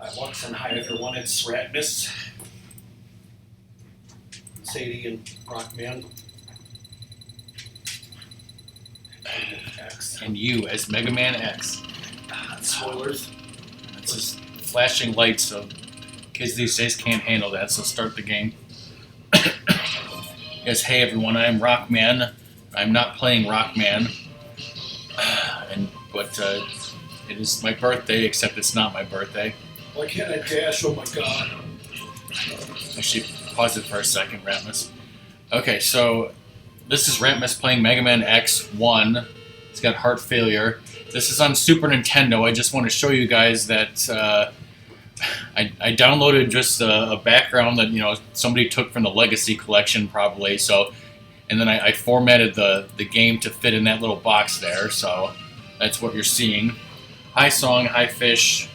Hi, Lux, and hi everyone. It's Ratmus, Sadie, and Rockman. X. And you as MegaMan X. Spoilers. It's just flashing lights, so kids these days can't handle that, so start the game. Yes, hey everyone, I am Rockman. I'm not playing Rockman. But it is my birthday, except it's not my birthday. Why can't I dash? Oh my god. Actually, pause it for a second, Ratmus. Okay, so this is Ratmus playing MegaMan X 1. It's got heart failure. This is on Super Nintendo. I just want to show you guys that I downloaded just a background that somebody took from the Legacy collection probably. So, and then I formatted the game to fit in that little box there. So that's what you're seeing. Hi Song, hi Fish.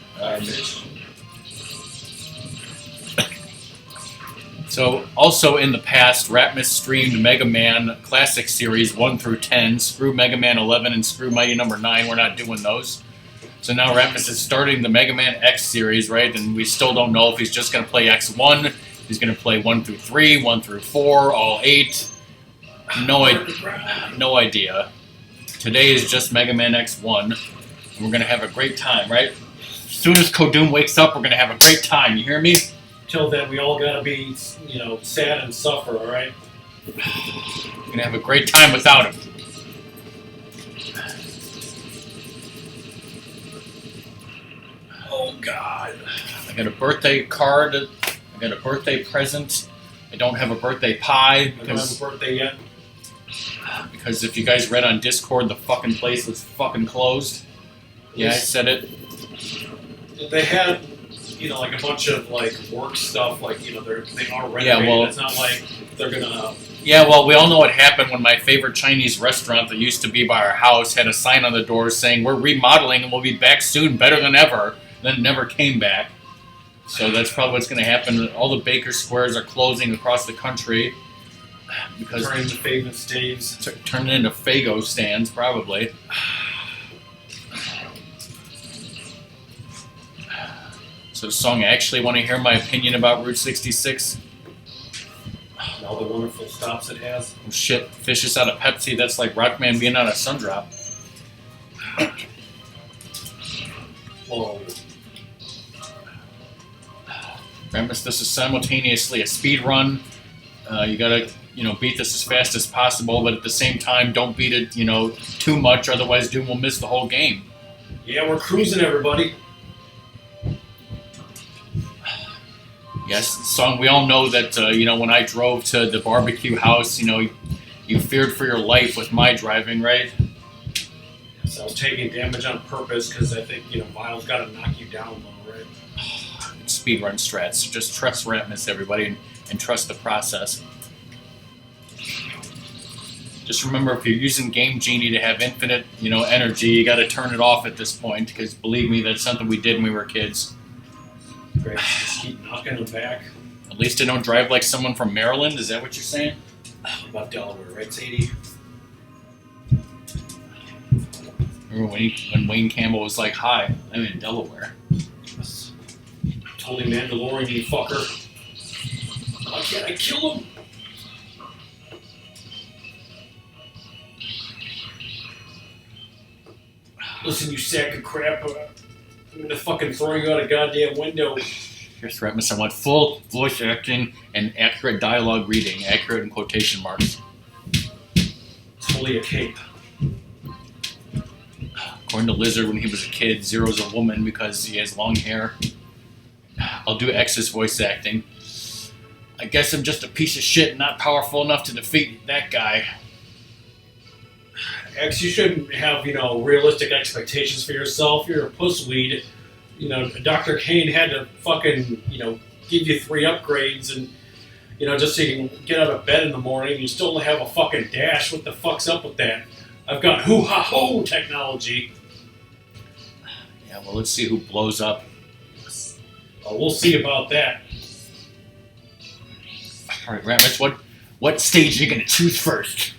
So, also in the past, Ratmus streamed Mega Man Classic Series 1 through 10. Screw Mega Man 11 and screw Mighty Number 9. We're not doing those. So now Ratmus is starting the Mega Man X series, right? And we still don't know if he's just going to play X1, he's going to play 1 through 3, 1 through 4, all 8. No idea. Today is just Mega Man X1, and we're going to have a great time, right? As soon as Kodoom wakes up, we're going to have a great time. You hear me? Till then, we all gotta be, sad and suffer, alright? We're going to have a great time without him. Oh god. I got a birthday card. I got a birthday present. I don't have a birthday pie. I don't have a birthday yet. Because if you guys read on Discord, the fucking place was fucking closed. Yeah, I said it. They had, like a bunch of work stuff. They are renovating. Yeah, well, it's not like they're gonna. Yeah, well, we all know what happened when my favorite Chinese restaurant that used to be by our house had a sign on the door saying we're remodeling and we'll be back soon, better than ever. Then never came back. So that's probably what's going to happen. All the baker squares are closing across the country because turning into Fago stands. Turning into Fago stands, probably. So, Song, I actually want to hear my opinion about Route 66. And all the wonderful stops it has. Oh shit, Fish is out of Pepsi. That's like Rockman being out of Sundrop. Whoa. Ratmus, this is simultaneously a speed run. You gotta, beat this as fast as possible, but at the same time, don't beat it, too much. Otherwise, Doom will miss the whole game. Yeah, we're cruising, everybody. Yes, Song. We all know that. When I drove to the barbecue house, you feared for your life with my driving, right? Yes, I was taking damage on purpose because I think Miles got to knock you down, though, right? Speedrun strats. So just trust Ratmus, everybody, and trust the process. Just remember, if you're using Game Genie to have infinite, energy, you got to turn it off at this point. Because believe me, that's something we did when we were kids. Great. Just keep knocking them back. At least I don't drive like someone from Maryland. Is that what you're saying? About Delaware, right, Sadie? Remember when Wayne Campbell was like, "Hi, I'm in Delaware." Yes. Totally Mandalorian, you fucker. Why can't I kill him? Listen, you sack of crap. I'm gonna fucking throw you out a goddamn window. Here's Ratmus. I want full voice acting and accurate dialogue reading. Accurate in quotation marks. It's fully a cape. According to Lizard, when he was a kid, Zero's a woman because he has long hair. I'll do X's voice acting. I guess I'm just a piece of shit, not powerful enough to defeat that guy. X, you shouldn't have, realistic expectations for yourself. You're a pussweed. Dr. Kane had to fucking, give you 3 upgrades and, just so you can get out of bed in the morning. You still don't have a fucking dash. What the fuck's up with that? I've got hoo-ha-ho technology. Yeah, well, let's see who blows up. Oh, we'll see about that. All right, Ratmus, what stage are you going to choose first?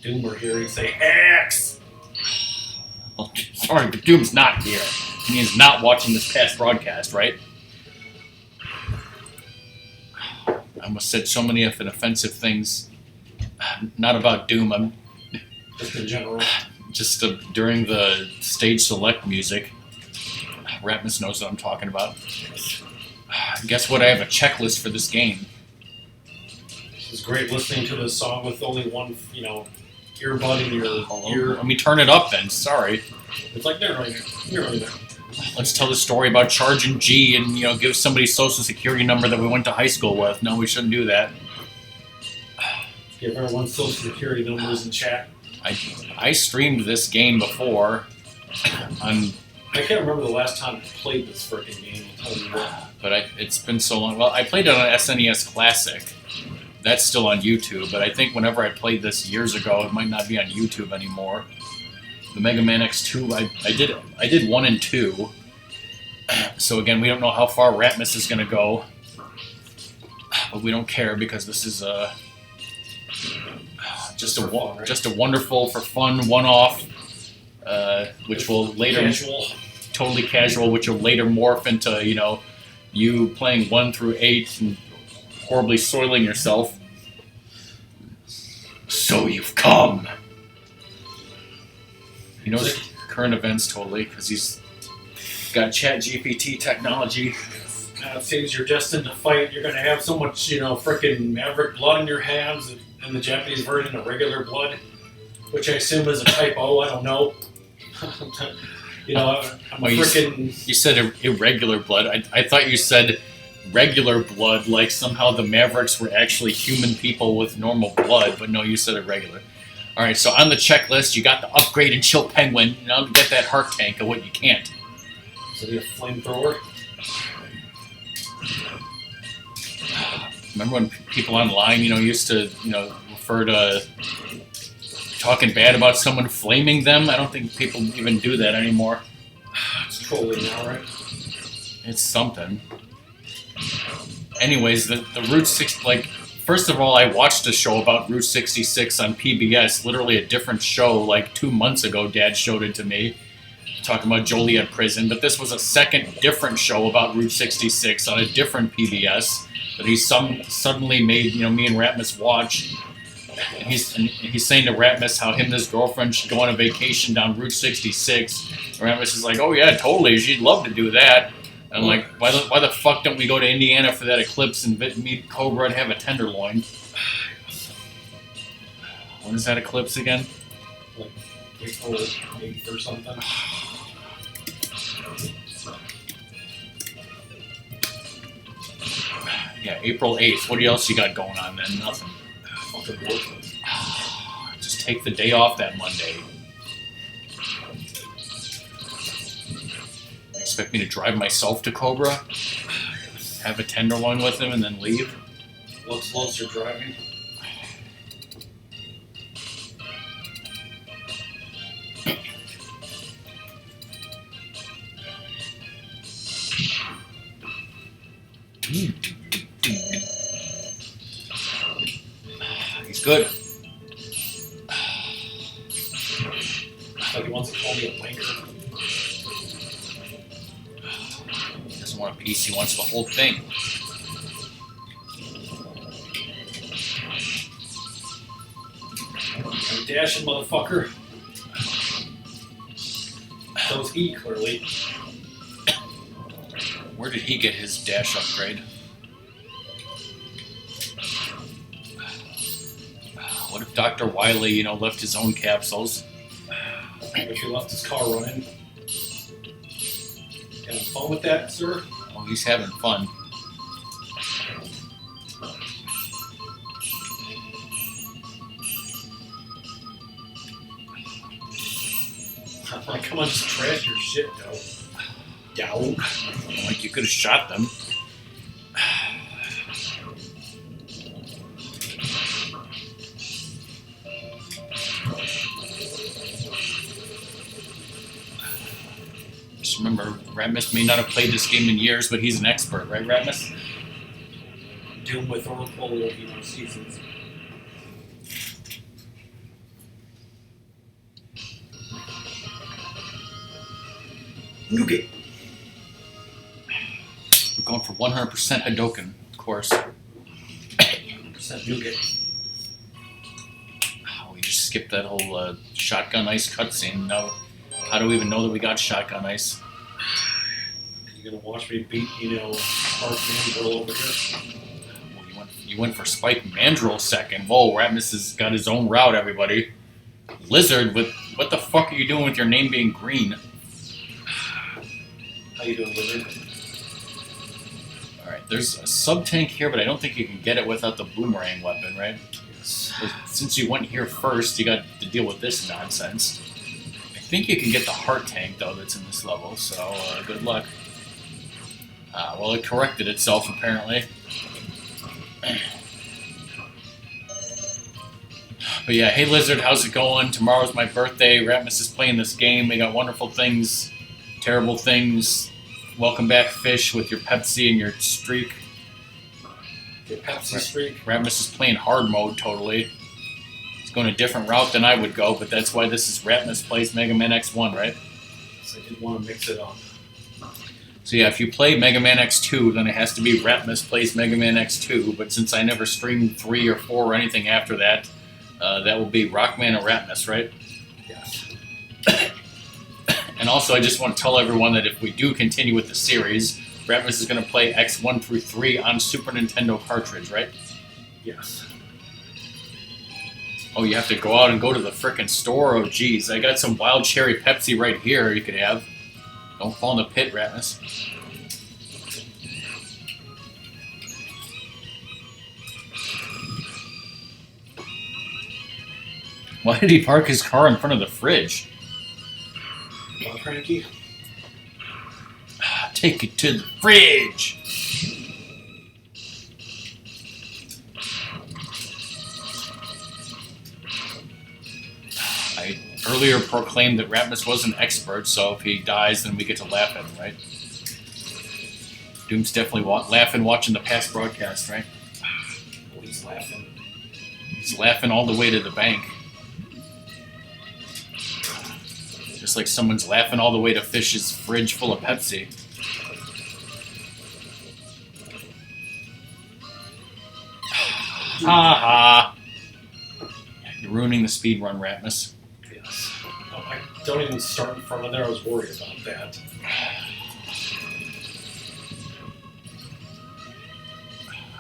Doomer here and say, X! Well, sorry, but Doom's not here. He is not watching this past broadcast, right? I almost said so many offensive things. Not about Doom. I'm just in general. Just during the stage select music. Ratmus knows what I'm talking about. Guess what? I have a checklist for this game. It's great listening to this song with only one, earbud in your ear. Let me turn it up then. Sorry. It's like they're right there. Let's tell the story about charging G and give somebody's social security number that we went to high school with. No, we shouldn't do that. Give everyone's social security numbers in chat. I streamed this game before. I can't remember the last time I played this freaking game. I'll tell you what. But it's been so long. Well, I played it on SNES Classic. That's still on YouTube. But I think whenever I played this years ago, it might not be on YouTube anymore. The MegaMan X 2, I did 1 and 2. So again, we don't know how far Ratmus is going to go. But we don't care because this is just a wonderful, for fun, one-off, which will later... Casual. Totally casual, which will later morph into, you playing 1 through 8 and horribly soiling yourself. So you've come. He knows current events totally, because he's got ChatGPT technology. It saves you're destined to fight. You're going to have so much, frickin' maverick blood in your hands, and the Japanese version of regular blood, which I assume is a typo. I don't know. I'm frickin'... You said irregular blood. I thought you said regular blood, like somehow the Mavericks were actually human people with normal blood, but no, you said irregular. Alright, so on the checklist, you got the upgrade and chill penguin, to get that heart tank of what you can't. So you have a flamethrower? Remember when people online, used to, refer to talking bad about someone flaming them? I don't think people even do that anymore. It's trolling now, right? It's something. Anyways, the Route 6, first of all, I watched a show about Route 66 on PBS, literally a different show, 2 months ago, Dad showed it to me, talking about Joliet Prison, but this was a second different show about Route 66 on a different PBS that he suddenly made, me and Ratmus watch. And he's saying to Ratmus how him and his girlfriend should go on a vacation down Route 66. And Ratmus is like, oh yeah, totally, she'd love to do that. And I'm like, why the fuck don't we go to Indiana for that eclipse and meet Cobra and have a tenderloin? When is that eclipse again? April 8th or something. Yeah, April 8th. What else you got going on then? Nothing. Fucking working. Just take the day off that Monday. Expect me to drive myself to Cobra? Have a tenderloin with him and then leave? What's closer driving? He's good. Like he wants to call me a wanker. He doesn't want a piece, he wants the whole thing. I'm dashing, motherfucker. So's he, clearly. Where did he get his dash upgrade? What if Dr. Wily, left his own capsules? If he left his car running. Having fun with that, sir? Oh, he's having fun. I'm like, come on, just trash your shit, though. Yow. Like, you could have shot them. Just remember, Ratmus may not have played this game in years, but he's an expert, right, Ratmus? Doom with Oracle, seasons. Nougat. Going for 100% Hadoken, of course. Percent nougat. Oh, we just skipped that whole shotgun ice cutscene. Now, how do we even know that we got shotgun ice? You gonna watch me beat, Spark Mandrill over here? Well, you went for Spike Mandrill second. Whoa, Ratmus has got his own route, everybody. Lizard, what the fuck are you doing with your name being green? How you doing, Lizard? Alright, there's a sub-tank here, but I don't think you can get it without the boomerang weapon, right? Yes. Since you went here first, you got to deal with this nonsense. I think you can get the heart tank, though, that's in this level, so good luck. Well, it corrected itself, apparently. But yeah, hey Lizard, how's it going? Tomorrow's my birthday. Ratmus is playing this game. We got wonderful things, terrible things. Welcome back, Fish, with your Pepsi and your streak. Your Pepsi streak? Ratmus is playing hard mode, totally. He's going a different route than I would go, but that's why this is Ratmus Plays MegaMan X1, right? So I did want to mix it up. So yeah, if you play MegaMan X2, then it has to be Ratmus Plays MegaMan X2, but since I never streamed 3 or 4 or anything after that, that will be Rockman and Ratmus, right? Yes. And also, I just want to tell everyone that if we do continue with the series, Ratmus is going to play X1 through 3 on Super Nintendo cartridge, right? Yes. Oh, you have to go out and go to the frickin' store? Oh, geez. I got some Wild Cherry Pepsi right here you could have. Don't fall in the pit, Ratmus. Why did he park his car in front of the fridge? Cranky? Take it to the fridge! I earlier proclaimed that Ratmus was an expert, so if he dies, then we get to laugh at him, right? Doom's definitely laughing watching the past broadcast, right? Oh, he's laughing. He's laughing all the way to the bank. Just like someone's laughing all the way to Fish's fridge full of Pepsi. Ha ha! You're ruining the speed run, Ratmus. Yes. Oh, I don't even start in front of there. I was worried about that.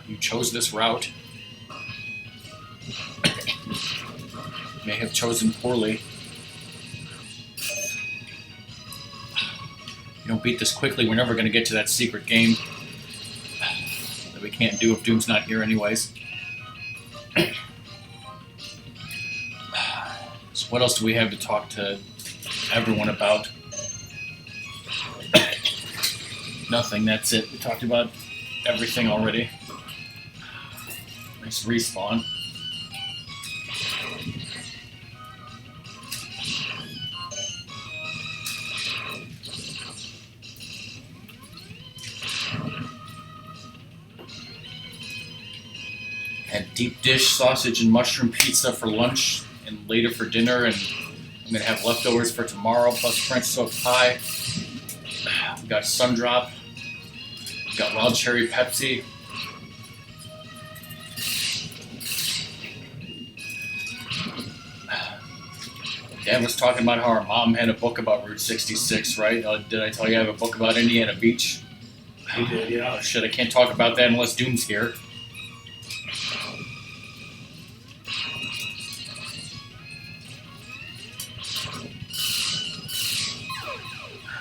You chose this route. May have chosen poorly. If you don't beat this quickly, we're never going to get to that secret game that we can't do if Doom's not here anyways. So what else do we have to talk to everyone about? Nothing, that's it. We talked about everything already. Nice respawn. Had deep dish sausage and mushroom pizza for lunch and later for dinner, and I'm gonna have leftovers for tomorrow plus French soaked pie. We got Sundrop. We got Wild Cherry Pepsi. Dad was talking about how our mom had a book about Route 66, right? Did I tell you I have a book about Indiana Beach? He did, yeah. Oh shit, I can't talk about that unless Doom's here.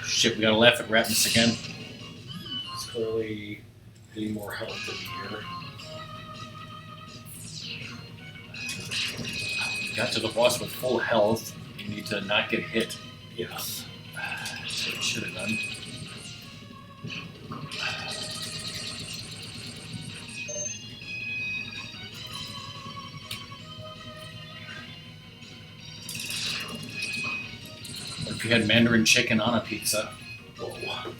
Shit, we gotta laugh at Ratmus again. He's clearly getting more health to be here. Got to the boss with full health. You need to not get hit. Yes. That's what you should have done. What if you had Mandarin chicken on a pizza? Whoa.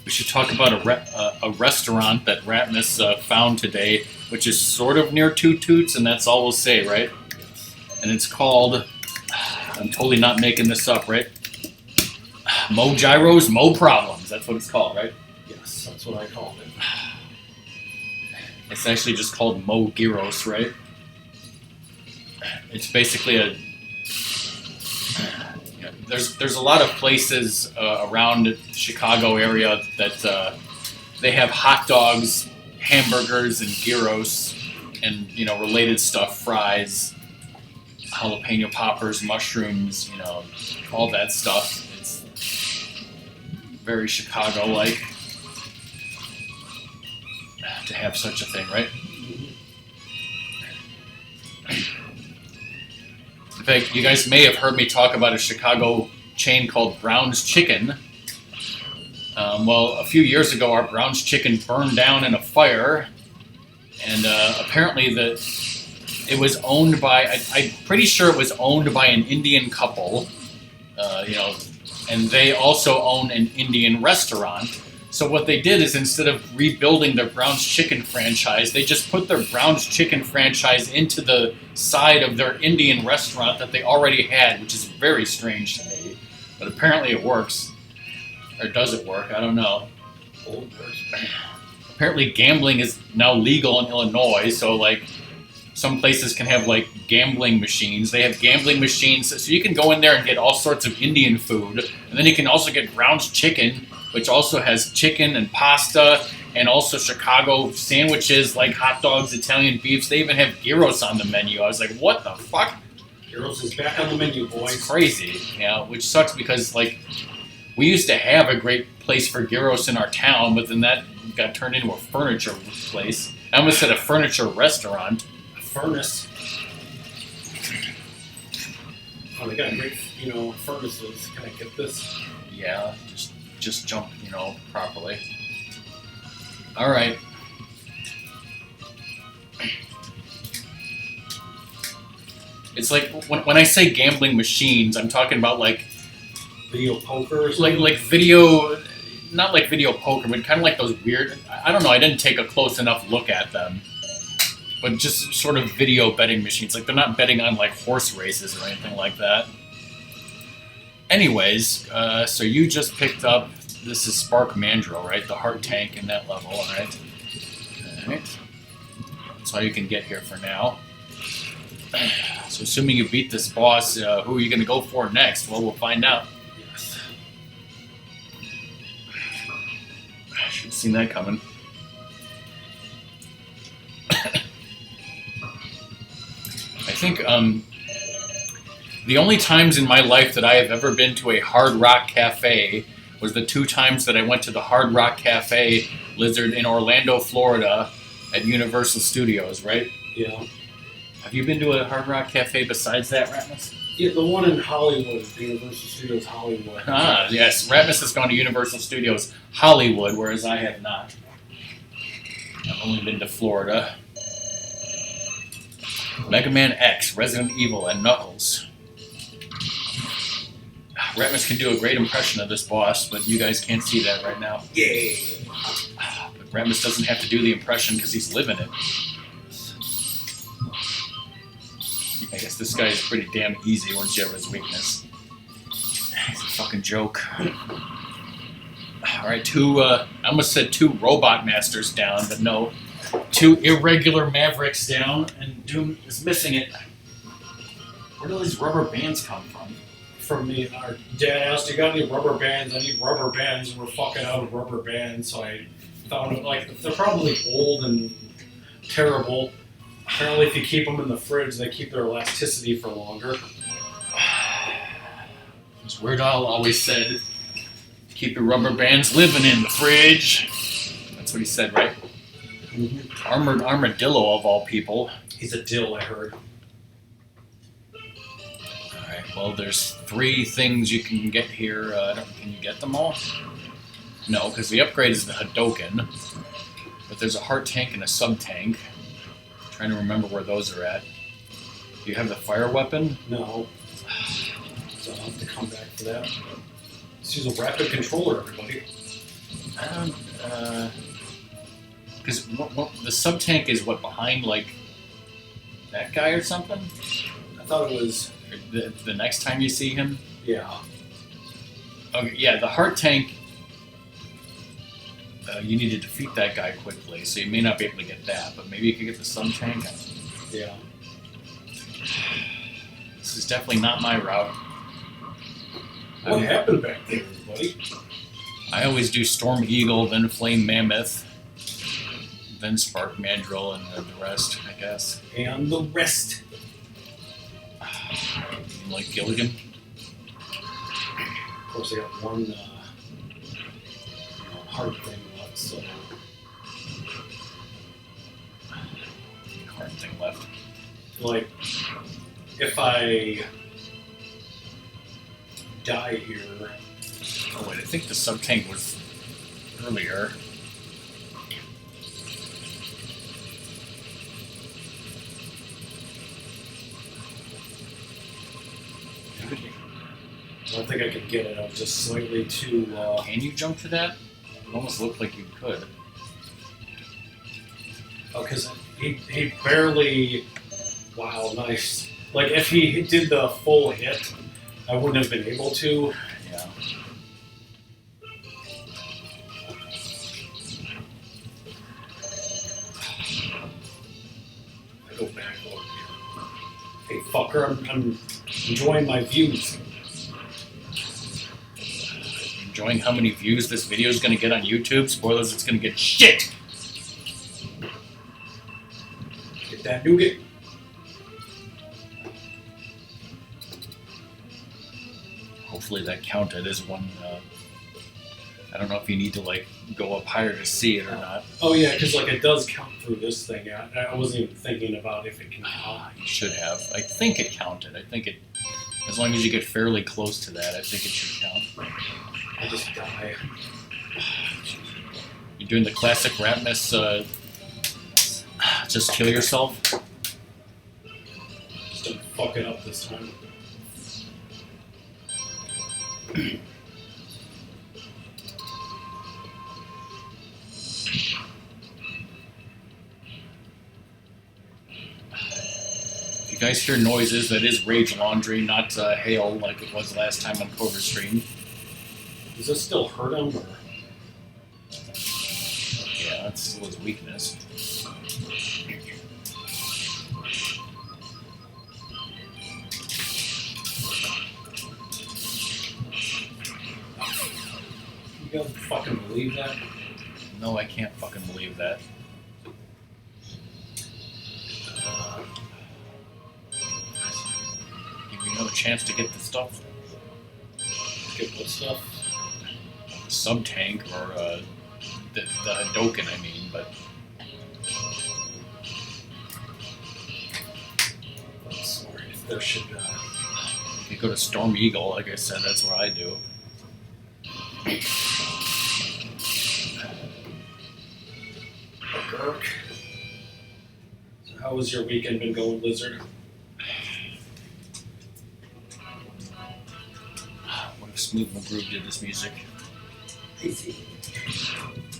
We should talk about a restaurant that Ratmus found today, which is sort of near Toot Toots, and that's all we'll say, right? And it's called, I'm totally not making this up, right? Mo Gyros, Mo Problems. That's what it's called, right? Yes, that's what I called it. It's actually just called Mo Gyros, right? It's basically a... There's a lot of places around the Chicago area that they have hot dogs, hamburgers, and gyros, and related stuff, fries, jalapeno poppers, mushrooms, all that stuff. It's very Chicago-like to have such a thing, right? In fact, you guys may have heard me talk about a Chicago chain called Brown's Chicken. Well, a few years ago, our Brown's Chicken burned down in a fire, and apparently it was owned by, I'm pretty sure it was owned by an Indian couple, and they also own an Indian restaurant. So what they did is, instead of rebuilding their Brown's Chicken franchise, they just put their Brown's Chicken franchise into the side of their Indian restaurant that they already had, which is very strange to me. But apparently it works. Or does it work? I don't know. Apparently gambling is now legal in Illinois, so some places can have gambling machines. They have gambling machines, so you can go in there and get all sorts of Indian food, and then you can also get Brown's Chicken, which also has chicken and pasta, and also Chicago sandwiches like hot dogs, Italian beefs. They even have gyros on the menu. I was like, what the fuck? Gyros is back on the menu, boys. It's crazy, which sucks because we used to have a great place for gyros in our town, but then that got turned into a furniture place. I almost said a furniture restaurant. A furnace. Oh, they got great, furnaces. Can I get this? Yeah, just jump, properly. All right. It's like when I say gambling machines, I'm talking about video poker or something? like video, not like video poker, but kind of like those weird. I don't know. I didn't take a close enough look at them, but just sort of video betting machines. They're not betting on horse races or anything like that. Anyways, so you just picked up, this is Spark Mandrill, right? The heart tank in that level, all right? All right. That's all you can get here for now. So assuming you beat this boss, who are you going to go for next? Well, we'll find out. Yes. I should have seen that coming. I think, the only times in my life that I have ever been to a Hard Rock Cafe was the 2 times that I went to the Hard Rock Cafe Lizard in Orlando, Florida at Universal Studios, right? Yeah. Have you been to a Hard Rock Cafe besides that, Ratmus? Yeah, the one in Hollywood, Universal Studios Hollywood. Ah, yes. Ratmus has gone to Universal Studios Hollywood, whereas I have not. I've only been to Florida. MegaMan X, Resident Evil, and Knuckles. Ratmus can do a great impression of this boss, but you guys can't see that right now. Yeah. But Ratmus doesn't have to do the impression because he's living it. I guess this guy is pretty damn easy once you have his weakness. He's a fucking joke. Alright, I almost said 2 robot masters down, but no. 2 irregular Mavericks down, and Doom is missing it. Where do these rubber bands come from? From me, our dad asked, "You got any rubber bands?" I need rubber bands, and we're fucking out of rubber bands. So I found they're probably old and terrible. Apparently, if you keep them in the fridge, they keep their elasticity for longer. As Weird Al always said, "Keep your rubber bands living in the fridge." That's what he said, right? Mm-hmm. Armored armadillo of all people. He's a dill, I heard. Alright, well, there's 3 things you can get here. Can you get them all? No, because the upgrade is the Hadoken. But there's a heart tank and a sub-tank. I'm trying to remember where those are at. Do you have the fire weapon? No. So I'll have to come back for that. Let's use a rapid controller, everybody. I don't. Because the sub tank is what behind like that guy or something. I thought it was. The next time you see him. Yeah. Okay, yeah, the heart tank. You need to defeat that guy quickly, so you may not be able to get that, but maybe you could get the sub tank. Yeah. This is definitely not my route. What happened back there, buddy? I always do Storm Eagle, then Flame Mammoth, then Spark Mandrill, and then the rest, I guess. And the rest. You like Gilligan? Of course, I got one hard thing left, so. Hard thing left. Like, if I die here. Oh wait, I think the sub tank was earlier. I don't think I could get it. I was just slightly too. Can you jump to that? It almost looked like you could. Oh, because he barely. Wow, nice. Like, if he did the full hit, I wouldn't have been able to. Yeah. I go back over here. Hey, fucker, I'm enjoying my views. Enjoying how many views this video is going to get on YouTube. Spoilers, it's going to get shit! Get that nougat. Hopefully that counted as one. I don't know if you need to like go up higher to see it or not. Oh yeah, because like it does count through this thing. I wasn't even thinking about if it can count. You should have. I think it counted. I think it. As long as you get fairly close to that, I think it should count. I just die. You're doing the classic Ratmus. Just kill yourself. Just don't fuck it up this time. If you guys hear noises, that is Rage Laundry, not hail like it was last time on Cover Stream. Does this still hurt him? Or? Yeah, that's still his weakness. You guys fucking believe that? No, I can't fucking believe that. Give me another chance to get the stuff. Get what stuff? The sub-tank, or the Hadoken, I mean, but... Sorry, there should... If you go to Storm Eagle, like I said, that's what I do. Kirk. So how has your weekend been going, Lizard? What if Smooth McGroove did this music? Easy.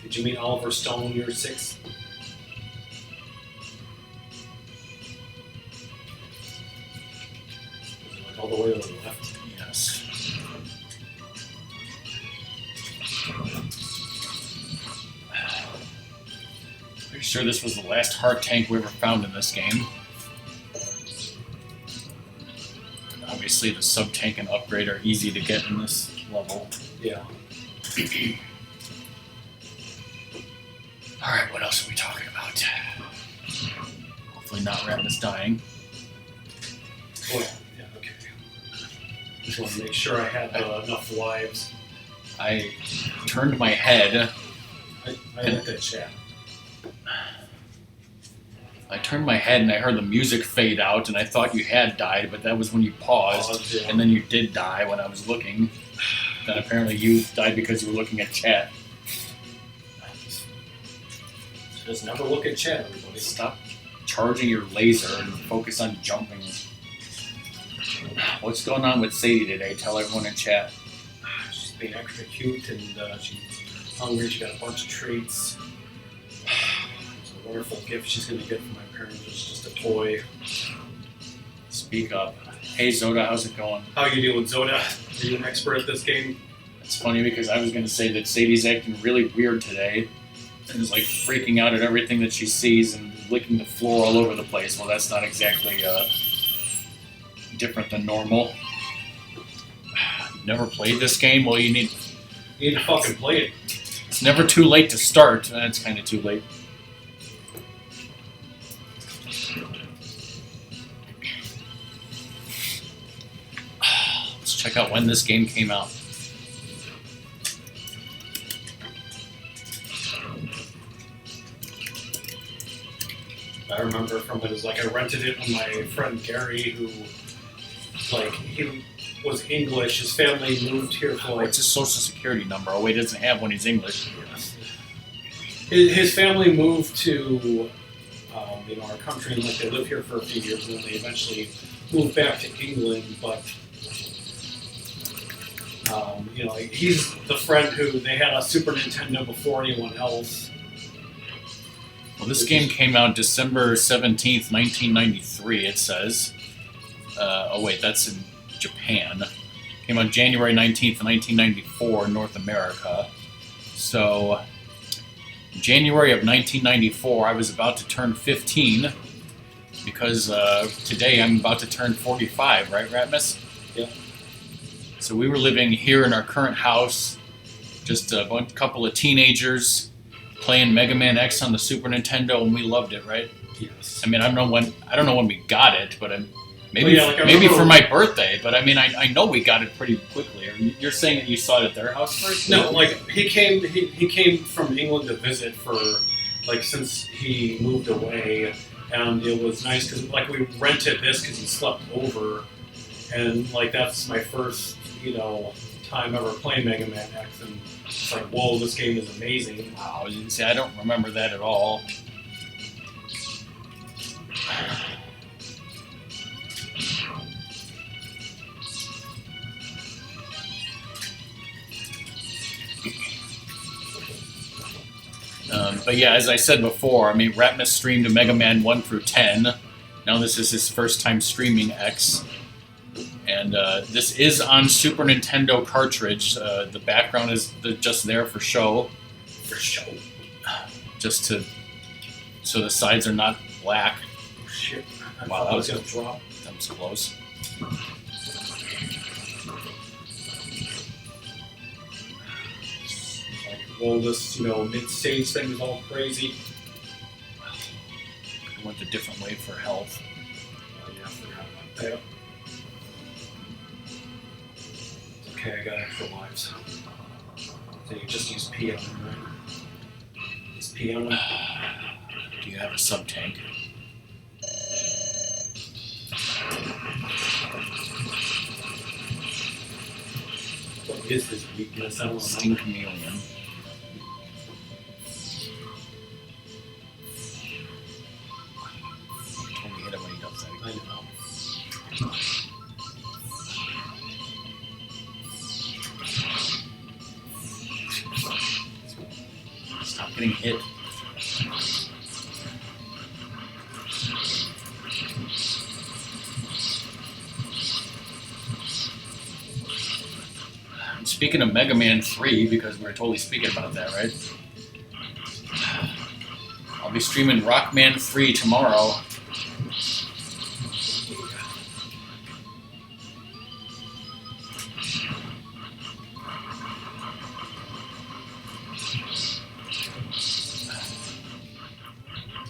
Did you meet Oliver Stone, year 6? Like all the way to the left? Yes. Pretty sure this was the last heart tank we ever found in this game. Obviously, the sub tank and upgrade are easy to get in this level. Yeah. Alright, what else are we talking about? Hopefully not Ratmus dying. Oh, yeah, okay. Just want to make sure I had enough lives. I turned my head. I like that chat. I turned my head and I heard the music fade out and I thought you had died, but that was when you paused, Yeah. and then you did die when I was looking. Then apparently you died because you were looking at chat. Just never look at chat, everybody. Stop charging your laser and focus on jumping. What's going on with Sadie today? Tell everyone in chat. She's being extra cute and she hungry. She got a bunch of treats. It's a wonderful gift she's going to get from my parents. It's just a toy. Speak up. Hey Zoda, how's it going? How you doing, Zoda? Are you an expert at this game? It's funny because I was going to say that Sadie's acting really weird today and is like freaking out at everything that she sees and licking the floor all over the place. Well, that's not exactly different than normal. Never played this game? Well, you need to fucking play it. It's never too late to start. That's kind of too late. Let's check out when this game came out. I remember from it was like I rented it with my friend Gary, who, like, he was English. His family moved here for like... What's his social security number? Oh, wait, he doesn't have one. He's English. His family moved to, our country, and like they lived here for a few years, and then they eventually moved back to England. But, like, he's the friend who they had a Super Nintendo before anyone else. Well, this game came out December 17th, 1993, it says. Oh, wait, that's in Japan. Came out January 19th, 1994 in North America. So, January of 1994, I was about to turn 15 because today I'm about to turn 45, right, Ratmus? Yeah. So we were living here in our current house, just a couple of teenagers playing MegaMan X on the Super Nintendo, and we loved it, right? Yes. I mean, I don't know when we got it, but maybe maybe for my birthday. But I mean, I know we got it pretty quickly. You're saying that you saw it at their house first? No, like he came from England to visit for like since he moved away, and it was nice because like we rented this because he slept over, and like that's my first time ever playing MegaMan X, and it's like, whoa, this game is amazing. Wow, see, I don't remember that at all. But yeah, as I said before, I mean, Ratmus streamed to MegaMan 1 through 10. Now this is his first time streaming X. And this is on Super Nintendo cartridge. The background is just there for show. For show. Just so the sides are not black. Oh, shit. Wow, that was gonna drop. That was close. Like, whoa, this mid-stage thing is all crazy. I went a different way for health. Oh yeah, I forgot about that. Okay, I got extra lives. So you just use P on them, right? Is P on them? Do you have a sub-tank? What is his weakness? I don't know. Sting Chameleon. Totally hit him when he does that. I know. Stop getting hit. Speaking of Mega Man 3, because we were totally speaking about that, right? I'll be streaming Rockman 3 tomorrow.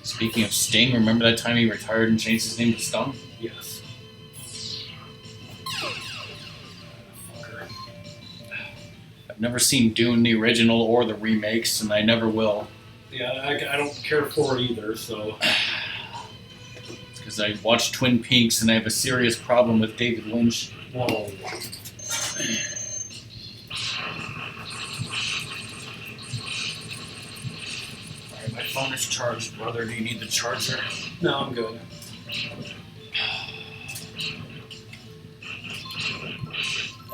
Speaking of Sting, remember that time he retired and changed his name to Stung? Yes. I've never seen Dune, the original, or the remakes, and I never will. Yeah, I don't care for it either, so... It's because I watched Twin Peaks and I have a serious problem with David Lynch. Whoa. Alright, my phone is charged, brother. Do you need the charger? No, I'm good.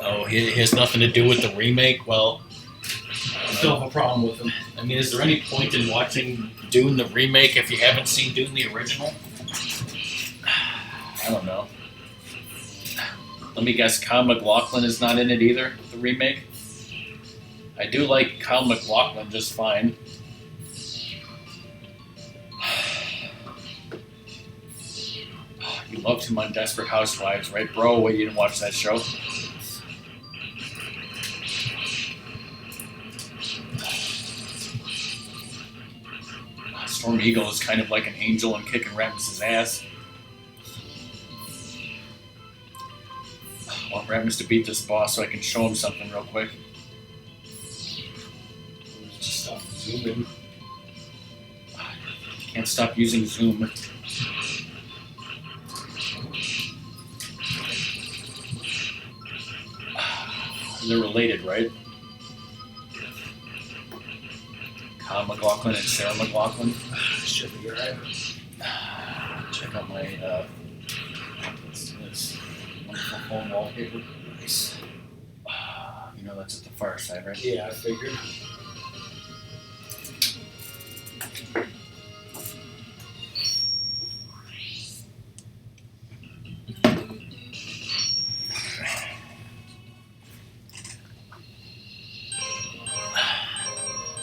Oh, it has nothing to do with the remake? Well, still have a problem with him. I mean, is there any point in watching Dune the remake if you haven't seen Dune the original? I don't know. Let me guess, Kyle MacLachlan is not in it either, the remake? I do like Kyle MacLachlan just fine. You loved him on Desperate Housewives, right, bro? Wait, you didn't watch that show? Storm Eagle is kind of like an angel and kicking Ratmus's ass. I want Ratmus to beat this boss so I can show him something real quick. Just stop zooming. Can't stop using zoom. They're related, right? Kyle MacLachlan and Sarah McLachlan. Should be alright. Check out my this wonderful phone wallpaper. Nice. You know that's at the far side, right? Yeah, I figured.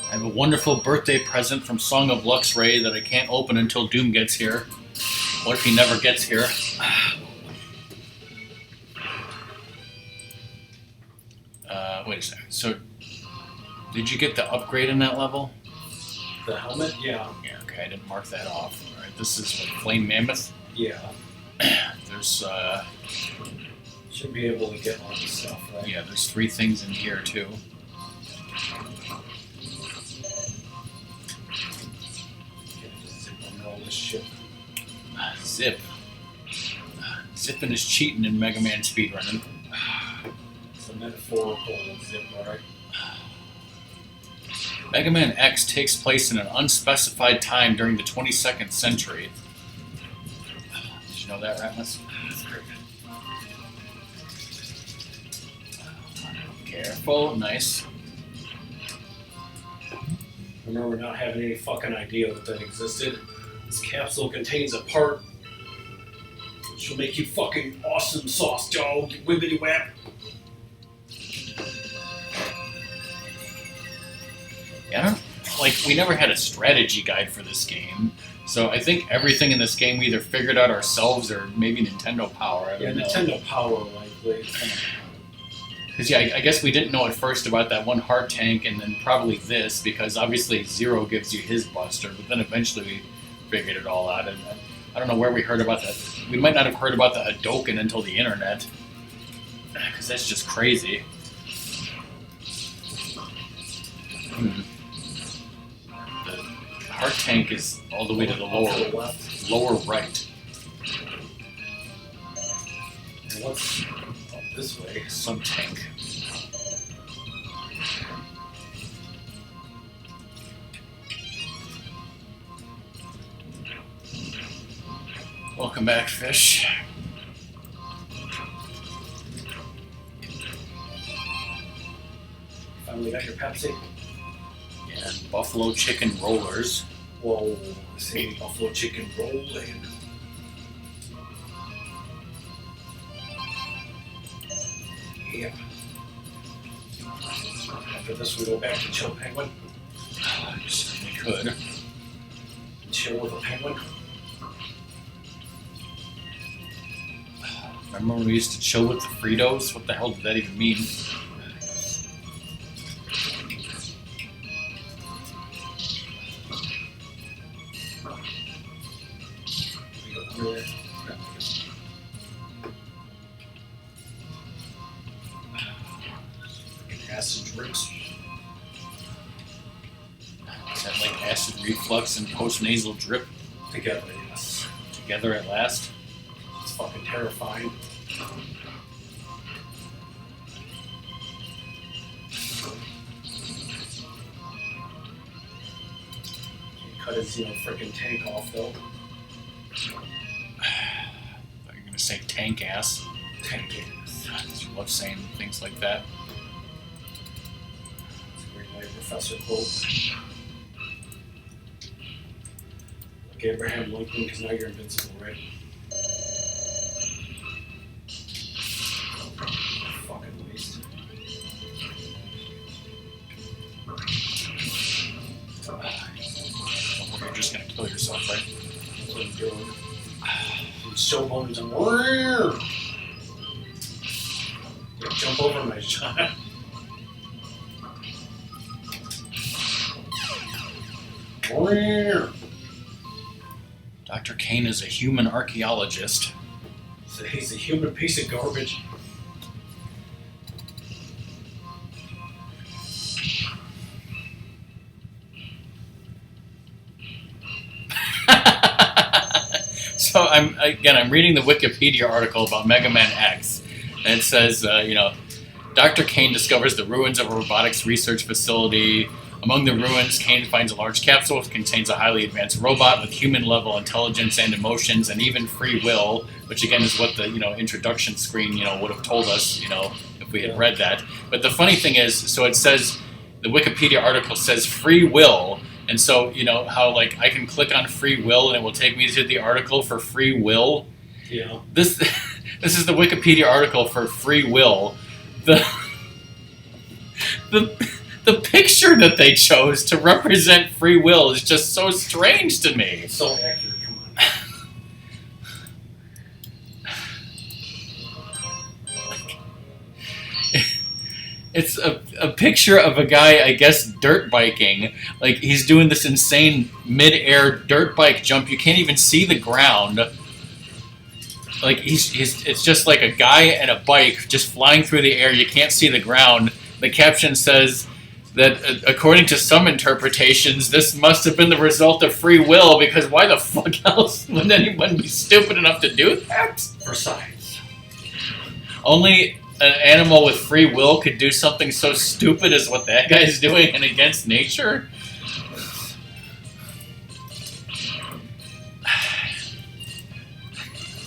I have a wonderful birthday present from Song of Luxray that I can't open until Doom gets here. What if he never gets here? Wait a second. So, did you get the upgrade in that level? The helmet? Yeah. Yeah, okay, I didn't mark that off. Alright, this is what, Flame Mammoth? Yeah. There's, Should be able to get all this stuff, right? yeah, there's 3 things in here, too. All this shit. Zip. Zipping is cheating in Mega Man speedrunning. It's a metaphorical zip, alright? Mega Man X takes place in an unspecified time during the 22nd century. Did you know that, Ratmus? Careful, nice. Remember not having any fucking idea that existed. This capsule contains a part which will make you fucking awesome sauce, dog. Wibbity whap. Yeah, I don't, like, we never had a strategy guide for this game, so I think everything in this game we either figured out ourselves or maybe Nintendo Power. I don't know. Nintendo Power, likely. Because, yeah, I guess we didn't know at first about that one heart tank and then probably this, because obviously Zero gives you his buster, but then eventually we figured it all out. And I don't know where we heard about that. We might not have heard about the Hadouken until the internet, because that's just crazy. The heart tank is all the way to the lower right. And what's up this way? Some tank. Welcome back, fish. Finally got your Pepsi? And buffalo chicken rollers. Whoa, see buffalo chicken rolling. Yeah. After this, we go back to Chill Penguin. You certainly could. Chill with a penguin. Remember when we used to chill with the Fritos? What the hell did that even mean? Acid drinks. Is that like acid reflux and post-nasal drip Together, yes. together at last? It's fucking terrifying. He cut his, freaking tank off, though. Are you gonna say tank ass? Tank ass. You love saying things like that. It's a great my professor quote. Like Abraham Lincoln, because now you're invincible, right? Fucking waste. You're just gonna kill yourself, right? That's what I'm doing. Showbones and warrior. Yeah, jump over my shot. Warrior. Dr. Kane is a human archaeologist. So he's a human piece of garbage. So I'm reading the Wikipedia article about MegaMan X, and it says, Dr. Kane discovers the ruins of a robotics research facility. Among the ruins, Kane finds a large capsule which contains a highly advanced robot with human-level intelligence and emotions, and even free will, which again is what the introduction screen would have told us if we had read that. But the funny thing is, so it says the Wikipedia article says free will. And so, how, I can click on free will and it will take me to the article for free will? Yeah. This is the Wikipedia article for free will. The picture that they chose to represent free will is just so strange to me. It's so accurate, come on. It's a picture of a guy, I guess, dirt biking. Like, he's doing this insane mid-air dirt bike jump. You can't even see the ground. Like, it's just like a guy and a bike just flying through the air. You can't see the ground. The caption says that, according to some interpretations, this must have been the result of free will, because why the fuck else would anyone be stupid enough to do that? For science. Only an animal with free will could do something so stupid as what that guy's doing and against nature?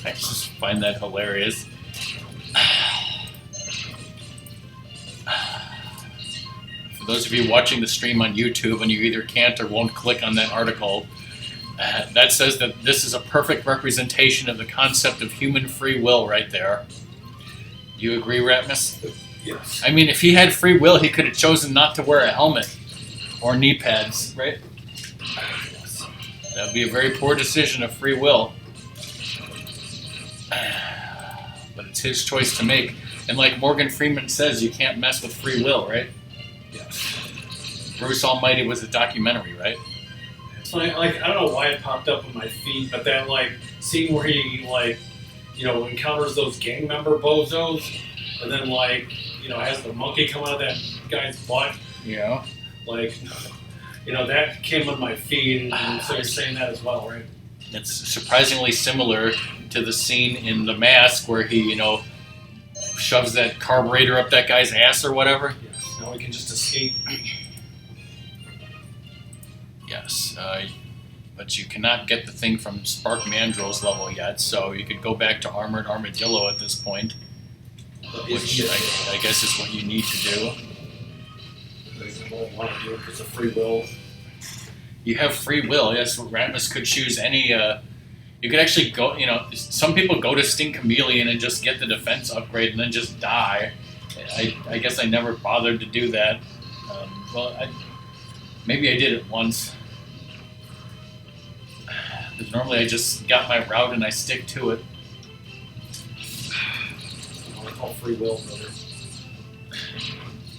I just find that hilarious. For those of you watching the stream on YouTube and you either can't or won't click on that article, that says that this is a perfect representation of the concept of human free will right there. You agree, Ratmus? Yes. I mean, if he had free will, he could have chosen not to wear a helmet or knee pads, right? Yes. That would be a very poor decision of free will. But it's his choice to make. And like Morgan Freeman says, you can't mess with free will, right? Yes. Bruce Almighty was a documentary, right? So I don't know why it popped up on my feed, but then seeing where he encounters those gang member bozos, and then has the monkey come out of that guy's butt. Yeah. That came on my feed, and so you're saying that as well, right? It's surprisingly similar to the scene in The Mask where he, shoves that carburetor up that guy's ass or whatever. Yes. Now we can just escape. Yes. But you cannot get the thing from Spark Mandrill's level yet, so you could go back to Armored Armadillo at this point, which I guess is what you need to do. I don't want to do it because of free will. You have free will, yes. Ratmus could choose any, you could actually go, some people go to Sting Chameleon and just get the defense upgrade and then just die. I guess I never bothered to do that. Maybe I did it once. Because normally I just got my route and I stick to it. I call free will, brother.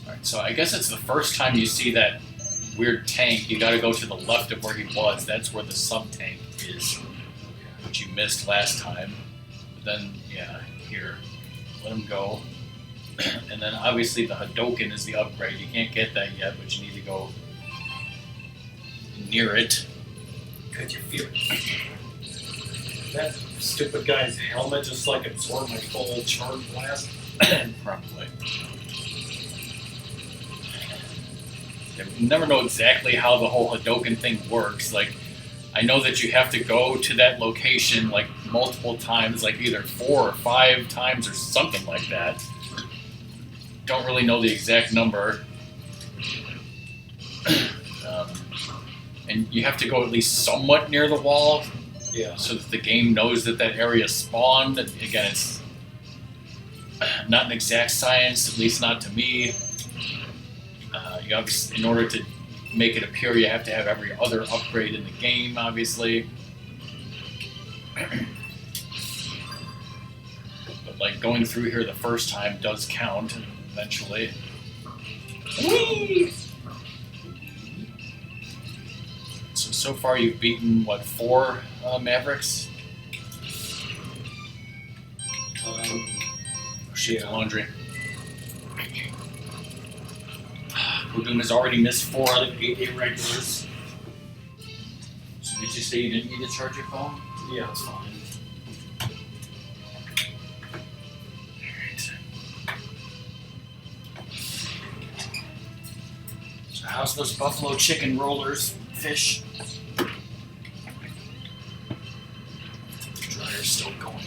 Alright, so I guess it's the first time you see that weird tank. You gotta go to the left of where he was. That's where the sub-tank is, which you missed last time. But then, yeah, here. Let him go. And then obviously the Hadoken is the upgrade. You can't get that yet, but you need to go near it. Could you feel it? That stupid guy's helmet just absorbed my full charge blast? Probably. You never know exactly how the whole Hadoken thing works. I know that you have to go to that location multiple times, either 4 or 5 times or something like that. Don't really know the exact number. um, and you have to go at least somewhat near the wall, Yeah. so that the game knows that that area spawned. Again, it's not an exact science, at least not to me. You obviously, in order to make it appear, you have to have every other upgrade in the game, obviously. But like going through here the first time does count eventually. Whee! So far you've beaten, what, 4 Mavericks? Shit, Yeah. laundry. Boom has already missed 4 out of 8 irregulars. So did you say you didn't need to charge your phone? Yeah, it's fine. So how's those buffalo chicken rollers, fish? Dryer's still going.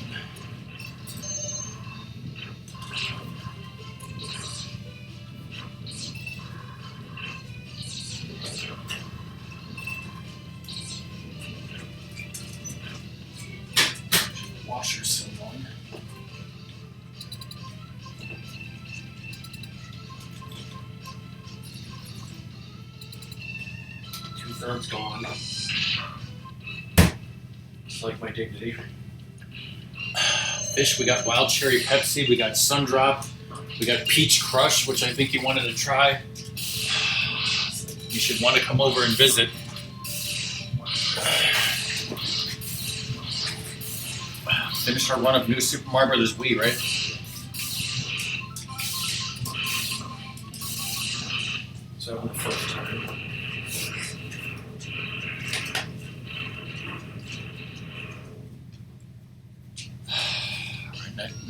Washer's still going. Two-thirds gone. Just like my dignity. Fish, we got Wild Cherry Pepsi, we got Sundrop, we got Peach Crush, which I think you wanted to try. You should want to come over and visit. Finished our run of New Super Mario Bros. Wii, right? So the first time.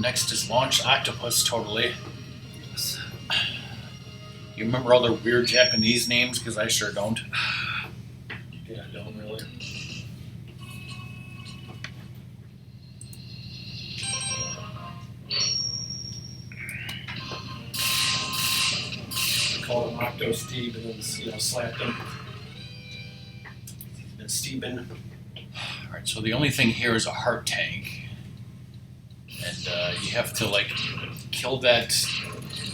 Next is Launch Octopus, totally. You remember all the weird Japanese names? Because I sure don't. Yeah, I don't really. I called him Octo Steve and then slapped him. And Steven. Alright, so the only thing here is a heart tank. And you have to, like, kill that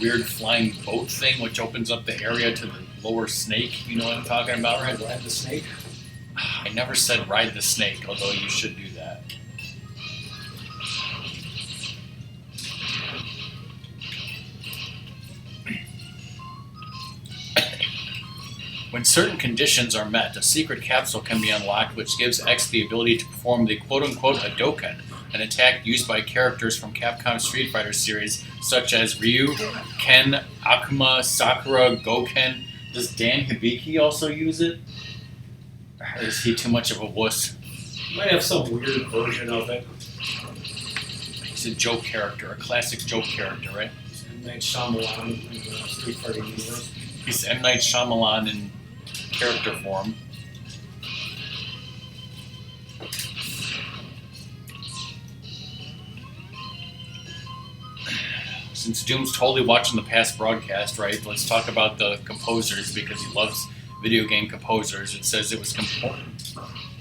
weird flying boat thing, which opens up the area to the lower snake. You know what I'm talking about, right? Ride the snake. I never said ride the snake, although you should do that. When certain conditions are met, a secret capsule can be unlocked, which gives X the ability to perform the quote-unquote Hadouken, an attack used by characters from Capcom Street Fighter series, such as Ryu, Ken, Akuma, Sakura, Goken. Does Dan Hibiki also use it? Or is he too much of a wuss? Might have some weird version of it. He's a joke character, a classic joke character, right? M. Night Shyamalan in the Street Fighter universe. He's M. Night Shyamalan in character form. Since Doom's totally watching the past broadcast, right? Let's talk about the composers because he loves video game composers. It says it was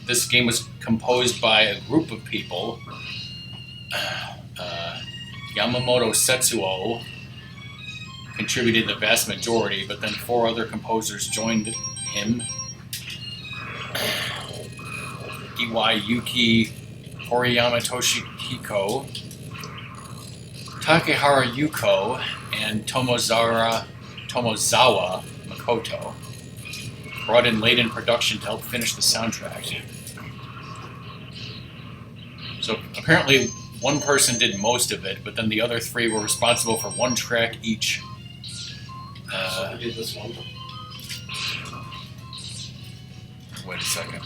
this game was composed by a group of people. Yamamoto Setsuo contributed the vast majority, but then 4 other composers joined him. Iwai Yuki, Horiyama Toshihiko, Takehara Yuko, and Tomozawa Makoto brought in late in production to help finish the soundtrack. So apparently one person did most of it, but then the other 3 were responsible for 1 track each. So I did this one. Wait a second.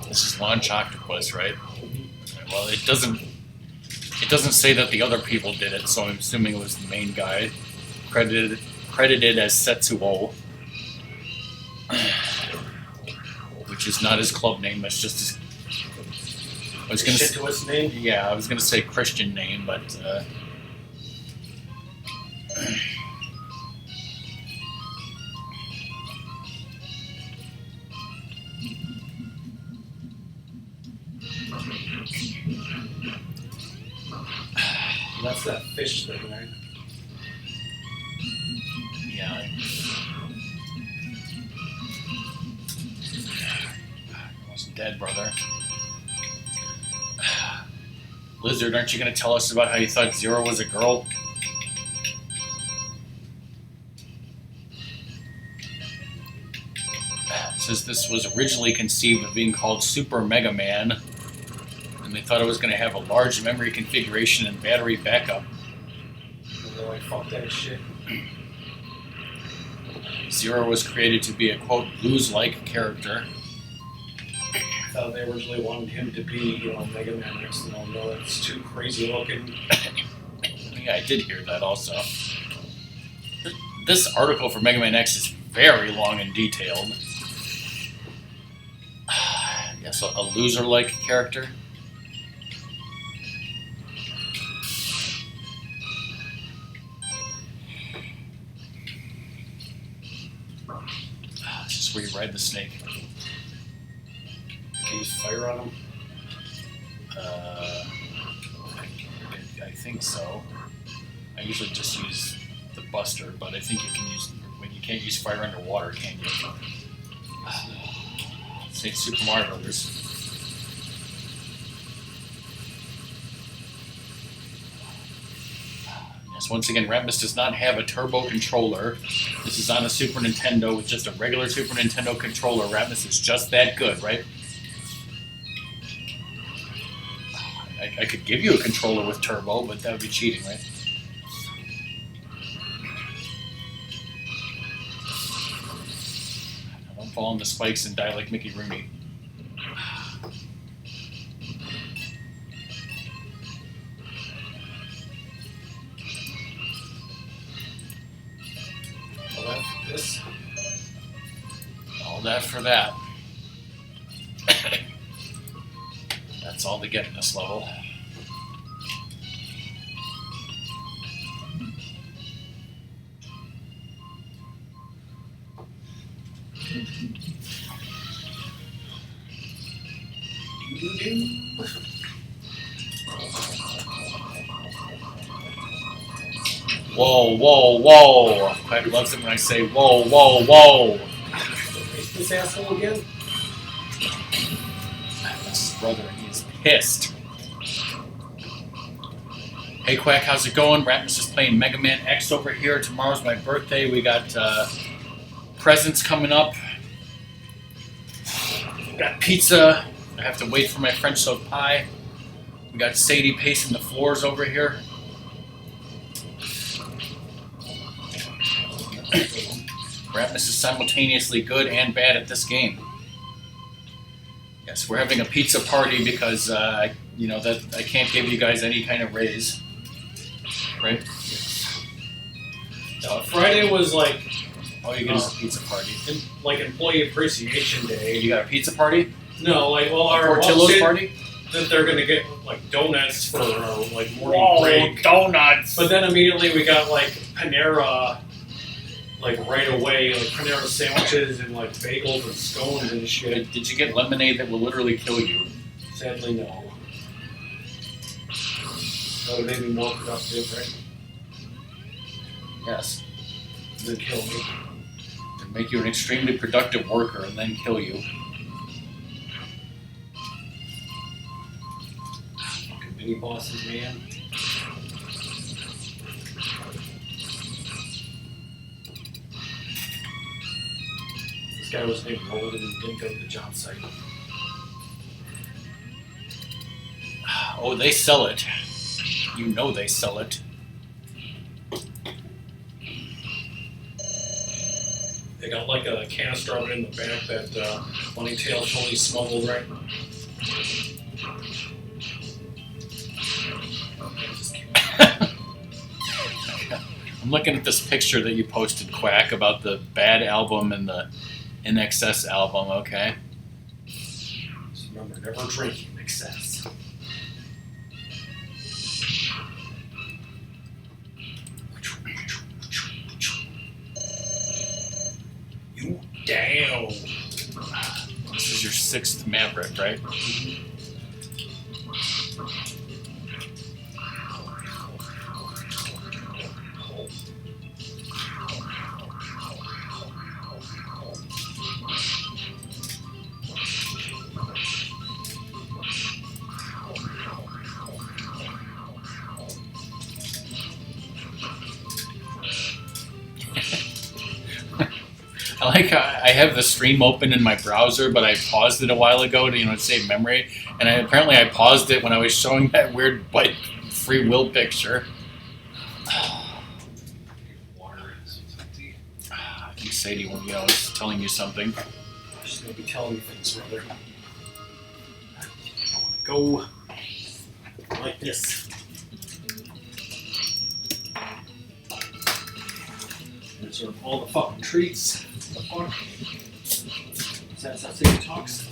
This is Launch Octopus, right? Well, it doesn't It doesn't say that the other people did it, so I'm assuming it was the main guy. Credited as Setsuo. Which is not his club name, that's just his... I was gonna to his name? Yeah, I was gonna say Christian name, but That's that fish thing, right? yeah. I wasn't dead, brother. Lizard, aren't you going to tell us about how you thought Zero was a girl? It says this was originally conceived of being called Super Mega Man, and they thought it was going to have a large memory configuration and battery backup. And they're like, fuck that shit. Zero was created to be a, quote, blues-like character. I thought they originally wanted him to be, you know, MegaMan X. No, it's too crazy looking. Yeah, I did hear that also. This article for MegaMan X is very long and detailed. Yeah, so a loser-like character. This is where you ride the snake. Can you use fire on him? I think so. I usually just use the Buster, but I think you can use... When you can't use fire underwater, can you? Say Super Mario Brothers. Yes, once again, Ratmus does not have a turbo controller. This is on a Super Nintendo with just a regular Super Nintendo controller. Ratmus is just that good, right? I could give you a controller with turbo, but that would be cheating, right? Don't fall on the spikes and die like Mickey Rooney. All that for this. All that for that. That's all they get in this level. Whoa, whoa, whoa! Quack loves it when I say whoa, whoa, whoa! Is this asshole again? That's his brother, and he's pissed. Hey Quack, how's it going? Ratmus is playing MegaMan X over here. Tomorrow's my birthday. We got presents coming up. We got pizza. I have to wait for my French toast pie. We got Sadie pacing the floors over here. Ratmus is simultaneously good and bad at this game. Yes, we're having a pizza party because that I can't give you guys any kind of raise, right? Friday was like All you get is a pizza party. like Employee Appreciation Day. You got a pizza party? No, like our Portillo's party? That they're gonna get like donuts for like morning break. Donuts! But then immediately we got like Panera, like right away, like Panera sandwiches and like bagels and scones and shit. Did you get lemonade that will literally kill you? Sadly, no. That would make me more productive, right? Yes. Than kill me. To make you an extremely productive worker and then kill you. Fucking mini bosses, man. This guy was named Roland and didn't go to the job site. Oh, they sell it. You know they sell it. They got like a canister of it in the back that Bunny Tail totally smuggled, right? I'm looking at this picture that you posted, Quack, about the Bad album and the NXS album. Okay. Just remember, never drink in excess. You down. This is your 6th Maverick, right? I like how I have the stream open in my browser, but I paused it a while ago to save memory, and apparently I paused it when I was showing that weird bike free will picture. Water is empty. I think Sadie was telling you something. She's gonna be telling me things, brother. I wanna go like this. And serve all the fucking treats. The fuck? Is that how Sadie talks?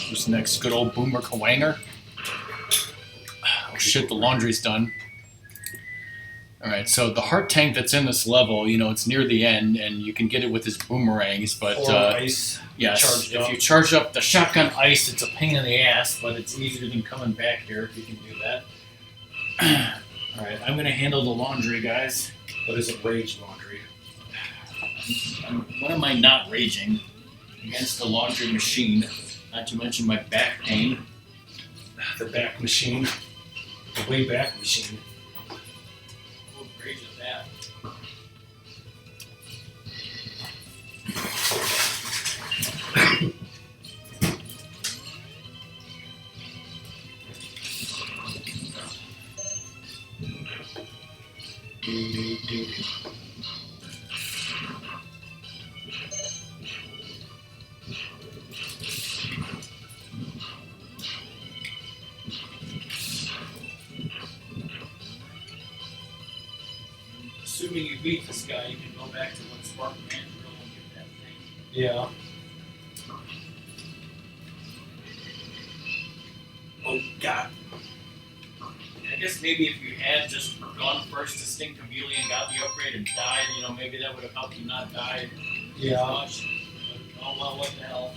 Who's next? Good old Boomer Kawanger. Oh shit, the laundry's done. Alright, so the heart tank that's in this level, it's near the end, and you can get it with his boomerangs, but Ice. yes, if you charge up the shotgun ice, it's a pain in the ass, but it's easier than coming back here if you can do that. Alright, I'm gonna handle the laundry, guys. What is it? Rage laundry. When am I not raging against the laundry machine? Not to mention my back pain. The back machine. The way back machine. What rage is that? Assuming you beat this guy, you can go back to when Spartan Man Drill and get that thing. Yeah. Oh God. And I guess maybe if you had just gone first to Sting Chameleon, got the upgrade and died, maybe that would have helped you not die as Yeah. much. But, oh well, what the hell.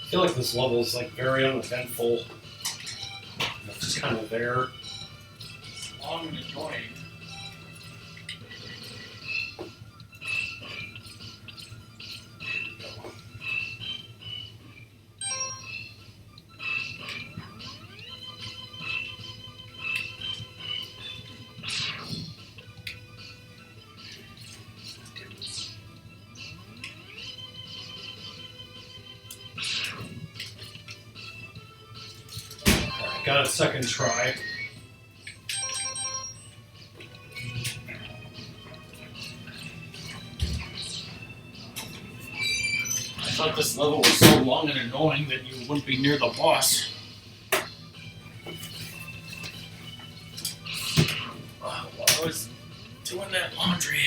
I feel like this level is very uneventful. It's just kind of there. It's long and annoying. Got a second try. I thought this level was so long and annoying that you wouldn't be near the boss. While I was doing that laundry.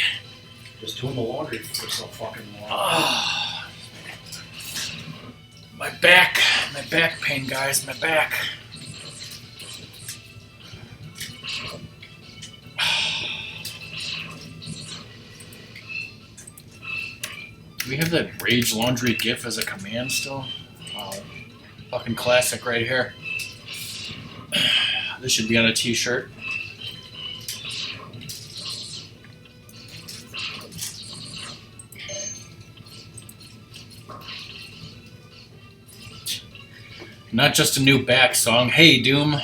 Just doing the laundry for so fucking long. My back pain, guys, my back. Do we have that Rage Laundry GIF as a command still? Wow. Fucking classic right here. This should be on a t-shirt. Not just a new back song. Hey, Doom.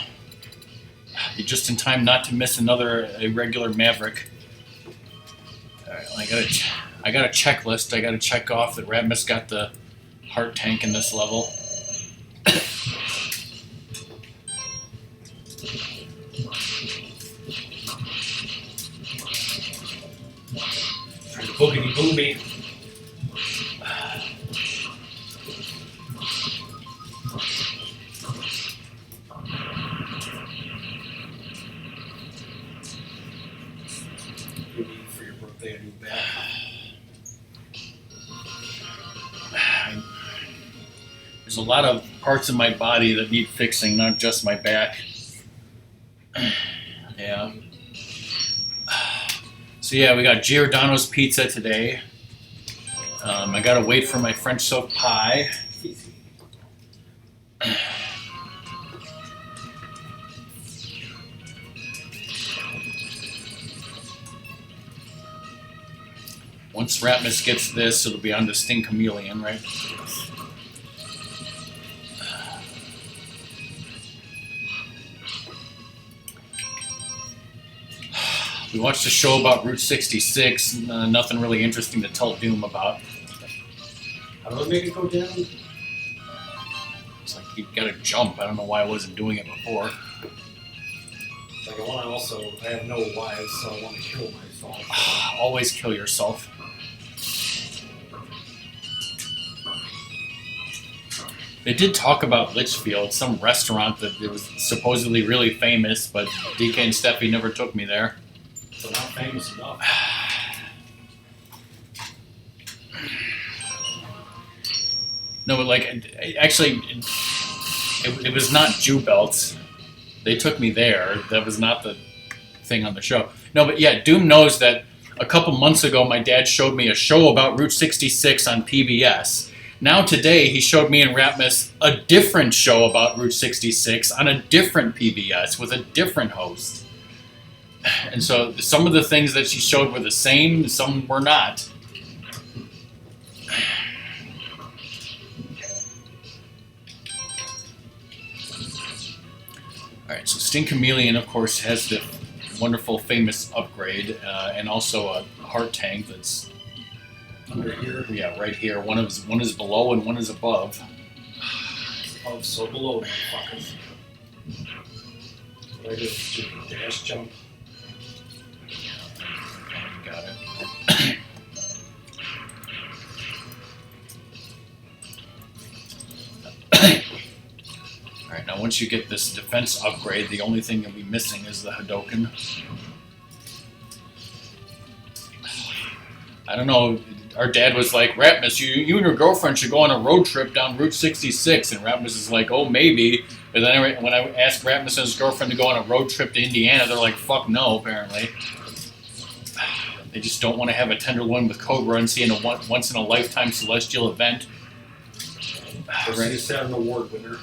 You're just in time not to miss another irregular Maverick. Alright, I got a checklist. I got to check off that Ratmus got the heart tank in this level. Trying to boogity boomy. For your birthday, a new bat. There's a lot of parts of my body that need fixing, not just my back. Yeah. So yeah, we got Giordano's pizza today. I gotta wait for my French soak pie. Once Ratmus gets this, it'll be on to Sting Chameleon, right? We watched a show about Route 66. Nothing really interesting to tell Doom about. How do I make it go down? It's like you gotta jump. I don't know why I wasn't doing it before. Like I want to also, I have no wives, so I want to kill myself. Always kill yourself. They did talk about Litchfield, some restaurant that it was supposedly really famous, but DK and Steffi never took me there. So not famous enough. No, but like, actually, it was not Jew Belts. They took me there. That was not the thing on the show. No, but yeah, Doom knows that a couple months ago my dad showed me a show about Route 66 on PBS. Now today he showed me and Ratmus a different show about Route 66 on a different PBS with a different host. And so some of the things that she showed were the same, some were not. Alright, so Sting Chameleon, of course, has the wonderful, famous upgrade, and also a heart tank that's Under here. yeah, right here. One is below and one is above. Oh, so below, motherfuckers. What I just do a dash jump. Got it. Alright, now once you get this defense upgrade, the only thing you'll be missing is the Hadoken. I don't know, our dad was like, Ratmus, you and your girlfriend should go on a road trip down Route 66, and Ratmus is like, oh, maybe. But then when I asked Ratmus and his girlfriend to go on a road trip to Indiana, they're like, fuck no, apparently. They just don't want to have a Tenderloin with Cobra and see a once-in-a-lifetime celestial event. Already Saturn Award winner. I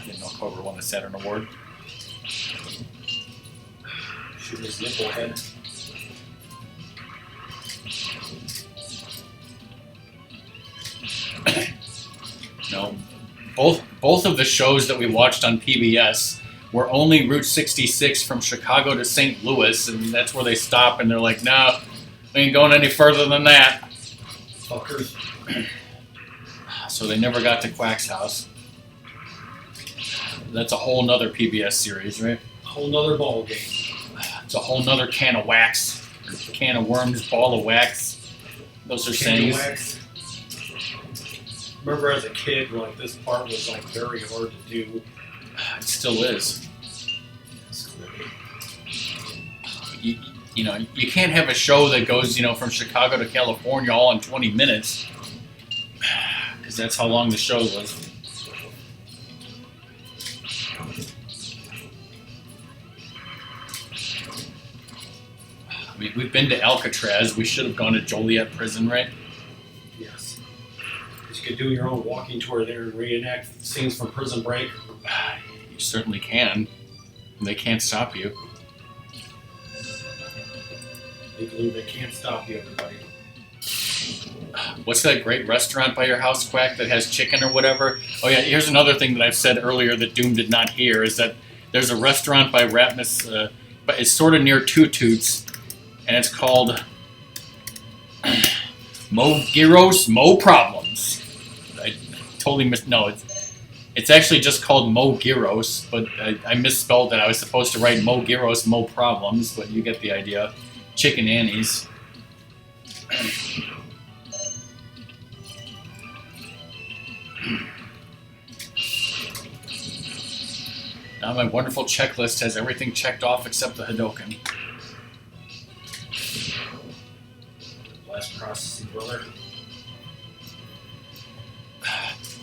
didn't know Cobra won the Saturn Award. Shoot his nipple head. No, both of the shows that we watched on PBS were only Route 66 from Chicago to St. Louis, and that's where they stop, and they're like, no, we ain't going any further than that. Fuckers. So they never got to Quack's house. That's a whole nother PBS series, right? A whole nother ball game. It's a whole nother can of wax. Can of worms, ball of wax. Those are sayings. Wax. Remember as a kid, like this part was like very hard to do. It still is. You know, you can't have a show that goes, from Chicago to California all in 20 minutes. Because that's how long the show was. We've been to Alcatraz. We should have gone to Joliet Prison, right? Yes. You could do your own walking tour there and reenact scenes from Prison Break. You certainly can. They can't stop you. Legally, they can't stop you, everybody. What's that great restaurant by your house, Quack, that has chicken or whatever? Oh yeah, here's another thing that I've said earlier that Doom did not hear, is that there's a restaurant by Ratmus, but it's sort of near Two Toots, and it's called Mo Gyros, Mo Problems. I totally missed. No, it's actually just called Mo Gyros, but I misspelled it. I was supposed to write Mo Gyros, Mo Problems, but you get the idea. Chicken Annie's. Now my wonderful checklist has everything checked off except the Hadoken. Last processing, brother.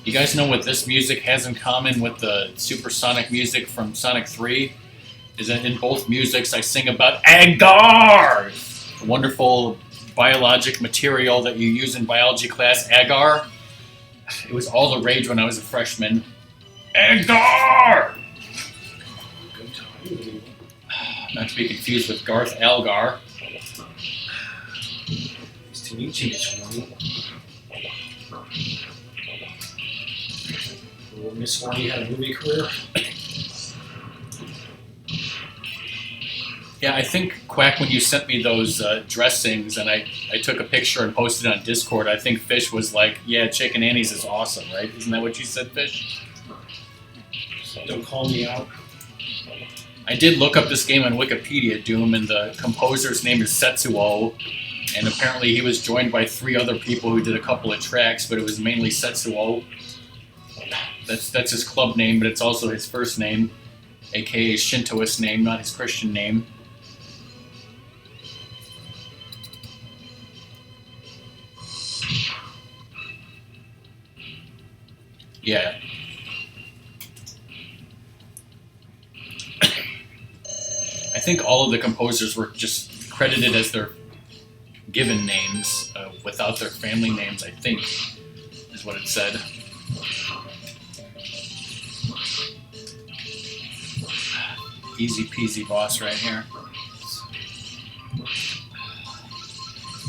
You guys know what this music has in common with the supersonic music from Sonic 3? Is that in both musics I sing about agar! A wonderful biologic material that you use in biology class, agar. It was all the rage when I was a freshman. Agar! Good time. Not to be confused with Garth Algar. Nice to meet you, Miss Horny. Well, Miss Horny had a movie career. Yeah, I think, Quack, when you sent me those dressings and I took a picture and posted it on Discord, I think Fish was like, yeah, Chicken Annie's is awesome, right? Isn't that what you said, Fish? Don't call me out. I did look up this game on Wikipedia, Doom, and the composer's name is Setsuo, and apparently he was joined by 3 other people who did a couple of tracks, but it was mainly Setsuo. That's his club name, but it's also his first name, aka his Shintoist name, not his Christian name. Yeah. I think all of the composers were just credited as their given names, without their family names, I think, is what it said. Easy peasy boss right here.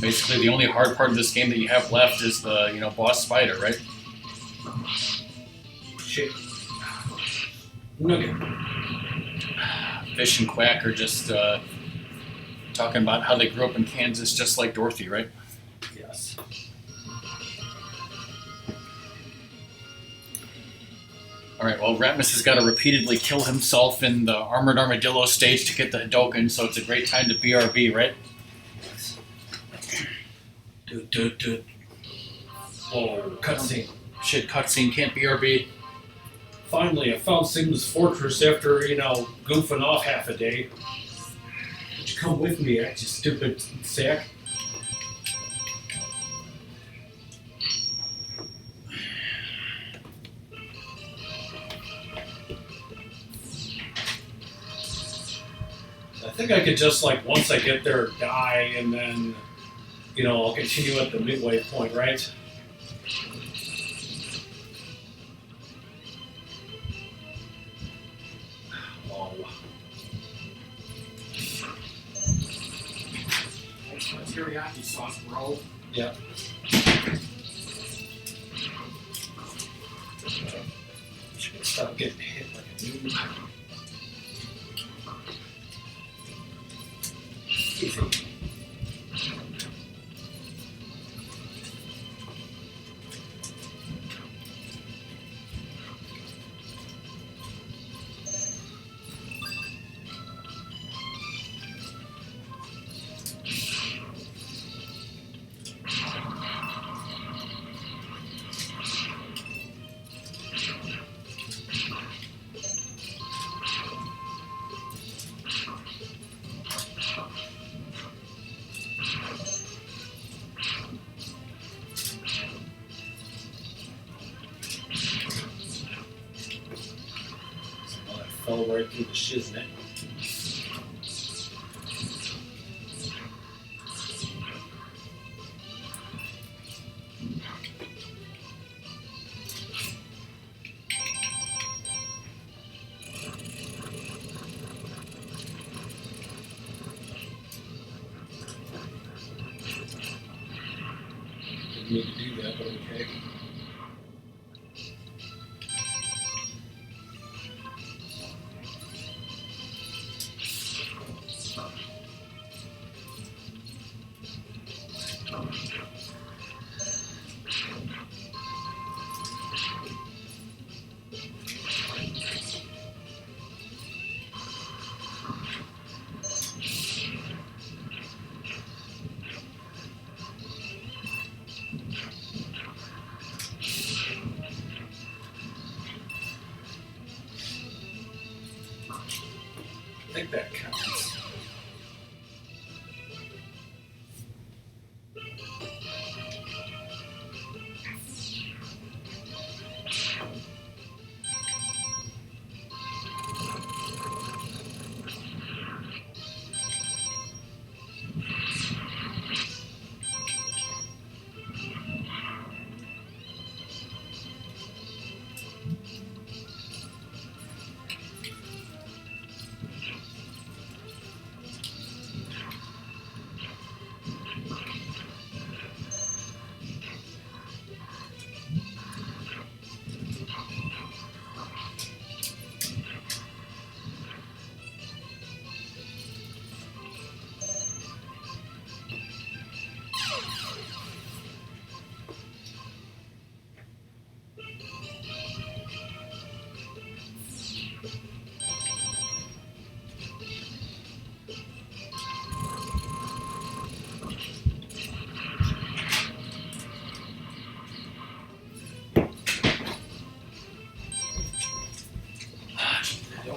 Basically, the only hard part of this game that you have left is the, boss spider, right? Shit. Nugget. Fish and Quack are just talking about how they grew up in Kansas just like Dorothy, right? Yes. Alright, well, Ratmus has got to repeatedly kill himself in the Armored Armadillo stage to get the Hadoken, so it's a great time to BRB, right? Dude. Whoa, cutscene. Shit, cutscene, can't BRB. Finally, I found Sigma's fortress after, goofing off half a day. Would you come with me, you stupid sack? I think I could just, once I get there, die, and then, I'll continue at the midway point, right? Teriyaki sauce, bro. Yeah. Should stop getting hit like a noob. Easy. Fell right through the shiznit. need to do that, but okay. I think that counts.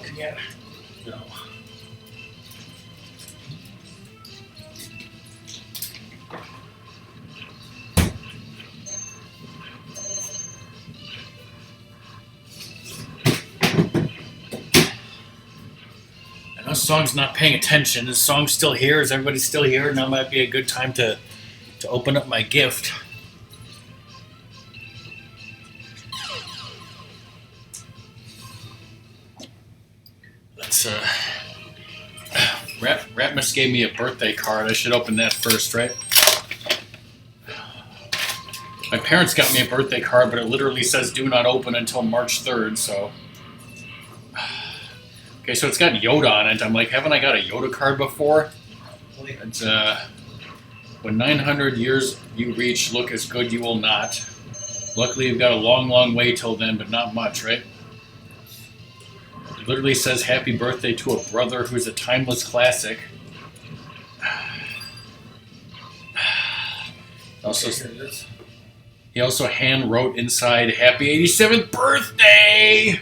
Again. No. I know Song's not paying attention. Is Song still here? Is everybody still here? Now might be a good time to open up my gift. Let's Ratmus gave me a birthday card. I should open that first, right? My parents got me a birthday card, but it literally says do not open until March 3rd, so... Okay, so it's got Yoda on it. I'm like, haven't I got a Yoda card before? It's, when 900 years you reach, look as good you will not. Luckily, you've got a long, long way till then, but not much, right? It literally says happy birthday to a brother who's a timeless classic. He also hand wrote inside, happy 87th birthday!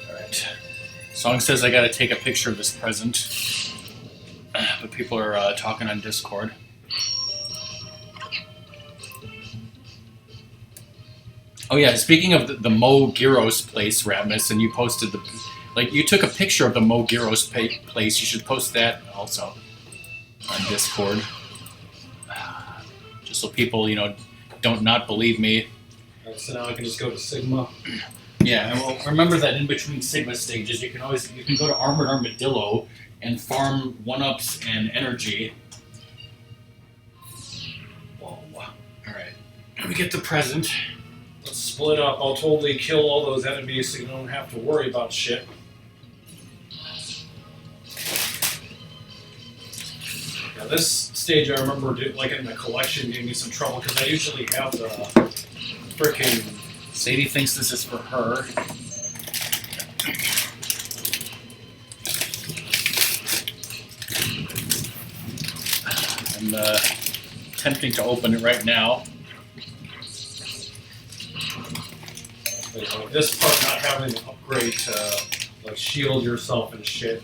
Alright. Song says I gotta take a picture of this present. But people are talking on Discord. Oh yeah, speaking of the Mo Gyros place, Ratmus, and you posted the... Like, you took a picture of the Mo Gyros place. You should post that also on Discord. Just so people, don't not believe me. So now I can just go to Sigma. Yeah, well, remember that in between Sigma stages, you can go to Armored Armadillo and farm 1-ups and energy. Whoa. Alright, let me get the present. Let's split up. I'll totally kill all those enemies so you don't have to worry about shit. Now this stage I remember like in the collection gave me some trouble because I usually have the frickin'... Sadie thinks this is for her. I'm attempting to open it right now. This part not having an upgrade to like shield yourself and shit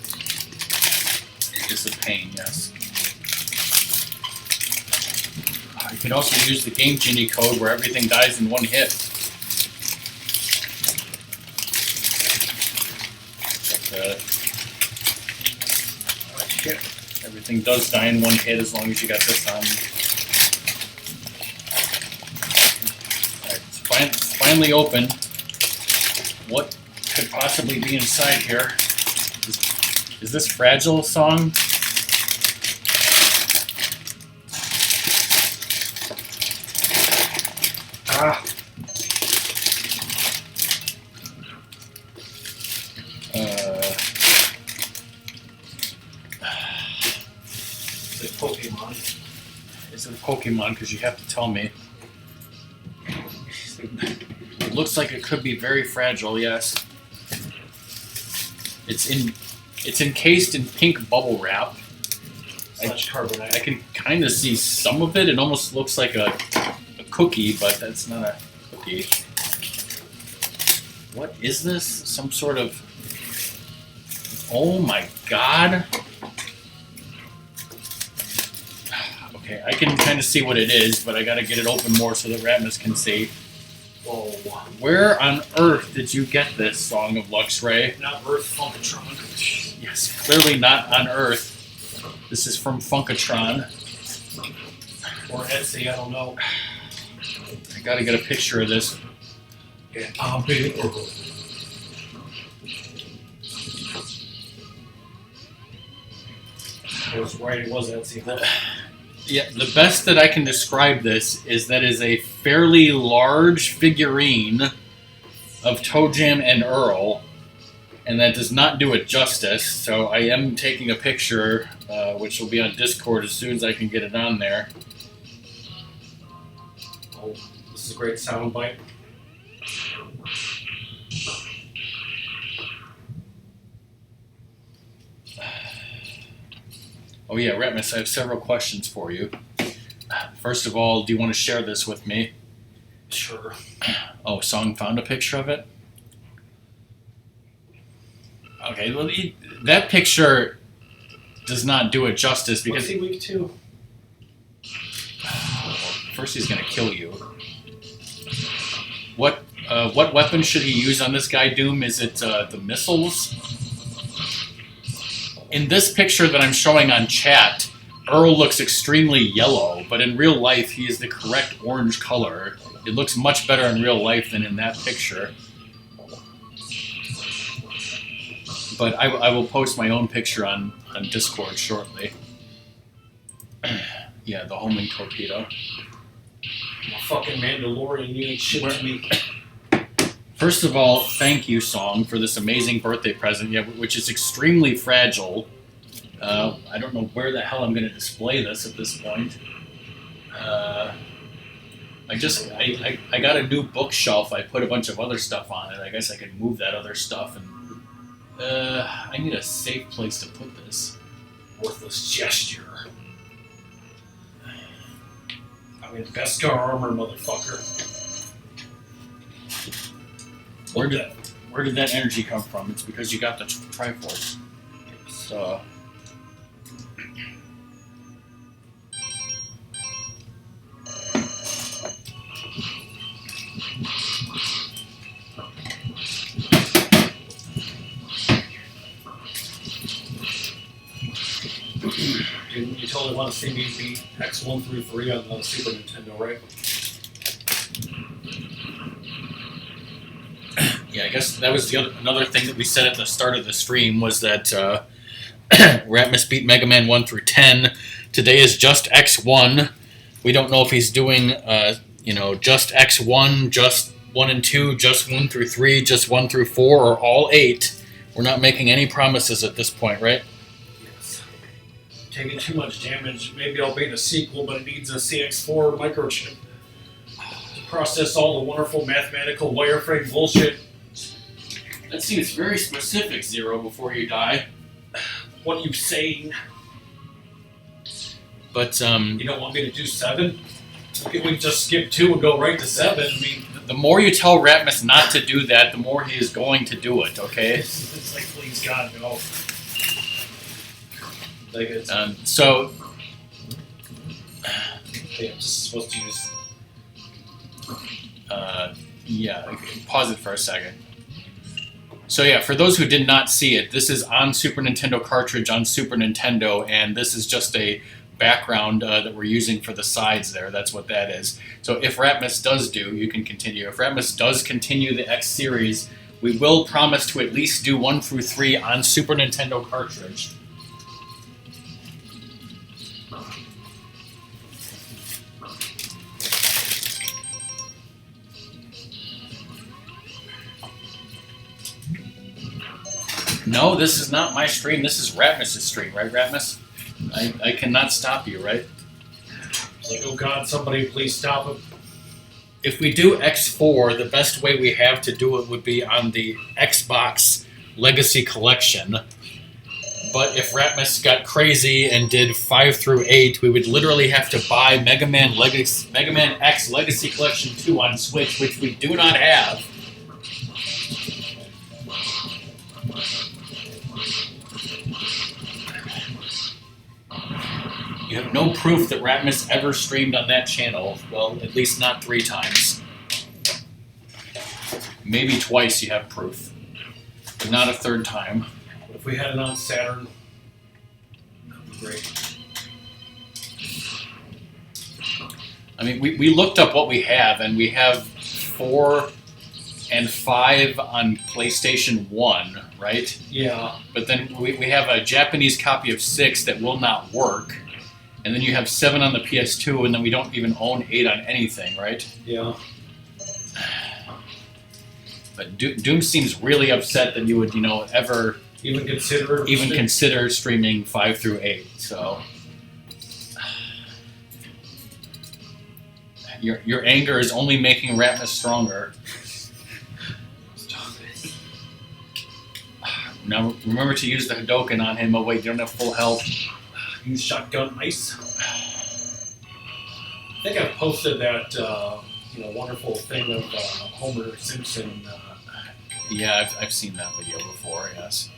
is a pain, yes. You can also use the Game Genie code where everything dies in one hit. But, everything does die in one hit as long as you got this on. Alright, it's finally open. What could possibly be inside here? Is this Fragile Song? It's Pokemon. Is it a Pokemon? Because you have to tell me. It looks like it could be very fragile. Yes. It's encased in pink bubble wrap. Carbonite. I can kind of see some of it. It almost looks like a cookie, but that's not a cookie. What is this? Some sort of... Oh my god. Okay, I can kind of see what it is, but I gotta get it open more so that Ratmus can see. Whoa. Where on earth did you get this, Song of Luxray? Not Earth Funkatron. Yes, clearly not on Earth. This is from Funkatron. Or Etsy, I don't know. I gotta get a picture of this. Yeah. I was right, it was Etsy. Yeah, the best that I can describe this is that is a fairly large figurine of Toe Jam and Earl, and that does not do it justice, so I am taking a picture, which will be on Discord as soon as I can get it on there. Oh, this is a great soundbite. Oh yeah, Ratmus, I have several questions for you. First of all, do you want to share this with me? Sure. Oh, Song found a picture of it? Okay, well, that picture does not do it justice because... Was he weak too? First he's going to kill you. What weapon should he use on this guy, Doom? Is it the missiles? In this picture that I'm showing on chat, Earl looks extremely yellow, but in real life he is the correct orange color. It looks much better in real life than in that picture. But I will post my own picture on Discord shortly. Yeah, the homing torpedo. I'm a fucking Mandalorian, you ain't shit to me. First of all, thank you, Song, for this amazing birthday present, yeah, which is extremely fragile. I don't know where the hell I'm going to display this at this point. I got a new bookshelf. I put a bunch of other stuff on it. I guess I could move that other stuff. And I need a safe place to put this. Worthless gesture. I mean, Beskar armor, motherfucker. Where did that energy come from? It's because you got the Triforce. So... You totally want to see me beat X1 through 3 on the Super Nintendo, right? Yeah, I guess that was another thing that we said at the start of the stream was that Ratmus beat Mega Man 1 through 10. Today is just X1. We don't know if he's doing, just X1, just 1 and 2, just 1 through 3, just 1 through 4, or all 8. We're not making any promises at this point, right? Yes. Taking too much damage. Maybe I'll beat a sequel, but it needs a CX4 microchip to process all the wonderful mathematical wireframe bullshit. That seems very specific, Zero, before you die. What are you saying? But, You don't want me to do 7? Can we just skip 2 and go right to 7? I mean... The more you tell Ratmus not to do that, the more he is going to do it, okay? It's like, please, God, no. Like, it's... So... Yeah, I'm just supposed to use... yeah, okay, pause it for a second. So yeah, for those who did not see it, this is on Super Nintendo cartridge on Super Nintendo, and this is just a background that we're using for the sides there. That's what that is. So if Ratmus does do, you can continue. If Ratmus does continue the X series, we will promise to at least do 1 through 3 on Super Nintendo cartridge. No, this is not my stream. This is Ratmus' stream, right, Ratmus? I cannot stop you, right? It's like, oh God, somebody please stop him. If we do X4, the best way we have to do it would be on the Xbox Legacy Collection. But if Ratmus got crazy and did 5 through 8, we would literally have to buy MegaMan X Legacy Collection 2 on Switch, which we do not have. You have no proof that Ratmus ever streamed on that channel. Well, at least not 3 times. Maybe twice you have proof. But not a 3rd time. If we had it on Saturn, that would be great. I mean, we looked up what we have, and we have 4 and 5 on PlayStation 1, right? Yeah. But then we have a Japanese copy of 6 that will not work. And then you have 7 on the PS2, and then we don't even own 8 on anything, right? Yeah. But Doom seems really upset that you would, ever Even consider streaming 5 through 8. So your anger is only making Ratmus stronger. Now remember to use the Hadoken on him. Oh wait, you don't have full health. Use shotgun ice. I think I posted that wonderful thing of Homer Simpson. Yeah, I've seen that video before. Yes.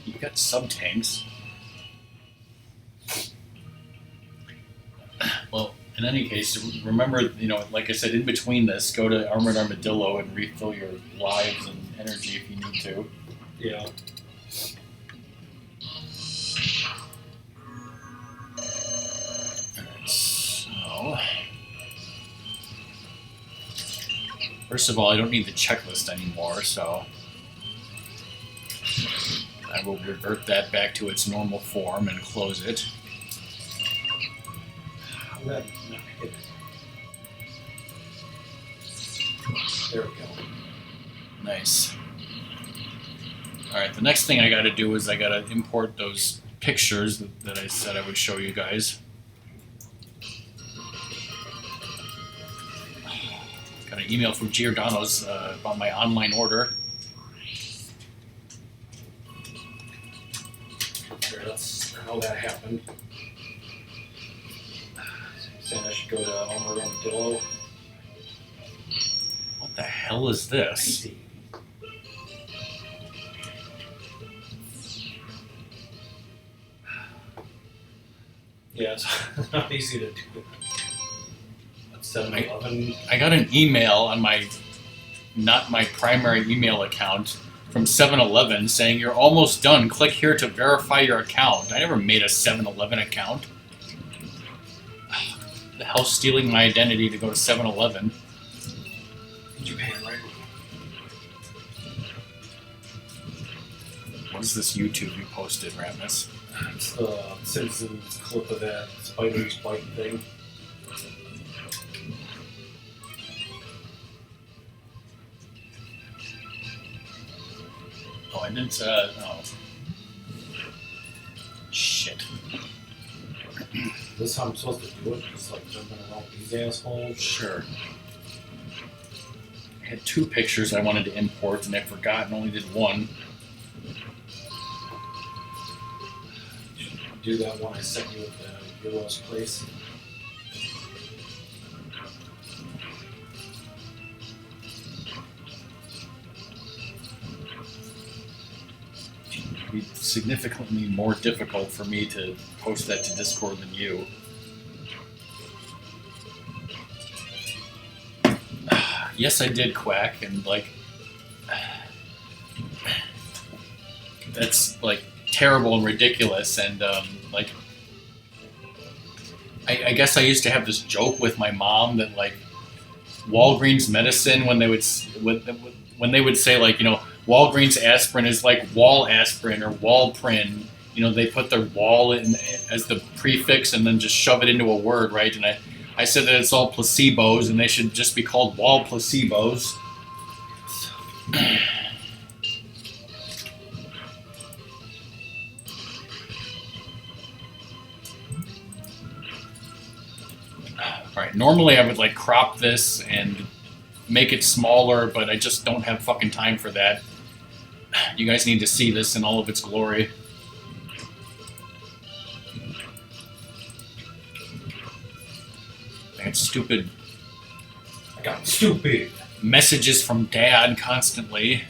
You got sub-tanks. Well, in any case, remember, like I said, in between this, go to Armored Armadillo and refill your lives and energy if you need to. Yeah. Alright, so... First of all, I don't need the checklist anymore, so... I will revert that back to its normal form and close it. There we go. Nice. Alright, the next thing I gotta do is I gotta import those pictures that I said I would show you guys. Got an email from Giordano's about my online order. That's how that happened. Saying I should go to Armored Armadillo. What the hell is this? Yeah, it's not easy to do. That's 7-Eleven. I got an email on not my primary email account from 7-Eleven saying you're almost done. Click here to verify your account. I never made a 7-Eleven account. The hell's stealing my identity to go to 7-Eleven? Japan, right? What is this YouTube you posted, Ratmus? It's the Simpsons clip of that spider's bite thing. Oh, I didn't, oh. Shit. Is this how I'm supposed to do it? Just like jumping around these assholes? Sure. I had 2 pictures I wanted to import, and I forgot and only did 1. Do that one I sent you at the Euros place. It'd be significantly more difficult for me to post that to Discord than you. Yes, I did quack, and that's terrible and ridiculous, and I guess I used to have this joke with my mom that Walgreens medicine, when they would when they would say like, Walgreens aspirin is like wall aspirin or Walprin, they put their wall in as the prefix and then just shove it into a word, right? And I said that it's all placebos and they should just be called wall placebos. Alright, normally I would like crop this and make it smaller, but I just don't have fucking time for that. You guys need to see this in all of its glory. I got stupid messages from Dad constantly.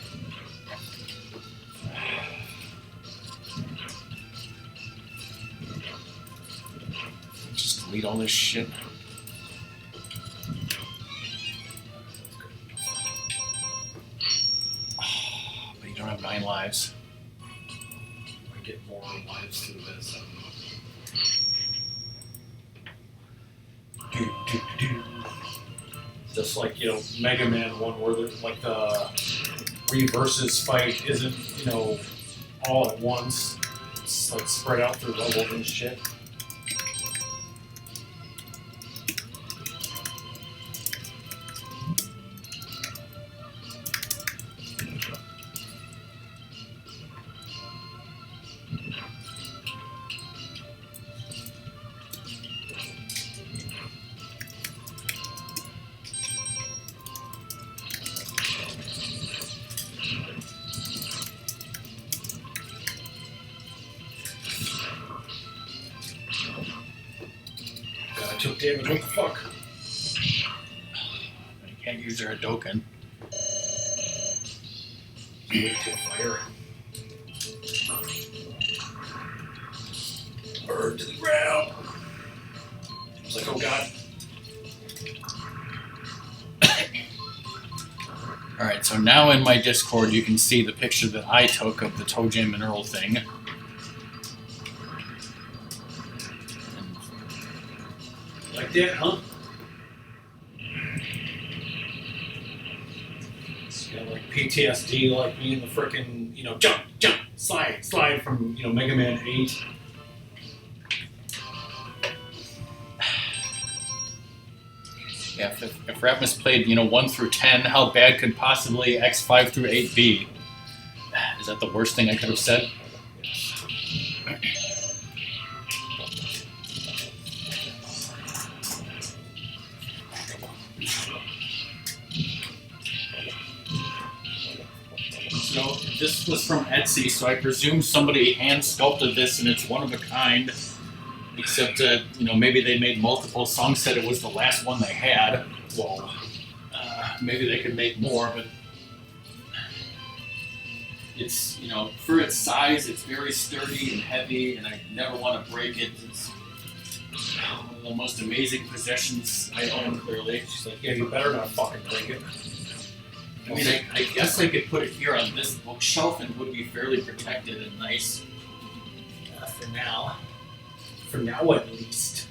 Just delete all this shit. But you don't have 9 lives. I get more lives through this. Just like, Mega Man 1 where there's like the reverses fight isn't, all at once. It's like spread out through levels and shit. Took damage, what the fuck? You can't use their Hadoken. Fire. Bird to the ground. It's like, oh god. Alright, so now in my Discord you can see the picture that I took of the Toe Jam and Earl thing. Like that, huh? It's got like PTSD, like me in the frickin', jump, slide from, Mega Man 8. Yeah, if Ratmus played, 1 through 10, how bad could possibly X5 through 8 be? Is that the worst thing I could have said? This was from Etsy, so I presume somebody hand sculpted this and it's one of a kind. Except, maybe they made multiple songs, said it was the last one they had. Well, maybe they could make more, but it's, for its size, it's very sturdy and heavy, and I never want to break it. It's one of the most amazing possessions I own, clearly. She's like, yeah, you better not fucking break it. I mean, I guess I could put it here on this bookshelf and it would be fairly protected and nice. For now. For now, at least.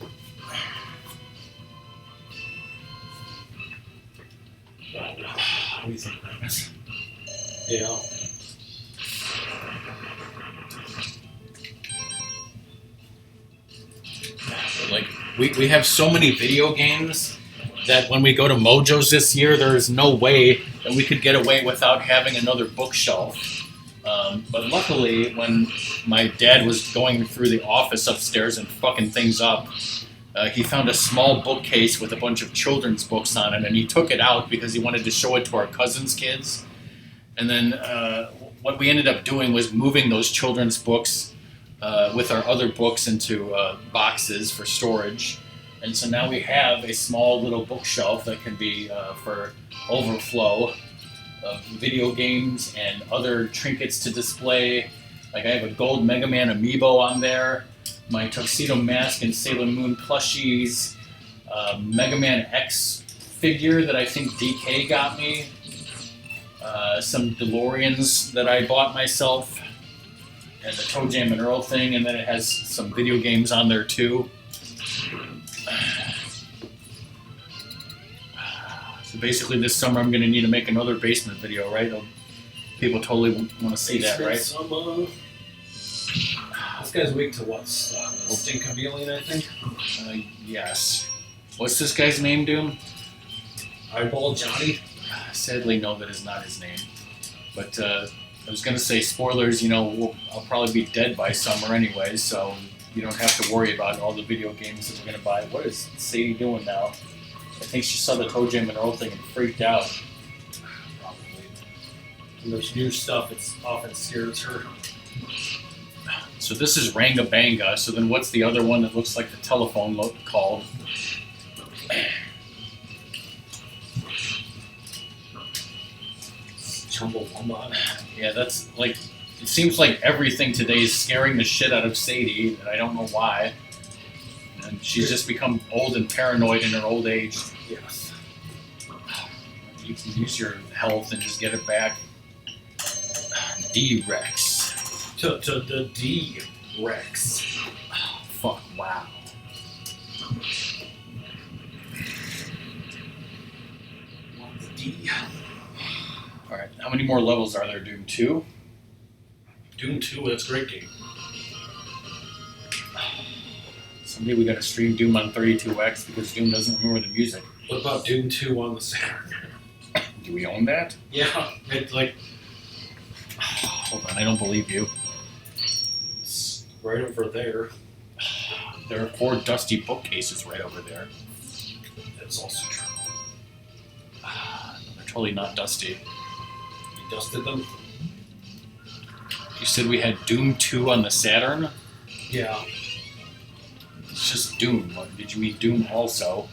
What do you think, Ratmus? Yeah. Like, we have so many video games that when we go to Mojo's this year, there is no way that we could get away without having another bookshelf. But luckily, when my dad was going through the office upstairs and fucking things up, he found a small bookcase with a bunch of children's books on it, and he took it out because he wanted to show it to our cousin's kids. And then what we ended up doing was moving those children's books with our other books into boxes for storage. And so now we have a small little bookshelf that can be for overflow of video games and other trinkets to display. Like I have a gold Mega Man amiibo on there, my Tuxedo Mask and Sailor Moon plushies, Mega Man X figure that I think DK got me, some DeLoreans that I bought myself, and the Toe Jam and Earl thing, and then it has some video games on there too. So basically this summer I'm gonna need to make another basement video, right? People totally want to see that, right? This guy's weak to what? Stink chameleon, I think. Yes. What's this guy's name, Doom? Eyeball Johnny. Sadly, no, that is not his name. But I was gonna say spoilers. You know, I'll probably be dead by summer anyway, so you don't have to worry about all the video games that we're gonna buy. What is Sadie doing now? I think she saw the Toe Jam and Earl thing and freaked out. Probably. When there's new stuff, it often scares her. So this is Ranga Banga. So then what's the other one that looks like the telephone called? Chumbawamba. Yeah, that's like, it seems like everything today is scaring the shit out of Sadie, and I don't know why. And she's just become old and paranoid in her old age. Yes. You can use your health and just get it back. D-Rex. To the D-Rex. Oh, fuck, wow. The D. Alright, how many more levels are there, Doom? 2? Doom 2, that's a great game. Someday we gotta stream Doom on 32X because Doom doesn't remember the music. What about Doom 2 on the Saturn? Do we own that? Yeah, it's like... Hold on, I don't believe you. It's right over there. There are 4 dusty bookcases right over there. That's also true. They're totally not dusty. You dusted them? You said we had Doom 2 on the Saturn? Yeah. It's just Doom. What, did you mean Doom also?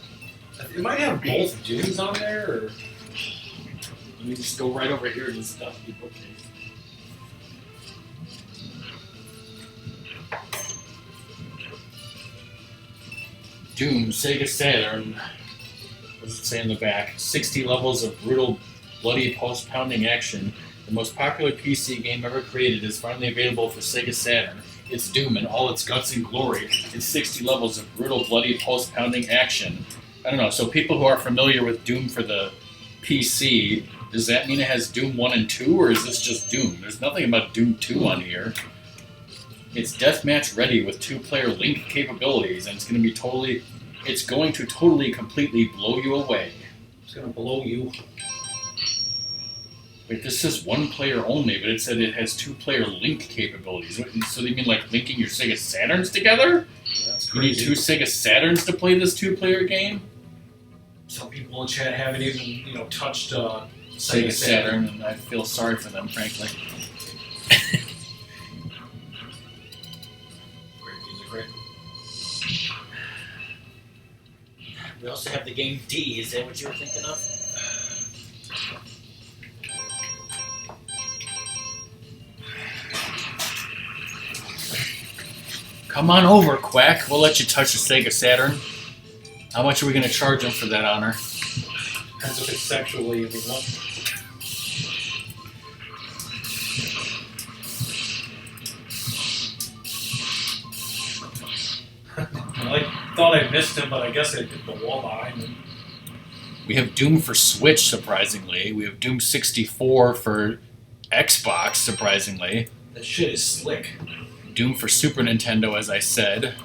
It might have both Dooms on there, or... Let me just go right over here to this dusty bookcase. Doom, Sega Saturn. What does it say in the back? 60 levels of brutal, bloody, post-pounding action. The most popular PC game ever created is finally available for Sega Saturn. It's Doom in all its guts and glory. It's 60 levels of brutal, bloody, post-pounding action. I don't know, so people who are familiar with Doom for the PC, does that mean it has Doom 1 and 2, or is this just Doom? There's nothing about Doom 2 on here. It's deathmatch ready with 2-player link capabilities, and it's going to totally, completely blow you away. It's gonna blow you. Wait, this says 1-player only, but it said it has 2-player link capabilities. So they mean like linking your Sega Saturns together? That's You need crazy. 2 Sega Saturns to play this 2-player game? Some people in chat haven't even, touched Sega Saturn, and I feel sorry for them, frankly. Great music, right? We also have the game D. Is that what you were thinking of? Come on over, Quack. We'll let you touch the Sega Saturn. How much are we going to charge him for that honor? Depends if it's sexually, if you want. I thought I missed him, but I guess I hit the wall behind him. We have Doom for Switch, surprisingly. We have Doom 64 for Xbox, surprisingly. That shit is slick. Doom for Super Nintendo, as I said.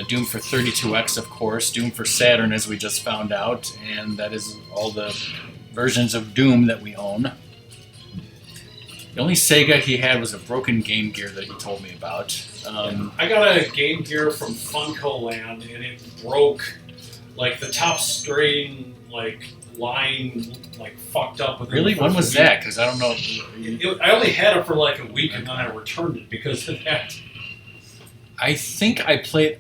Doom for 32X, of course. Doom for Saturn, as we just found out. And that is all the versions of Doom that we own. The only Sega he had was a broken Game Gear that he told me about. I got a Game Gear from Funko Land, and it broke, like, the top string, line, fucked up. With Really? When was that? Because I don't know. I only had it for, like, a week, and then I returned it because of that. I think I played...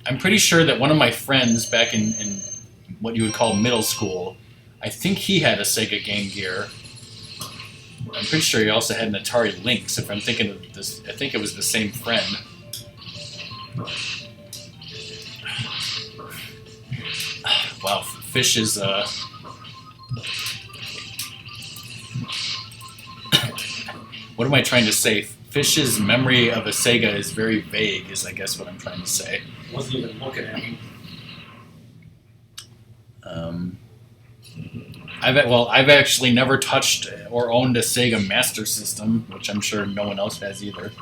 I'm pretty sure that one of my friends back in what you would call middle school, I think he had a Sega Game Gear. I'm pretty sure he also had an Atari Lynx, if I'm thinking of this. I think it was the same friend. Wow, Fish is... What am I trying to say? Fish's memory of a Sega is very vague, is I guess what I'm trying to say. Wasn't even looking at me. I've actually never touched or owned a Sega Master System, which I'm sure no one else has either.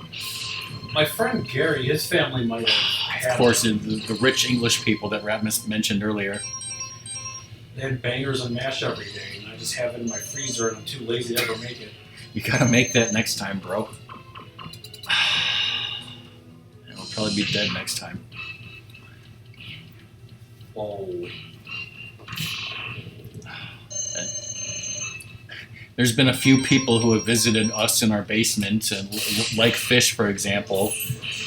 My friend Gary, his family might have had. Of course, the rich English people that Ratmus mentioned earlier. They had bangers and mash every day, and I just have it in my freezer, and I'm too lazy to ever make it. You gotta make that next time, bro. It'll probably be dead next time. Oh. There's been a few people who have visited us in our basement, and like Fish, for example.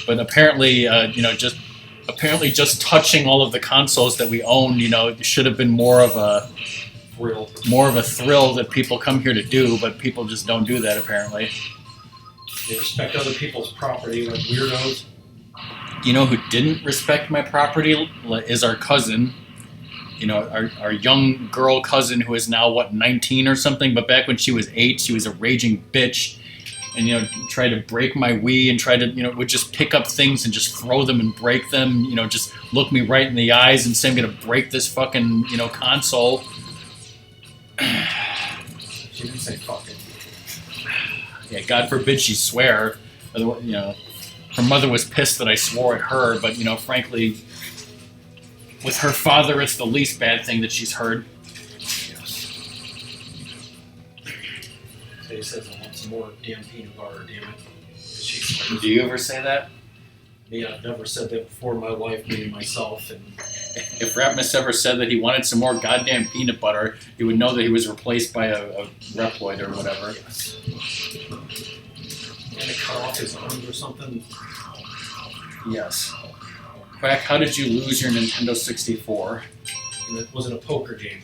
But apparently, just touching all of the consoles that we own, should have been more of a thrill that people come here to do. But people just don't do that apparently. They respect other people's property like weirdos. You know who didn't respect my property is our cousin. Our young girl cousin who is now, 19 or something, but back when she was 8, she was a raging bitch and, tried to break my Wii and tried to, would just pick up things and just throw them and break them, just look me right in the eyes and say, I'm going to break this fucking, console. She didn't say fucking. Yeah, God forbid she swear. Her mother was pissed that I swore at her, but, frankly, with her father, it's the least bad thing that she's heard. Yes. He says I want some more damn peanut butter, damn it. She swears. Do you ever say that? Yeah, I've never said that before in my life, me myself. And if Ratmus ever said that he wanted some more goddamn peanut butter, you would know that he was replaced by a Reploid or whatever. Yes. And it cut off his arms or something. Yes. Quack, how did you lose your Nintendo 64? And it wasn't a poker game.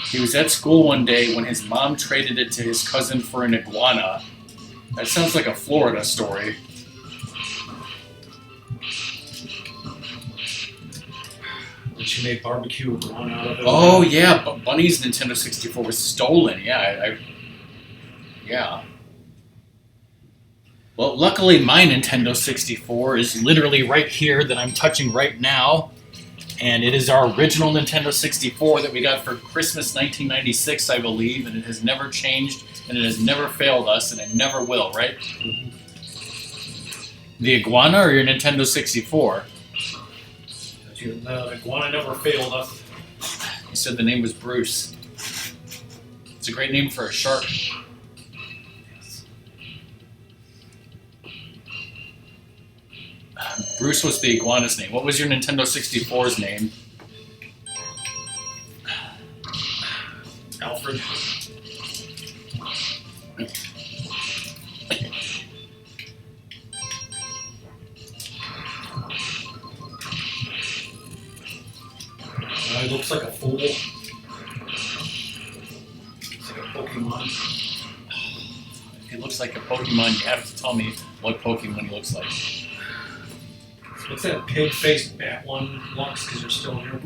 He was at school one day when his mom traded it to his cousin for an iguana. That sounds like a Florida story. And she made barbecue iguana out of it. Oh yeah, but Bunny's Nintendo 64 was stolen. Yeah, yeah. Well, luckily my Nintendo 64 is literally right here that I'm touching right now. And it is our original Nintendo 64 that we got for Christmas 1996, I believe. And it has never changed, and it has never failed us, and it never will, right? Mm-hmm. The iguana or your Nintendo 64? The iguana never failed us. You said the name was Bruce. It's a great name for a shark. Bruce was the iguana's name. What was your Nintendo 64's name? Alfred. He looks like a fool. Looks like a Pokemon. If he looks like a Pokemon, you have to tell me what Pokemon he looks like. What's that pig-faced bat one, Lux, because you're still here?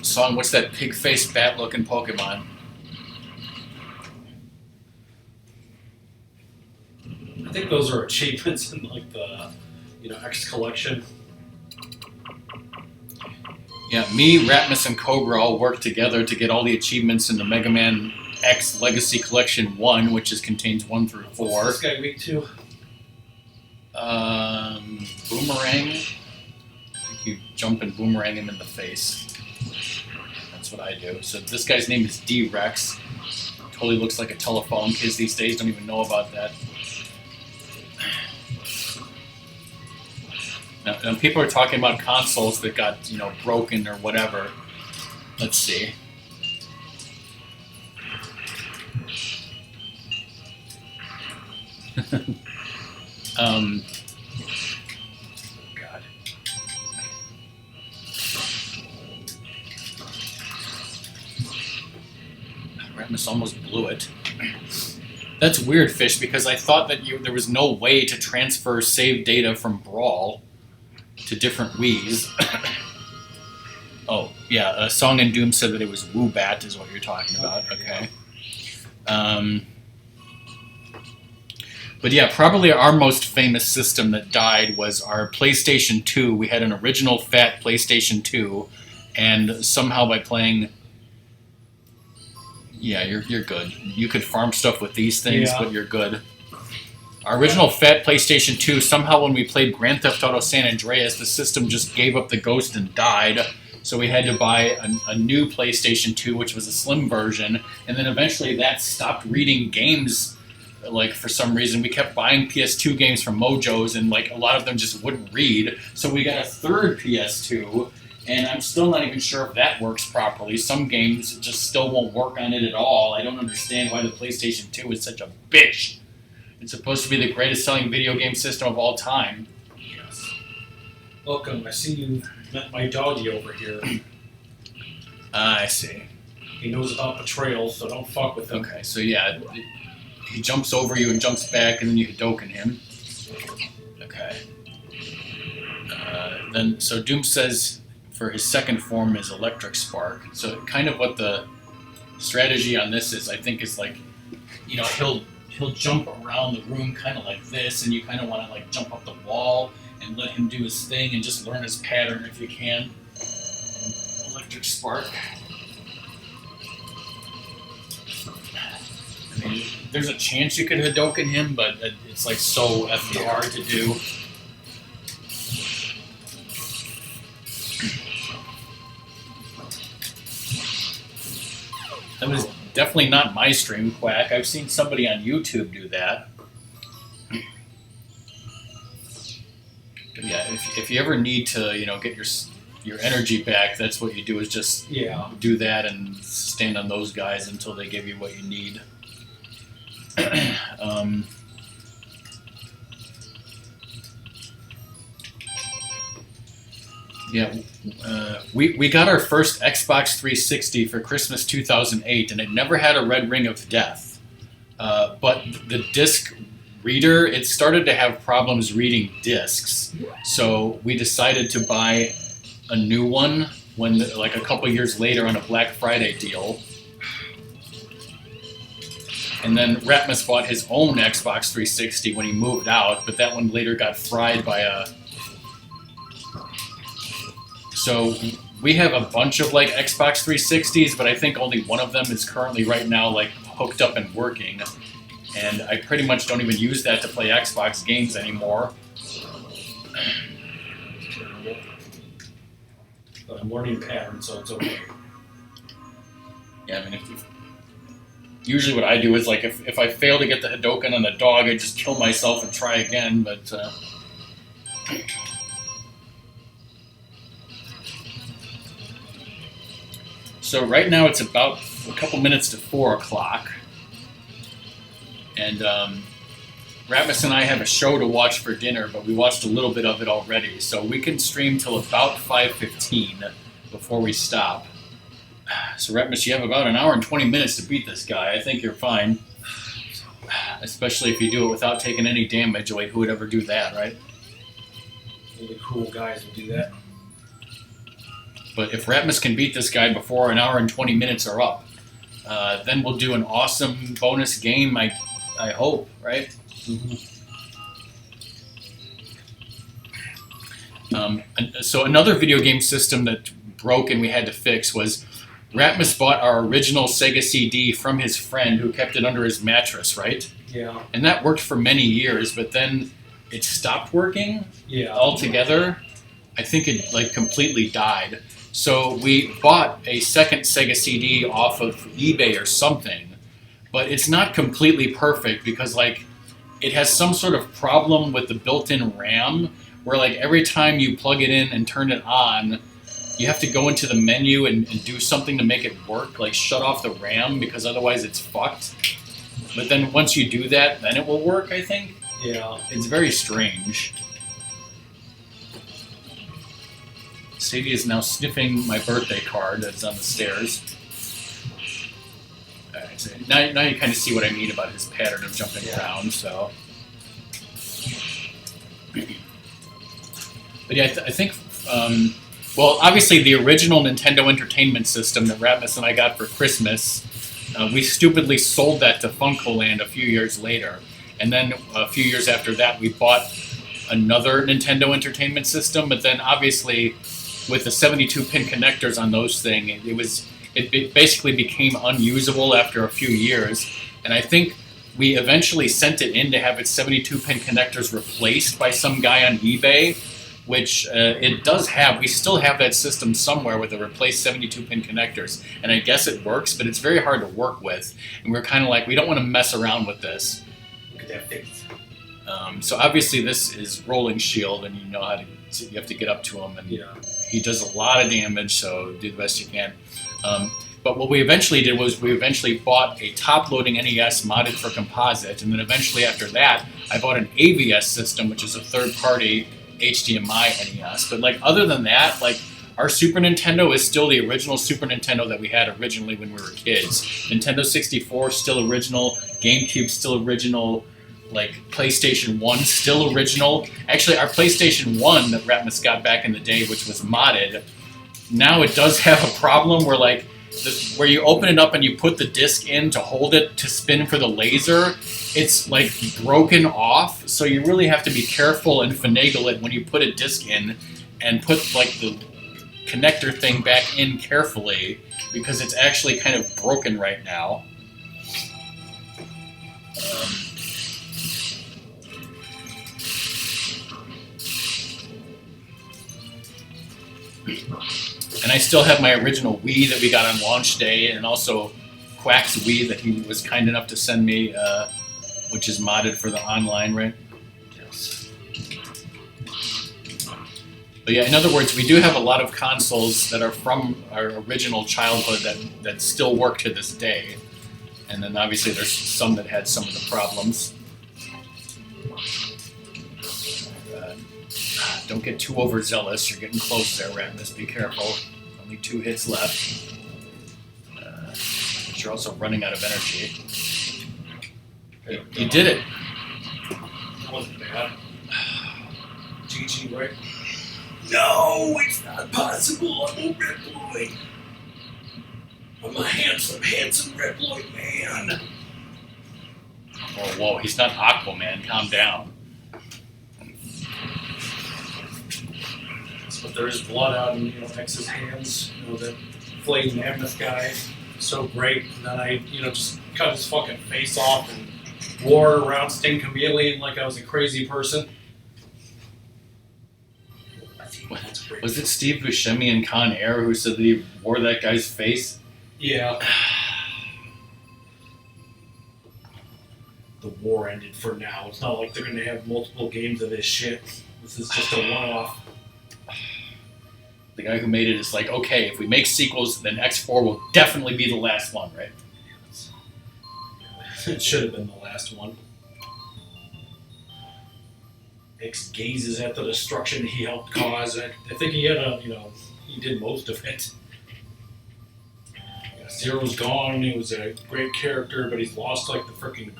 Song, what's that pig-faced bat-looking Pokemon? I think those are achievements in like the, X collection. Yeah, me, Ratmus, and Cobra all worked together to get all the achievements in the MegaMan X Legacy Collection 1, which contains 1 through 4. What's this guy weak to? Boomerang. You jump and boomerang him in the face. That's what I do. So this guy's name is D-Rex. Totally looks like a telephone. Kids these days don't even know about that. Now people are talking about consoles that got, broken or whatever. Let's see. God. Ratmus almost blew it. That's weird, Fish, because I thought that there was no way to transfer save data from Brawl to different Wiis. Oh, yeah, Song and Doom said that it was Woobat is what you're talking about. Okay. But yeah, probably our most famous system that died was our PlayStation 2. We had an original fat PlayStation 2, and somehow by playing... Yeah, you're good. You could farm stuff with these things, but you're good. Our original fat PlayStation 2, somehow when we played Grand Theft Auto San Andreas, the system just gave up the ghost and died. So we had to buy a new PlayStation 2, which was a slim version, and then eventually that stopped reading games. Like, for some reason, we kept buying PS2 games from Mojo's, and like a lot of them just wouldn't read. So we got a third PS2, and I'm still not even sure if that works properly. Some games just still won't work on it at all. I don't understand why the PlayStation 2 is such a bitch. It's supposed to be the greatest selling video game system of all time. Yes. Welcome. I see you met my doggy over here. I see. He knows about betrayal, so don't fuck with him. Okay, so yeah, he jumps over you and jumps back, and then you Hadoken him. Okay. So Doom says for his second form is Electric Spark. So kind of what the strategy on this is, I think, is like, you know, he'll jump around the room kind of like this, and you kind of want to like jump up the wall and let him do his thing and just learn his pattern if you can. Electric Spark. I mean, there's a chance you could Hadoken him, but it's like so effing hard to do. That was definitely not my stream, Quack. I've seen somebody on YouTube do that. But yeah, if you ever need to, you know, get your energy back, that's what you do, is just do that and stand on those guys until they give you what you need. We got our first Xbox 360 for Christmas 2008, and it never had a red ring of death. But the disc reader, it started to have problems reading discs. So we decided to buy a new one when, like, a couple years later on a Black Friday deal. And then Ratmus bought his own Xbox 360 when he moved out, but that one later got fried by a... So we have a bunch of like Xbox 360s, but I think only one of them is currently right now like hooked up and working. And I pretty much don't even use that to play Xbox games anymore. But I'm learning patterns, so it's okay. Yeah, I mean, usually what I do is like if I fail to get the Hadoken on the dog, I just kill myself and try again, but... So right now it's about a couple minutes to 4 o'clock, and Ratmus and I have a show to watch for dinner, but we watched a little bit of it already, so we can stream till about 5:15 before we stop. So Ratmus, you have about an hour and 20 minutes to beat this guy. I think you're fine, especially if you do it without taking any damage. Like, who would ever do that, right? Only cool guys will do that. But if Ratmus can beat this guy before an hour and 20 minutes are up, then we'll do an awesome bonus game, I hope, right? So another video game system that broke and we had to fix was Ratmus bought our original Sega CD from his friend who kept it under his mattress, right? Yeah. And that worked for many years, but then it stopped working altogether. I think it like completely died. So we bought a second Sega CD off of eBay or something, but it's not completely perfect because like it has some sort of problem with the built-in RAM where like every time you plug it in and turn it on, you have to go into the menu and do something to make it work, like shut off the RAM because otherwise it's fucked. But then once you do that, then it will work, I think. Yeah. It's very strange. Sadie is now sniffing my birthday card that's on the stairs. Alright, so now you kind of see what I mean about his pattern of jumping around, so... But yeah, I think... well, obviously the original Nintendo Entertainment System that Ratmus and I got for Christmas, we stupidly sold that to Funkoland a few years later. And then a few years after that, we bought another Nintendo Entertainment System. But then obviously, with the 72-pin connectors on those things, it basically became unusable after a few years. And I think we eventually sent it in to have its 72-pin connectors replaced by some guy on eBay, which it does have. We still have that system somewhere with the replaced 72-pin connectors, and I guess it works, but it's very hard to work with. And we're kind of like, we don't want to mess around with this. Look at that face. So obviously this is rolling shield, and you know how to. You have to get up to him, and he does a lot of damage. So do the best you can. But what we eventually did was we eventually bought a top-loading NES modded for composite, and then eventually after that, I bought an AVS system, which is a third-party HDMI NES. But like other than that, like our Super Nintendo is still the original Super Nintendo that we had originally when we were kids. Nintendo 64 still original, GameCube still original, like PlayStation 1 still original. Actually, our PlayStation 1 that Ratmus got back in the day, which was modded, now it does have a problem where like where you open it up and you put the disc in to hold it to spin for the laser, it's like broken off. So you really have to be careful and finagle it when you put a disc in and put like the connector thing back in carefully because it's actually kind of broken right now. And I still have my original Wii that we got on launch day, and also Quack's Wii that he was kind enough to send me, which is modded for the online, right? Yes. But yeah, in other words, we do have a lot of consoles that are from our original childhood that still work to this day. And then obviously there's some that had some of the problems. Don't get too overzealous. You're getting close there, Ratmus. Be careful. Only 2 hits left. But you're also running out of energy. You did it. That wasn't bad. GG, right? No, it's not possible. I'm a Reploid. I'm a handsome, handsome Reploid man. Oh, whoa. He's not Aquaman. Calm down. But there is blood out in X's hands. That flame mammoth guy, so great. And then I just cut his fucking face off and wore it around Sting Chameleon like I was a crazy person. Was it Steve Buscemi and Con Air who said that he wore that guy's face? Yeah. The war ended for now. It's not like they're going to have multiple games of this shit. This is just a one-off. The guy who made it is like, okay, if we make sequels, then X4 will definitely be the last one, right? It should have been the last one. X gazes at the destruction he helped cause. I think he had he did most of it. Zero's gone. He was a great character, but he's lost like the freaking,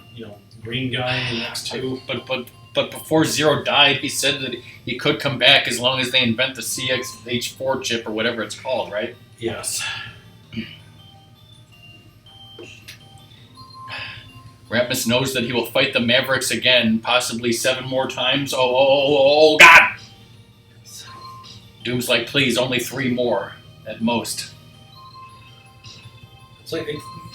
green guy in X2. But before Zero died, he said that he could come back as long as they invent the CXH4 chip or whatever it's called, right? Yes. Ratmus knows that he will fight the Mavericks again, possibly 7 more times. Oh, God! Doom's like, please, only 3 more at most. It's like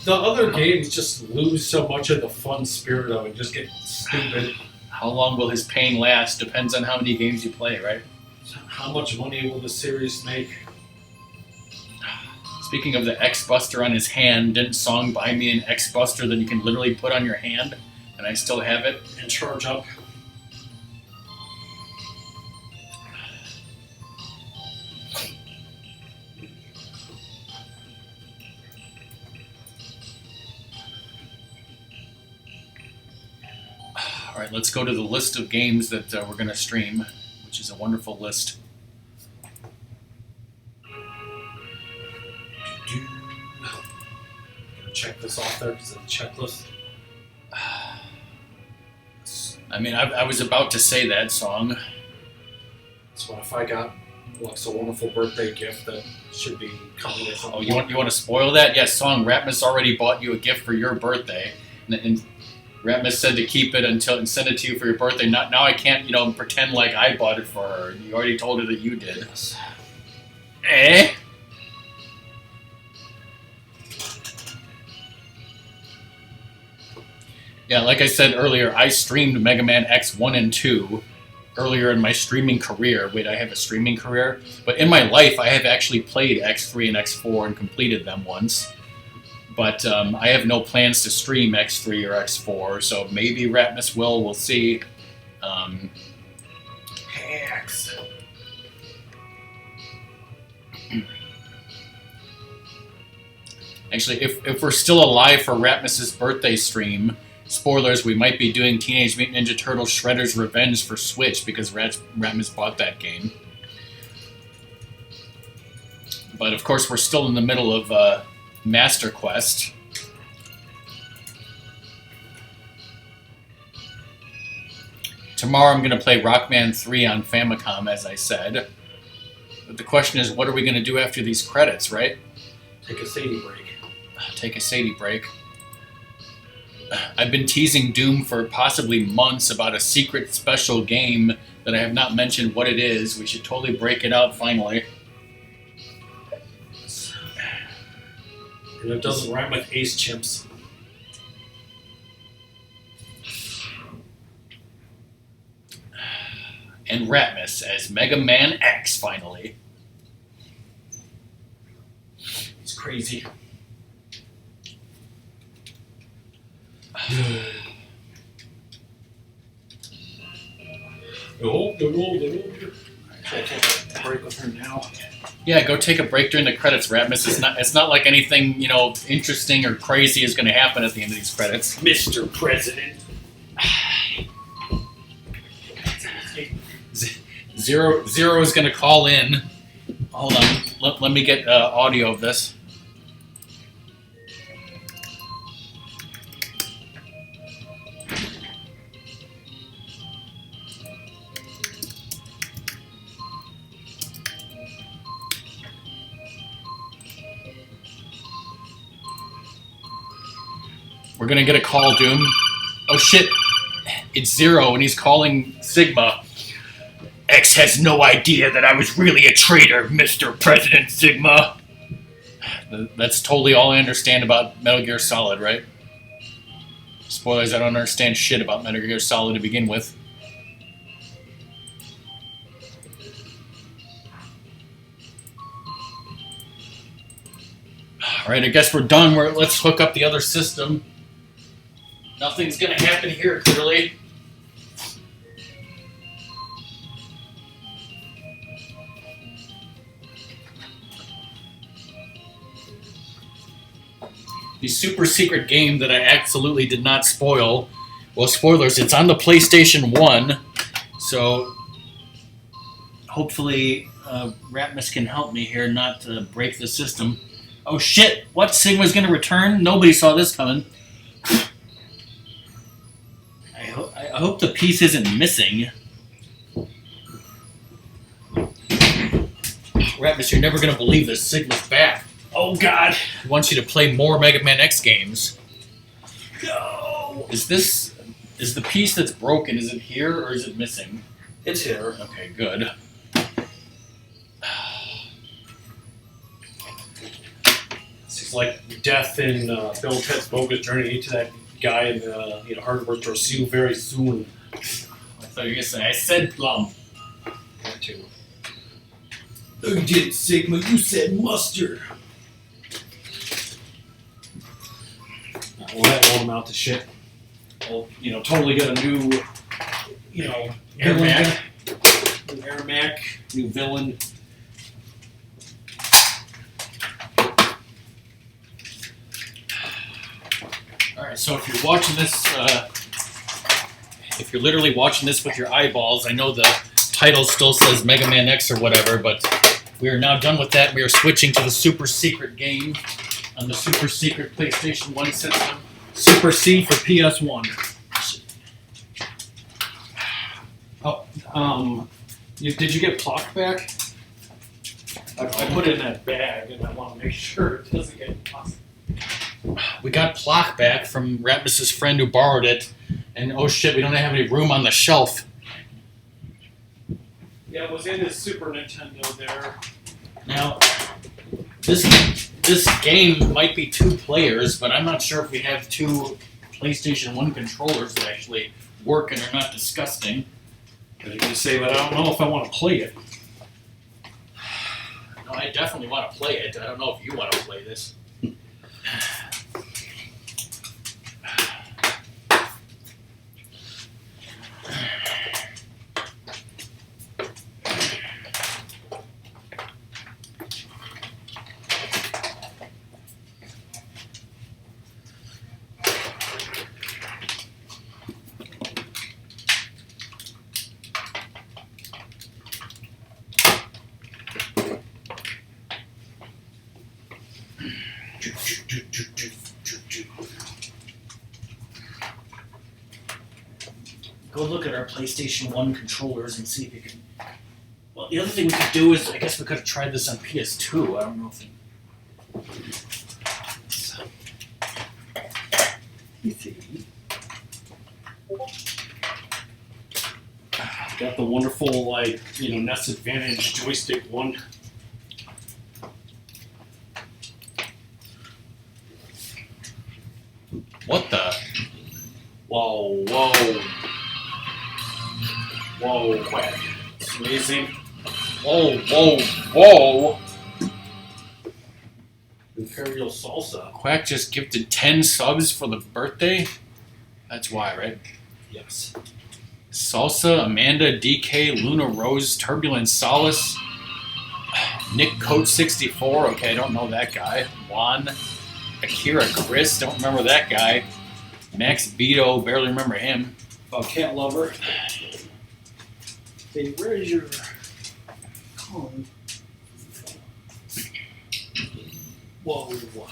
the other games just lose so much of the fun spirit of it, just get stupid. How long will his pain last? Depends on how many games you play, right? How much money will the series make? Speaking of the X-Buster on his hand, didn't Song buy me an X-Buster that you can literally put on your hand? And I still have it. And charge up. All right, let's go to the list of games that we're going to stream, which is a wonderful list. Check this off there because it's a checklist. I mean, I was about to say that song. So if I got a wonderful birthday gift that should be coming with something. Oh, you want to spoil that? Yes, Song. Ratmus already bought you a gift for your birthday, and Ratmus said to keep it until and send it to you for your birthday. Now I can't, pretend like I bought it for her. You already told her that you did. Eh? Yeah, like I said earlier, I streamed MegaMan X 1 and 2 earlier in my streaming career. Wait, I have a streaming career? But in my life, I have actually played X3 and X4 and completed them once. But I have no plans to stream X3 or X4, so maybe Ratmus will. We'll see. Hacks. Actually, if we're still alive for Ratmus's birthday stream, spoilers, we might be doing Teenage Mutant Ninja Turtles Shredder's Revenge for Switch because Ratmus bought that game. But of course, we're still in the middle of Master Quest. Tomorrow I'm going to play Rockman 3 on Famicom, as I said. But the question is, what are we going to do after these credits, right? Take a Sadie break. Take a Sadie break. I've been teasing Doom for possibly months about a secret special game that I have not mentioned what it is. We should totally break it out finally. And it doesn't rhyme with Ace Chimps. And Ratmus as MegaMan X finally. It's crazy. Should I take a break with her now? Yeah, go take a break during the credits, Ratmus. It's not like anything, interesting or crazy is going to happen at the end of these credits. Mr. President. Zero is going to call in. Hold on. Let me get audio of this. We're gonna get a call, Doom. Oh shit! It's Zero, and he's calling Sigma. X has no idea that I was really a traitor, Mr. President Sigma. That's totally all I understand about Metal Gear Solid, right? Spoilers, I don't understand shit about Metal Gear Solid to begin with. Alright, I guess we're done. Let's hook up the other system. Nothing's gonna happen here, clearly. The super secret game that I absolutely did not spoil. Well, spoilers, it's on the PlayStation 1, so hopefully Ratmus can help me here not to break the system. Oh shit, what? Sigma's gonna return? Nobody saw this coming. I hope the piece isn't missing. Ratmus, you're never gonna believe this. Sigma's back. Oh god. He wants you to play more MegaMan X games. No. Is the piece that's broken, is it here or is it missing? It's here. Okay, good. It's like death in Bill and Ted's Bogus Journey to that guy in the hardware store. See you very soon. I thought you were gonna say I said plum. That too. No, you didn't, Sigma. You said mustard. Well, that won't amount to shit. We'll, totally get a new, Air Mac. New Air Mac, new villain. Alright, so if you're watching this, if you're literally watching this with your eyeballs, I know the title still says MegaMan X or whatever, but we are now done with that. We are switching to the super secret game on the super secret PlayStation 1 system. Super C for PS1. Oh, did you get Clock back? I put it in that bag, and I want to make sure it doesn't get lost. we got Plock back from Ratmus's friend who borrowed it, and oh shit, we don't have any room on the shelf. Yeah, it was in his Super Nintendo there. Now, this game might be 2 players, but I'm not sure if we have 2 PlayStation 1 controllers that actually work and are not disgusting. I was going to say, but I don't know if I want to play it. No, I definitely want to play it. I don't know if you want to play this. Go look at our PlayStation 1 controllers and see if you can. Well, the other thing we could do is, I guess we could have tried this on PS2. I don't know if Got the wonderful, like, NES Advantage joystick one. What the? Whoa, whoa. Whoa, quack. It's amazing. Whoa, whoa, whoa! Imperial salsa. Quack just gifted 10 subs for the birthday? That's why, right? Yes. Salsa, Amanda, DK, Luna Rose, Turbulent Solace, Nick Coat 64, okay, I don't know that guy. Juan, Akira Chris, don't remember that guy. Max Vito, barely remember him. Cat lover. Hey, where's your cone? Whoa, whoa.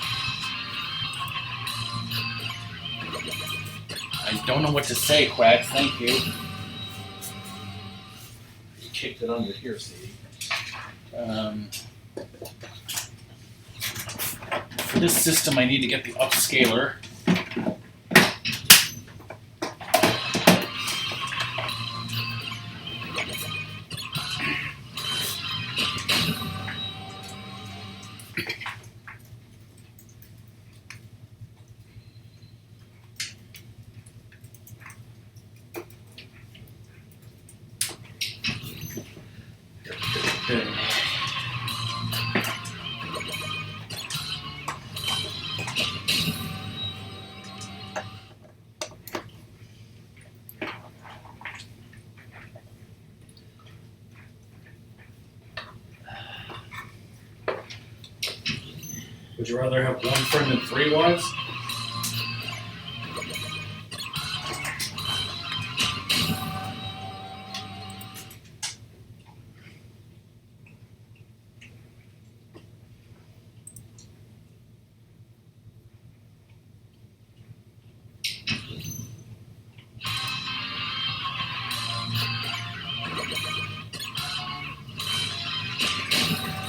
I don't know what to say, Quack, thank you. You kicked it under here, Sadie. For this system, I need to get the upscaler. Would you rather have one friend than 3 wives?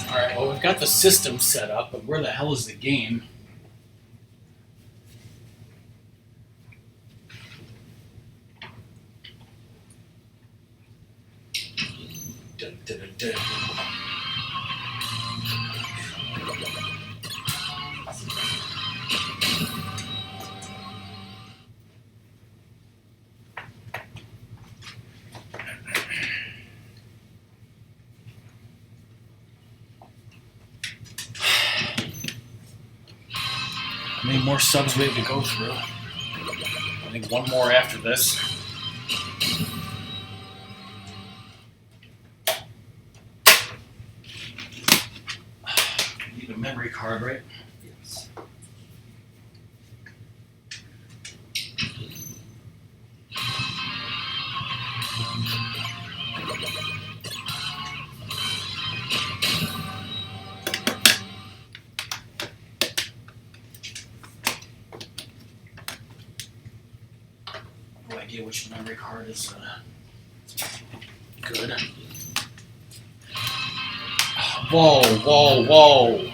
Alright, well, we've got the system set up, but where the hell is the game? Dun, dun, dun, dun. How many more subs we have to go through? I think one more after this. Need a memory card, right? Yes. No idea which memory card is good. Whoa, whoa, whoa!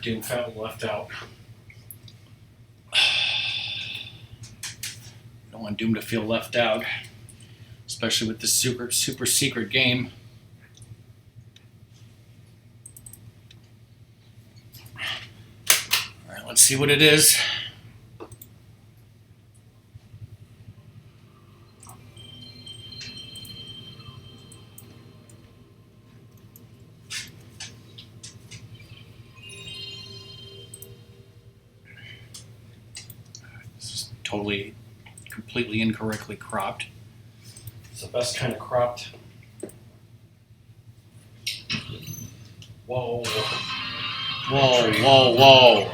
Doom felt left out. Don't want Doom to feel left out, especially with this super secret game. All right, let's see what it is. This is totally, completely incorrectly cropped. It's the best kind of cropped. Whoa. Whoa, whoa, whoa.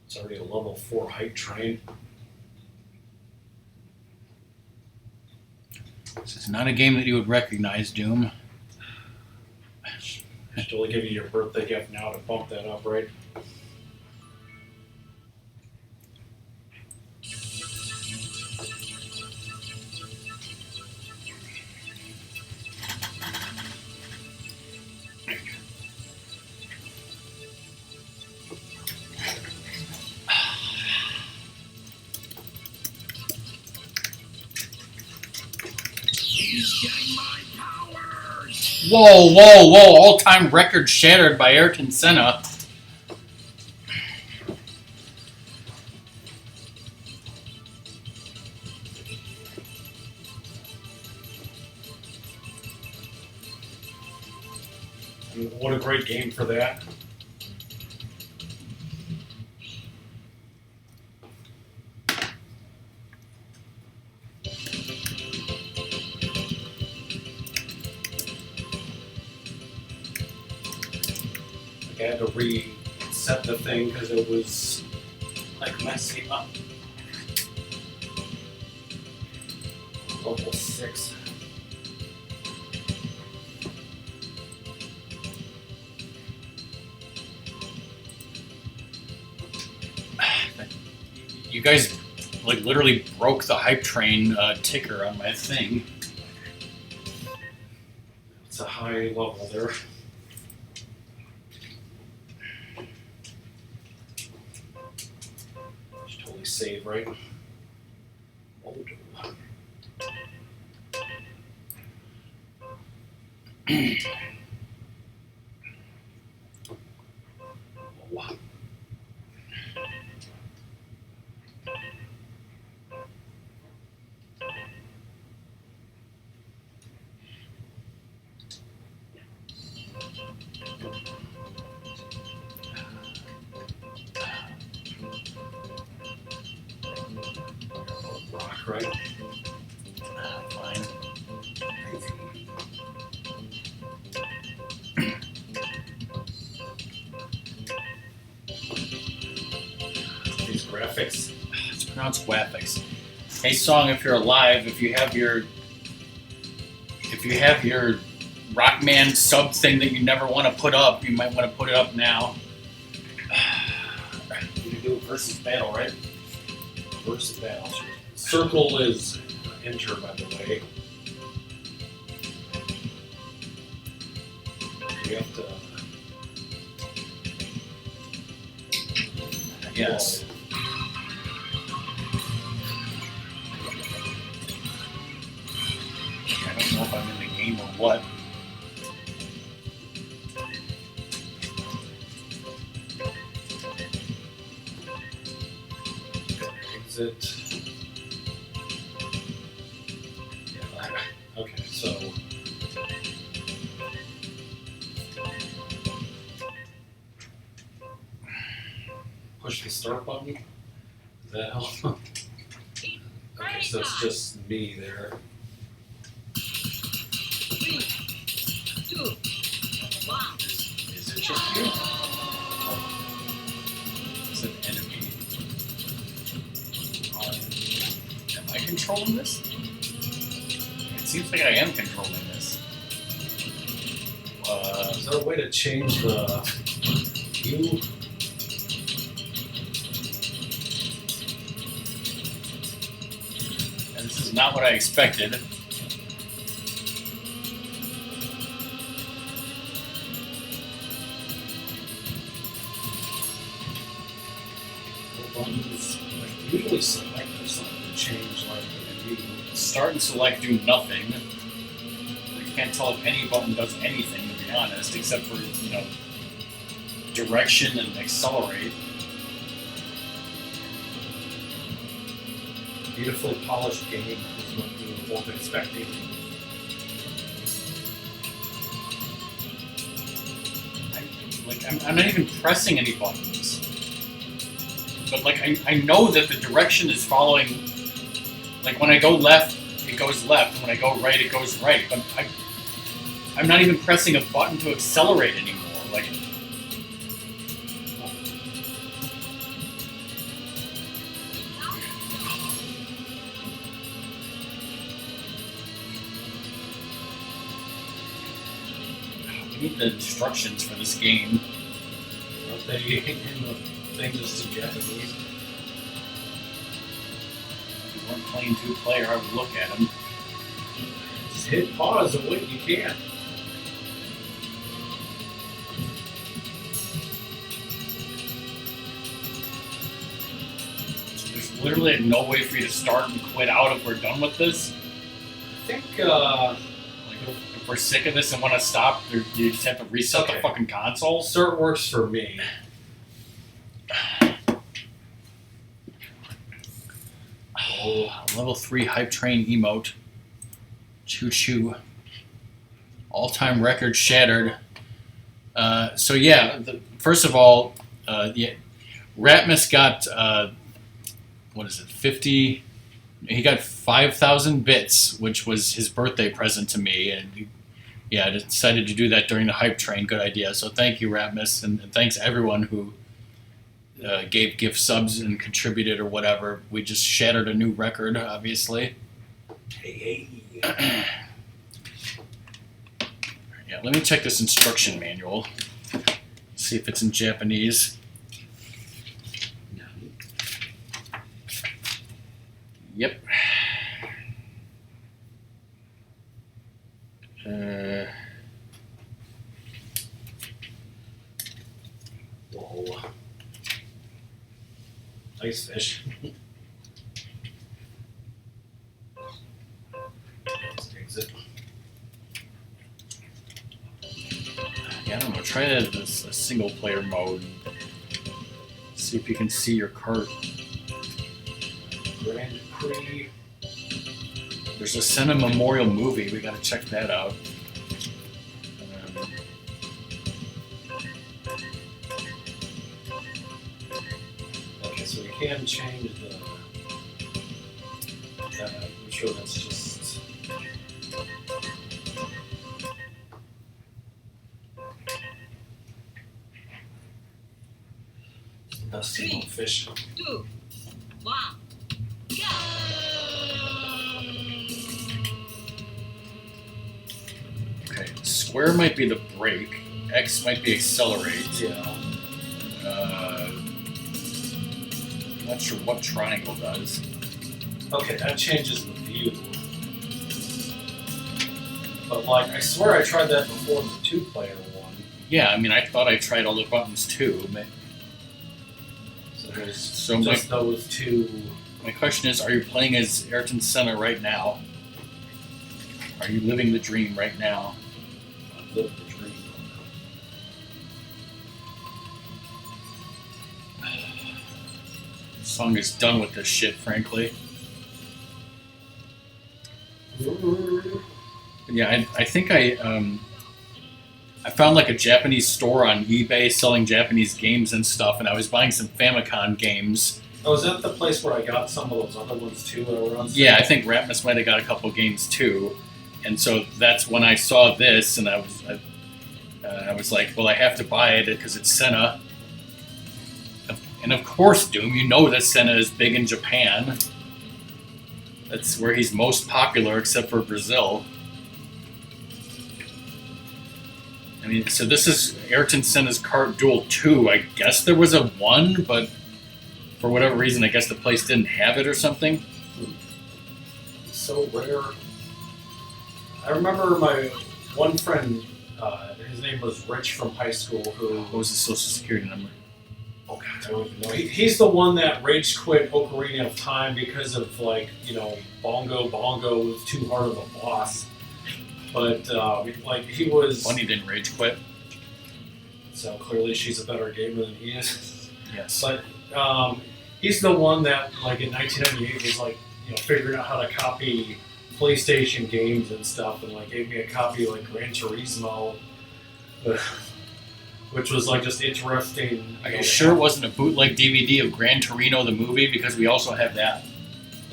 It's already a level 4 hype train. This is not a game that you would recognize, Doom. Should only give you your birthday gift now to bump that up, right? Whoa, whoa, whoa. All-time record shattered by Ayrton Senna. What a great game for that. I had to reset the thing because it was like messing up. Level 6. You guys, like, literally broke the hype train ticker on my thing. It's a high level there. Should totally save, right? Oh, wow. Rock, right? Fine. These graphics. It's pronounced graphics. Hey, Song, if you're alive, if you have your Rockman sub thing that you never want to put up, you might want to put it up now. You can do a versus battle, right? Versus battle. Circle is enter, by the way. You have to. Yes. I don't know if I'm in the game or what. Exit. Yeah. Okay, so. Push the start button. Does that help? Okay, so it's just me there. Is it just you? It's an enemy. Am I controlling this? It seems like I am controlling this. Is there a way to change the view? not what I expected. Buttons, like, usually select or something to change, like the menu. Start and select do nothing. I can't tell if any button does anything, to be honest, except for, you know, direction and accelerate. Beautifully polished game is what we were both expecting. I'm not even pressing any buttons. But, like, I know that the direction is following. Like, when I go left, it goes left, and when I go right, it goes right. But I'm not even pressing a button to accelerate anymore. Like, we need the instructions for this game. Aren't they in the thing just in Japanese? If we weren't playing two-player, I would look at them. Just hit pause and wait, you can. There's literally no way for you to start and quit out if we're done with this. I think, Like, if we're sick of this and want to stop, you just have to reset the fucking console. Cert works for me. Oh, level 3 hype train emote. Choo choo. All-time record shattered. So yeah, first of all, Ratmus got what is it? 50. He got 5,000 bits, which was his birthday present to me, and I decided to do that during the hype train. Good idea. So thank you, Ratmus, and thanks everyone who gave gift subs and contributed or whatever. We just shattered a new record, obviously. Hey. Yeah, let me check this instruction manual. See if it's in Japanese. Yep. Whoa. Nice fish. Let's exit. Yeah, I don't know. Try it as a single player mode. See if you can see your cart. Grand Prix. There's a Senna Memorial movie. We gotta check that out. Okay, so we can change the. I'm sure that's just. Dusty old fish. 2, 1, go! Okay, square might be the brake. X might be accelerate. Yeah. Not sure what triangle does. Okay, that changes the view. But like, I swear I tried that before in the two-player one. Yeah, I mean, I thought I tried all the buttons too. So there's So just those two. my question is, are you playing as Ayrton Senna right now? Are you living the dream right now? Live the dream. The song is done with this shit, frankly. Yeah, I think I found like a Japanese store on eBay selling Japanese games and stuff, and I was buying some Famicom games. Oh, is that the place where I got some of those other ones too that were on sale? Yeah, I think Ratmus might have got a couple games too, and so that's when I saw this, and I was like, well, I have to buy it because it's Senna. And of course, Doom, you know that Senna is big in Japan. That's where he's most popular, except for Brazil. I mean, so this is Ayrton Senna's Kart Duel 2. I guess there was a 1, but for whatever reason, I guess the place didn't have it or something. Let's so rare. I remember my one friend, his name was Rich from high school, who... What was his social security number? Oh god, I don't even know. He's the one that rage quit Ocarina of Time because of, like, you know, Bongo was too hard of a boss. But, like, he was... Bunny didn't rage quit. So clearly she's a better gamer than he is. Yes. But, he's the one that, like, in 1998 was, like, you know, figuring out how to copy PlayStation games and stuff, and, like, gave me a copy of, like, Gran Turismo. Which was like just interesting. Are you sure it wasn't a bootleg DVD of Gran Torino the movie? Because we also have that.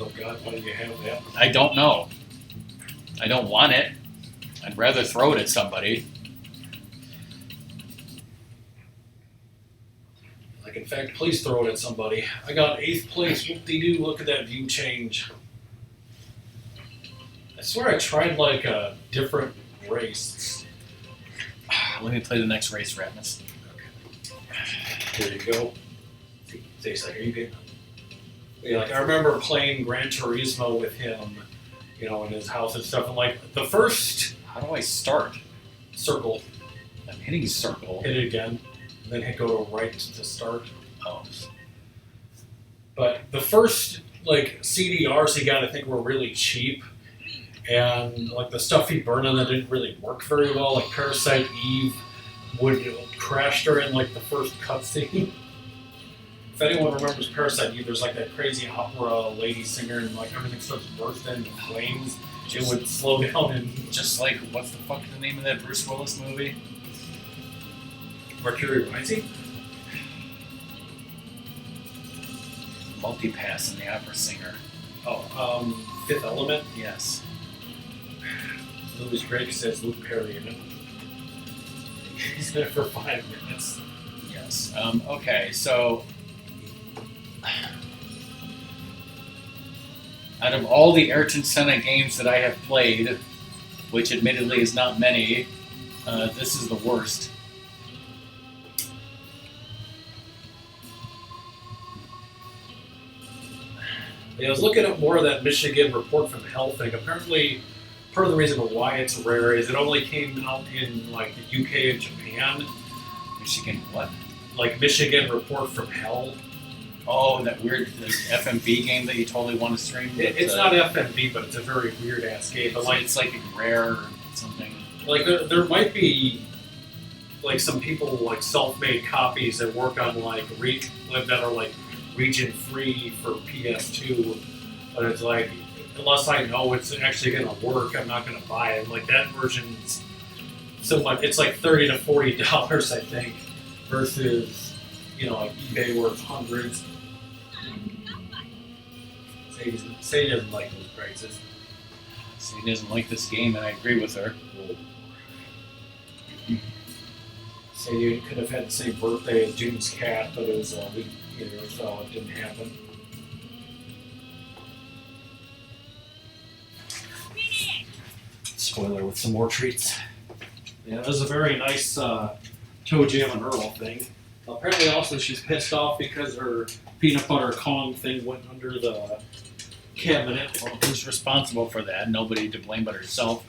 Oh god, why do you have that? I don't know. I don't want it. I'd rather throw it at somebody. Like, in fact, please throw it at somebody. I got 8th place. Whoop-de-doo, look at that view change. I swear I tried like a different race. Let me play the next race, Ratmus. There you go. Say a second, you good? Yeah, like I remember playing Gran Turismo with him, you know, in his house and stuff. And like the first How do I start? circle, I'm hitting circle. hit it again, and then hit go to right to start. Oh. But the first like CDRs he got, I think, were really cheap. And like the stuff he burned on that didn't really work very well. Like Parasite Eve would crash during like the first cutscene. If anyone remembers Parasite Eve, there's like that crazy opera lady singer, and like everything starts bursting into flames. It would slow down and Just like, what's the fuck the name of that Bruce Willis movie? Mercury Rising. Multipass and the Opera Singer. Oh, Fifth Element. Yes. The movie's great because it has Luke Perry in it. He's in it for 5 minutes. Yes. Okay, so out of all the Ayrton Senna games that I have played, which admittedly is not many, this is the worst. Yeah, I was looking at more of that Michigan report from Hell thing. Apparently, part of the reason why it's rare is it only came out in like the UK and Japan. Michigan what? Like Michigan report from Hell. Oh, that weird FMV game that you totally want to stream? It's not FMV, but it's a very weird ass game. But like, it's like rare or something. like there might be like some people like self-made copies that work on like that are like region free for PS2, but it's like unless I know it's actually gonna work, I'm not gonna buy it. Like that version's so much. It's like $30 to $40, I think, versus you know like eBay where it's hundreds. Say he doesn't like those prices. So he doesn't like this game, and I agree with her. Say you could have had the same birthday as June's cat, but it was a week later, so it didn't happen. Spoiler with some more treats. Yeah, it was a very nice Toe Jam and Earl thing. Apparently, also she's pissed off because her peanut butter Kong thing went under the cabinet. Well, who's responsible for that? Nobody to blame but herself.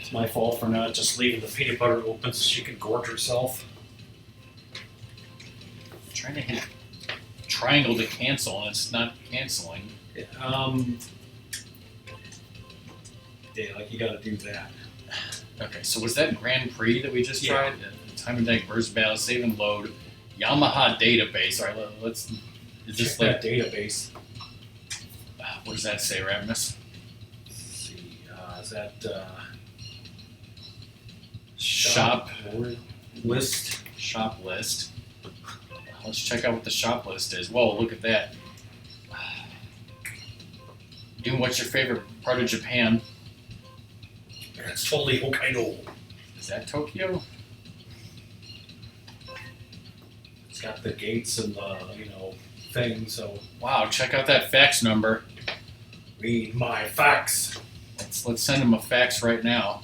It's my fault for not just leaving the peanut butter open so she could gorge herself. I'm trying to hit triangle to cancel, and it's not canceling. Yeah, like you gotta do that. Okay, so was that Grand Prix that we just Yeah. tried? Time and Tank Burst Battle, Save and Load, Yamaha Database. All right, let's. Is this Check like that database? what does that say, Ratmus? Let's see, is that Shop list? shop list. Let's check out what the shop list is. Whoa, look at that. Dude, what's your favorite part of Japan? It's totally Hokkaido. Is that Tokyo? It's got the gates and the thing. So Wow, check out that fax number. read my fax. Let's send him a fax right now.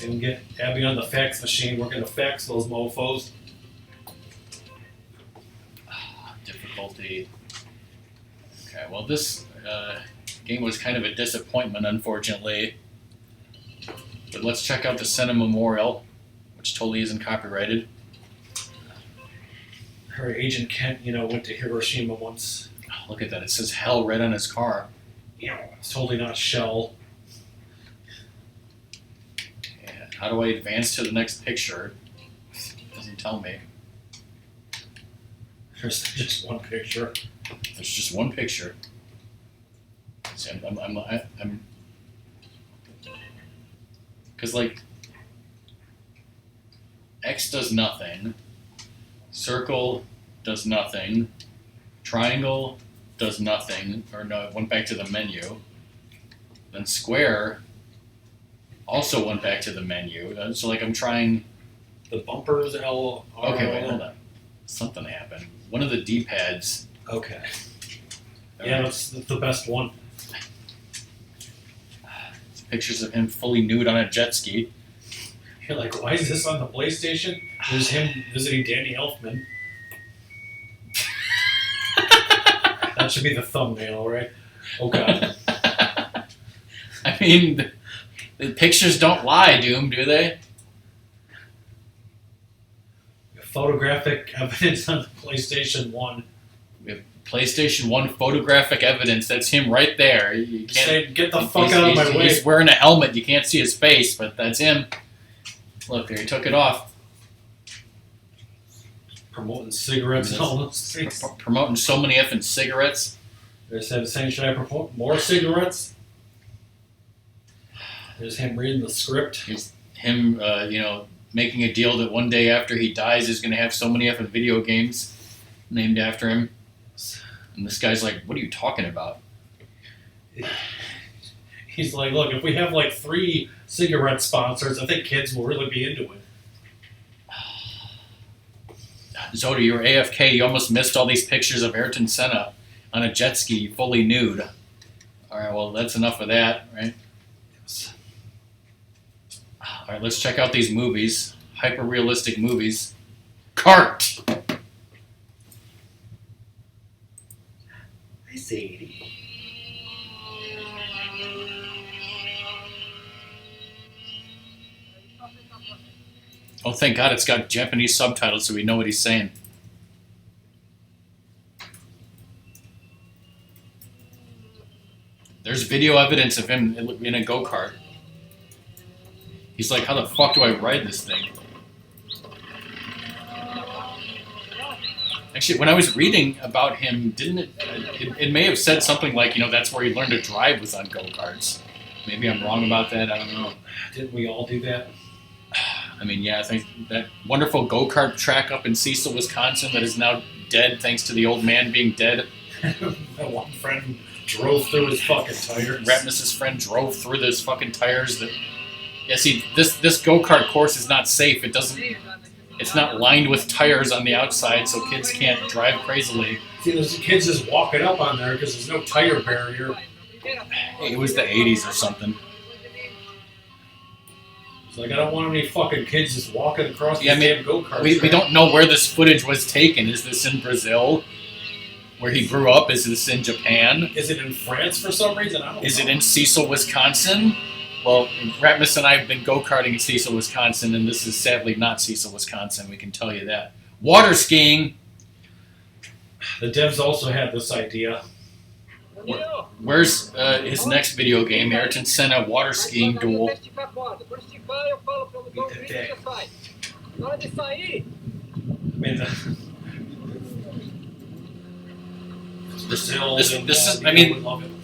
And get Abby on the fax machine. We're gonna fax those mofo's. Difficulty. Okay. Okay, well this game was kind of a disappointment, unfortunately. But let's check out the Senna Memorial, which totally isn't copyrighted. Her Agent Kent, went to Hiroshima once. Oh, look at that, it says hell right on his car. It's totally not Shell. Yeah, how do I advance to the next picture? It doesn't tell me. There's just one picture. There's just one picture. See, I'm because like X does nothing, circle does nothing, triangle does nothing, or no, it went back to the menu. Then square also went back to the menu. So like I'm trying. The bumpers L. R. Okay, wait, hold on. Something happened. One of the D-pads. Okay. Yeah, that's the best one. Pictures of him fully nude on a jet ski. You're like, why is this on the PlayStation? There's him visiting Danny Elfman. That should be the thumbnail, right? Oh god. I mean, the pictures don't lie, Doom, do they? Photographic evidence on the PlayStation 1. We have PlayStation 1 photographic evidence. That's him right there. You can't Say, get the fuck out of my way. He's wearing a helmet. You can't see his face, but that's him. Look, there, he took it off. Promoting cigarettes and all those things. Promoting so many effing cigarettes. They said, saying, should I promote more cigarettes? There's him reading the script. He's him, making a deal that one day after he dies, he's going to have so many effing video games named after him. And this guy's like, what are you talking about? He's like, look, if we have like 3 cigarette sponsors, I think kids will really be into it. Zoda, you were AFK. You almost missed all these pictures of Ayrton Senna on a jet ski, fully nude. All right, well, that's enough of that, right? All right, let's check out these movies. Hyper-realistic movies. Kart! I see. Oh, thank God it's got Japanese subtitles so we know what he's saying. There's video evidence of him in a go-kart. He's like, how the fuck do I ride this thing? Actually, when I was reading about him, it may have said something like, that's where he learned to drive was on go-karts. Maybe I'm wrong about that, I don't know. Didn't we all do that? I mean, yeah, I think that wonderful go-kart track up in Cecil, Wisconsin that is now dead thanks to the old man being dead. That one friend drove through his fucking tires. Ratmus's friend drove through those fucking tires. Yeah, see, this go-kart course is not safe. It's not lined with tires on the outside, so kids can't drive crazily. See, those kids just walking up on there because there's no tire barrier. It was the 80s or something. It's like, I don't want any fucking kids just walking across these damn go-karts. We don't know where this footage was taken. Is this in Brazil, where he grew up? Is this in Japan? Is it in France for some reason? I don't know. Is it in Cecil, Wisconsin? Well, Ratmus and I have been go-karting in Cecil, Wisconsin, and this is sadly not Cecil, Wisconsin. We can tell you that. Water skiing. The devs also had this idea. Where's his next video game, Ayrton Senna Water Skiing Duel? I mean, Brazil.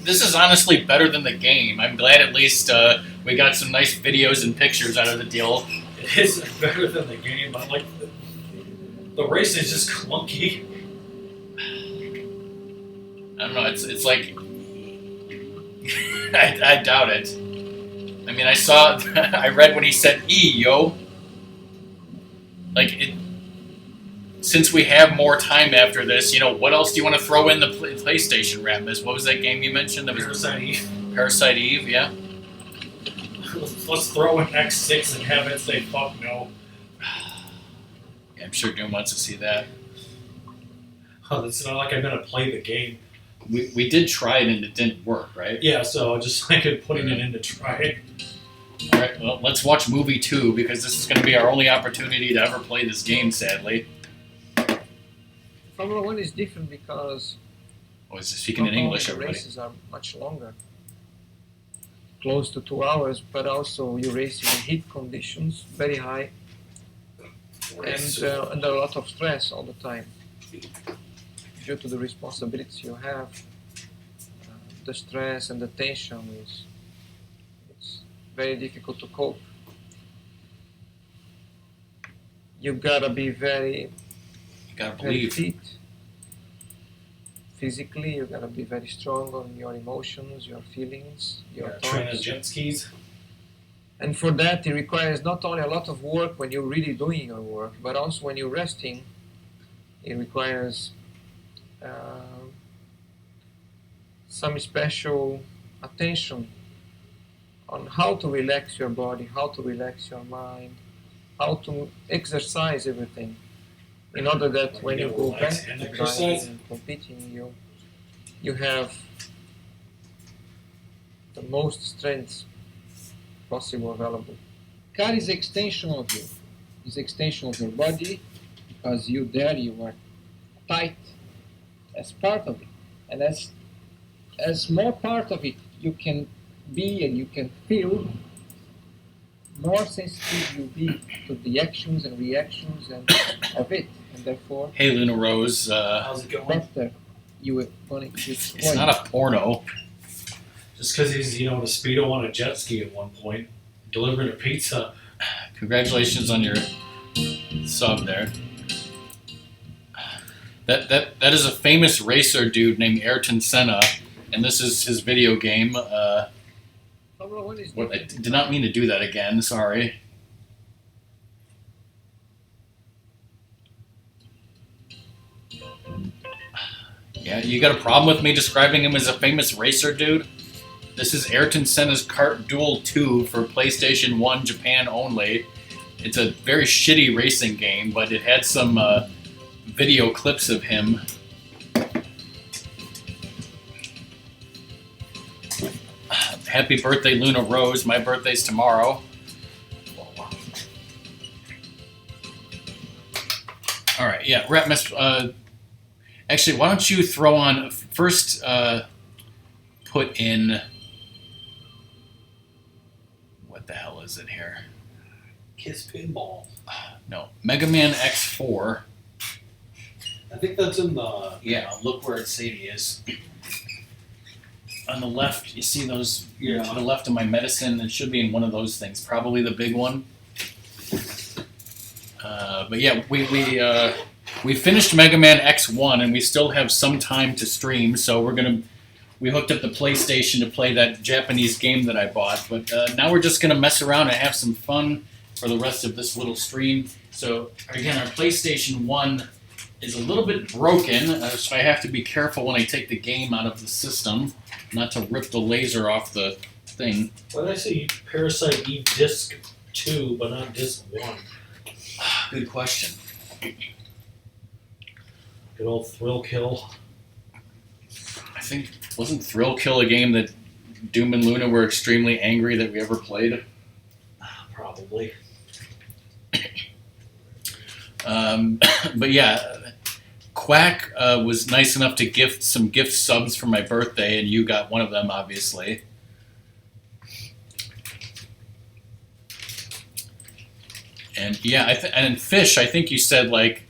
This is honestly better than the game. I'm glad at least we got some nice videos and pictures out of the deal. It is better than the game, but like the race is just clunky. I don't know. It's like I doubt it. I mean, I read when he said "E, yo." Like it. Since we have more time after this, what else do you want to throw in the PlayStation, Ratmus? What was that game you mentioned? That was Parasite Eve. Parasite Eve, yeah. Let's throw in X6 and have it say fuck no. Yeah, I'm sure Doom wants to see that. Oh, it's not like I'm gonna play the game. We did try it and it didn't work, right? Yeah, so just like putting it in to try it. All right, well, let's watch movie 2 because this is going to be our only opportunity to ever play this game, sadly. Formula One is different because Oh, is speaking in not only English, the everybody? races are much longer, close to 2 hours, but also you race in heat conditions, very high, and under a lot of stress all the time. Due to the responsibilities you have, the stress and the tension it's very difficult to cope. You've got to be very You gotta very believe. fit. Physically, you gotta be very strong on your emotions, your feelings, your Training thoughts. jet skis. And for that, it requires not only a lot of work when you're really doing your work, but also when you're resting. It requires some special attention on how to relax your body, how to relax your mind, how to exercise everything. In order that when you go back Relax to and driving exercise. and competing, you have the most strength possible available. Car is extension of you. It's extension of your body because you are tight as part of it. And as more part of it you can be and you can feel, more sensitive you'll be to the actions and reactions and of it. And therefore, Hey, Luna Rose, How's it going? better you are going to exploit. it's not a porno. Just because he's, in a Speedo on a jet ski at one point, delivering a pizza. Congratulations on your sub there. That is a famous racer dude named Ayrton Senna, and this is his video game. Formula One is What, I different. did not mean to do that again. Sorry. Yeah, you got a problem with me describing him as a famous racer dude? This is Ayrton Senna's Kart Duel 2 for PlayStation 1 Japan only. It's a very shitty racing game, but it had some video clips of him. Happy birthday, Luna Rose. My birthday's tomorrow. All right, yeah, Ratmus. Actually, why don't you throw on first? Put in. What the hell is it here? Kiss pinball. No, MegaMan X4. I think that's in the. Yeah, look where Sadie is. On the left, you see those? Yeah. To the left of my medicine, it should be in one of those things. Probably the big one. But yeah, we finished MegaMan X1, and we still have some time to stream. So we hooked up the PlayStation to play that Japanese game that I bought. But now we're just gonna mess around and have some fun for the rest of this little stream. So again, our PlayStation 1 is a little bit broken, so I have to be careful when I take the game out of the system, not to rip the laser off the thing. Why did I say Parasite Eve Disc 2, but not Disc 1? Good question. Good old Thrill Kill. I think, wasn't Thrill Kill a game that Doom and Luna were extremely angry that we ever played? Probably. But yeah, Quack was nice enough to gift some gift subs for my birthday, and you got one of them, obviously. And yeah, and Fish, I think you said like,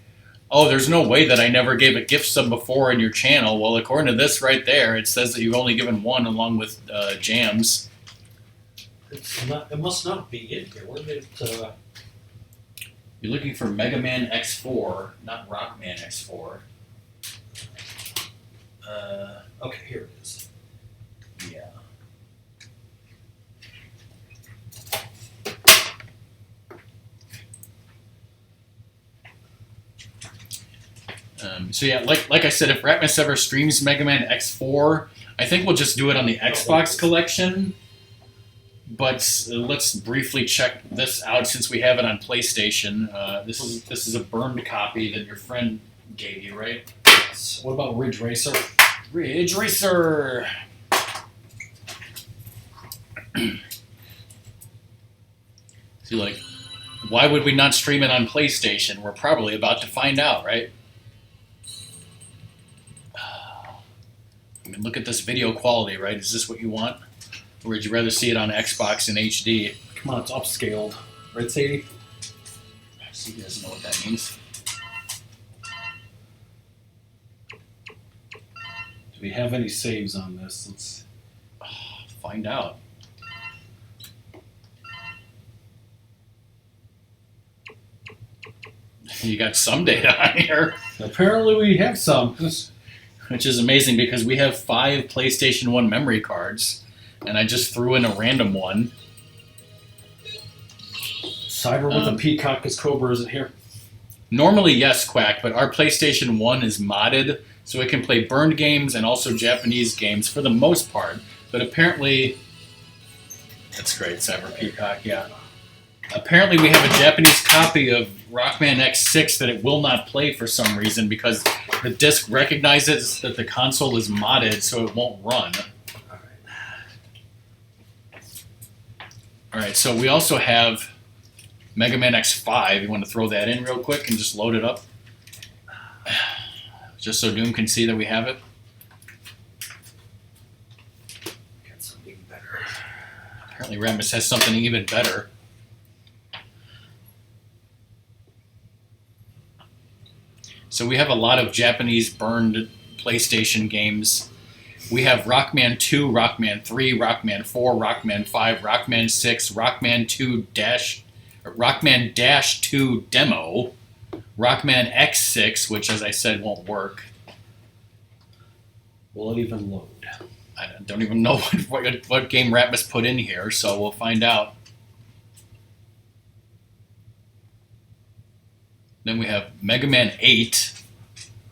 oh, there's no way that I never gave a gift sub before in your channel. Well, according to this right there, it says that you've only given one along with Jams. It's not. It must not be in here. What did it? You're looking for MegaMan X4, not Rockman X4. Okay, here it is. Yeah. So yeah, like I said, if Ratmus ever streams MegaMan X4, I think we'll just do it on the Xbox collection. But let's briefly check this out since we have it on PlayStation. This is a burned copy that your friend gave you, right? What about Ridge Racer? Ridge Racer. See, like, why would we not stream it on PlayStation? We're probably about to find out, right? I mean, look at this video quality, right? Is this what you want? Or would you rather see it on Xbox in HD? Come on, it's upscaled. Right, Sadie? See, he doesn't know what that means. Do we have any saves on this? Let's Find out. You got some data on here. Apparently we have some. Which is amazing because we have 5 PlayStation 1 memory cards, and I just threw in a random one. Cyber with a peacock because Cobra isn't here. Normally, yes, Quack, but our PlayStation 1 is modded, so it can play burned games and also Japanese games for the most part. But apparently, that's great, Cyber Peacock, yeah. Apparently we have a Japanese copy of Rockman X6 that it will not play for some reason because the disc recognizes that the console is modded, so it won't run. Alright, so we also have MegaMan X5. You want to throw that in real quick and just load it up? Just so Doom can see that we have it. Got something better. Apparently Ratmus has something even better. So we have a lot of Japanese burned PlayStation games. We have Rockman 2, Rockman 3, Rockman 4, Rockman 5, Rockman 6, Rockman Dash 2 Demo, Rockman X6, which as I said won't work. Will it even load? I don't even know what game Ratmus put in here, so we'll find out. Then we have Mega Man 8,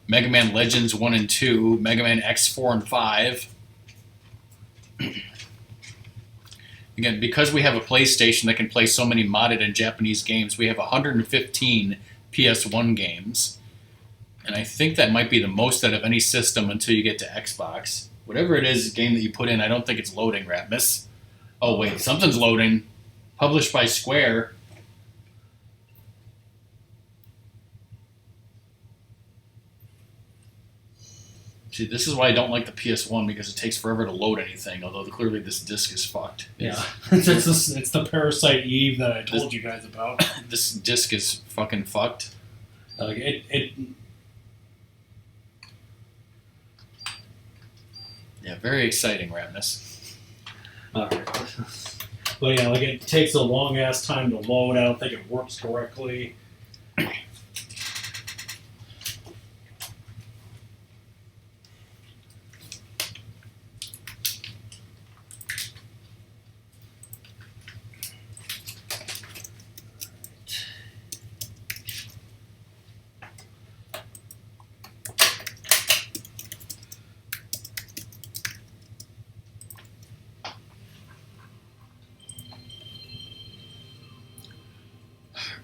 Mega Man Legends 1 and 2, Mega Man X 4 and 5. Again, because we have a PlayStation that can play so many modded and Japanese games, we have 115 PS1 games. And I think that might be the most out of any system until you get to Xbox. Whatever it is, game that you put in, I don't think it's loading, Ratmus. Oh wait, something's loading. Published by Square. See, this is why I don't like the PS1, because it takes forever to load anything, although clearly this disc is fucked. Yeah. It's the Parasite Eve that I told you guys about. This disc is fucking fucked. Yeah, very exciting, Ratmus. Alright. But yeah, like it takes a long ass time to load. I don't think it works correctly.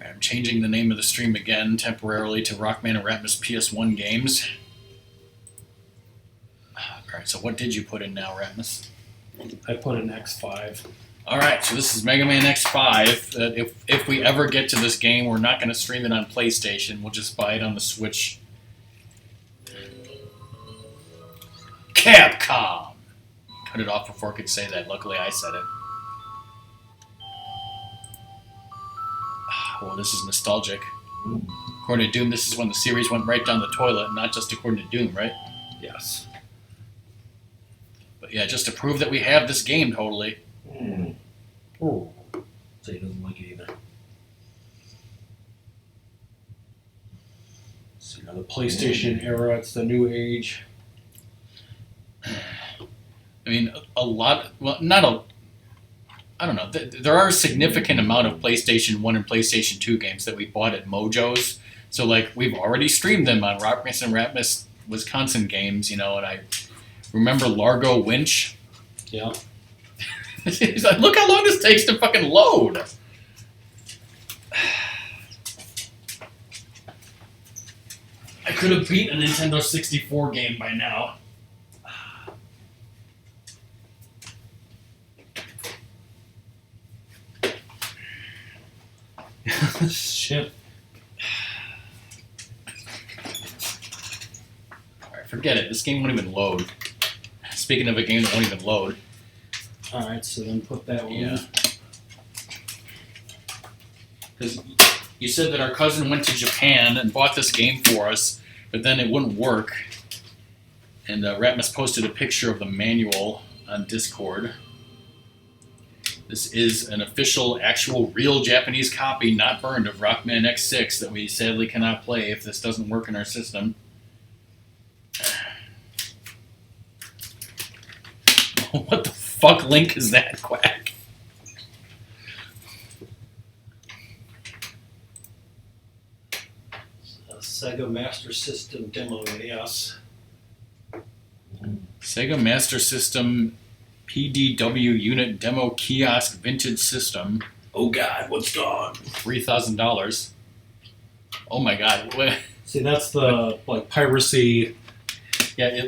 I'm changing the name of the stream again temporarily to Rockman and Ratmus PS1 Games. Alright, so what did you put in now, Ratmus? I put an X5. Alright, so this is Mega Man X5. If we ever get to this game, we're not going to stream it on PlayStation. We'll just buy it on the Switch. Capcom! Cut it off before I could say that. Luckily, I said it. Well, this is nostalgic. According to Doom, this is when the series went right down the toilet, not just according to Doom, right? Yes. But yeah, just to prove that we have this game totally. Oh. So he doesn't like it either. So, the PlayStation era, it's the new age. I mean, a lot, well, not a, I don't know, there are a significant amount of PlayStation 1 and PlayStation 2 games that we bought at Mojo's. So, like, we've already streamed them on Rockmas and Ratmus Wisconsin games, you know, and I remember Largo Winch. Yeah. He's like, look how long this takes to fucking load. I could have beat a Nintendo 64 game by now. shit. Alright, forget it. This game won't even load. Speaking of a game that won't even load. Alright, so then put that one Yeah. in. Because you said that our cousin went to Japan and bought this game for us, but then it wouldn't work. And Ratmus posted a picture of the manual on Discord. This is an official, actual, real Japanese copy, not burned, of Rockman X6 that we sadly cannot play if this doesn't work in our system. What the fuck link is that, Quack? Sega Master System demo, yes. Sega Master System PDW Unit Demo Kiosk Vintage System. Oh god, what's gone? $3,000. Oh my god. See, that's the, like, piracy. Yeah,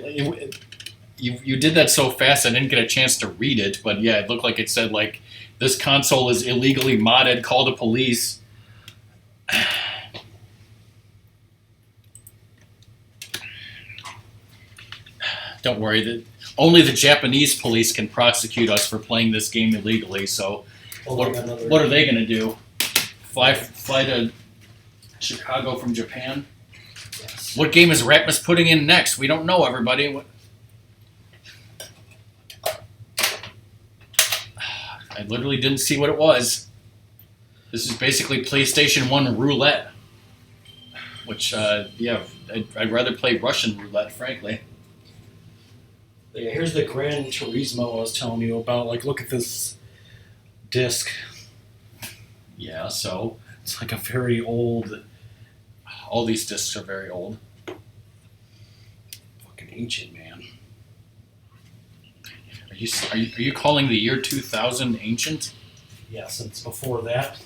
you did that so fast I didn't get a chance to read it, but yeah, it looked like it said, like, this console is illegally modded, call the police. Don't worry, only the Japanese police can prosecute us for playing this game illegally, so what are they going to do? Fly to Chicago from Japan? Yes. What game is Ratmus putting in next? We don't know, everybody. I literally didn't see what it was. This is basically PlayStation 1 roulette. Which, yeah, I'd rather play Russian roulette, frankly. Yeah, here's the Gran Turismo I was telling you about. Like, look at this disc. Yeah, so It's like a very old, all these discs are very old. fucking ancient, man. Are you calling the year 2000 ancient? Yeah, since before that.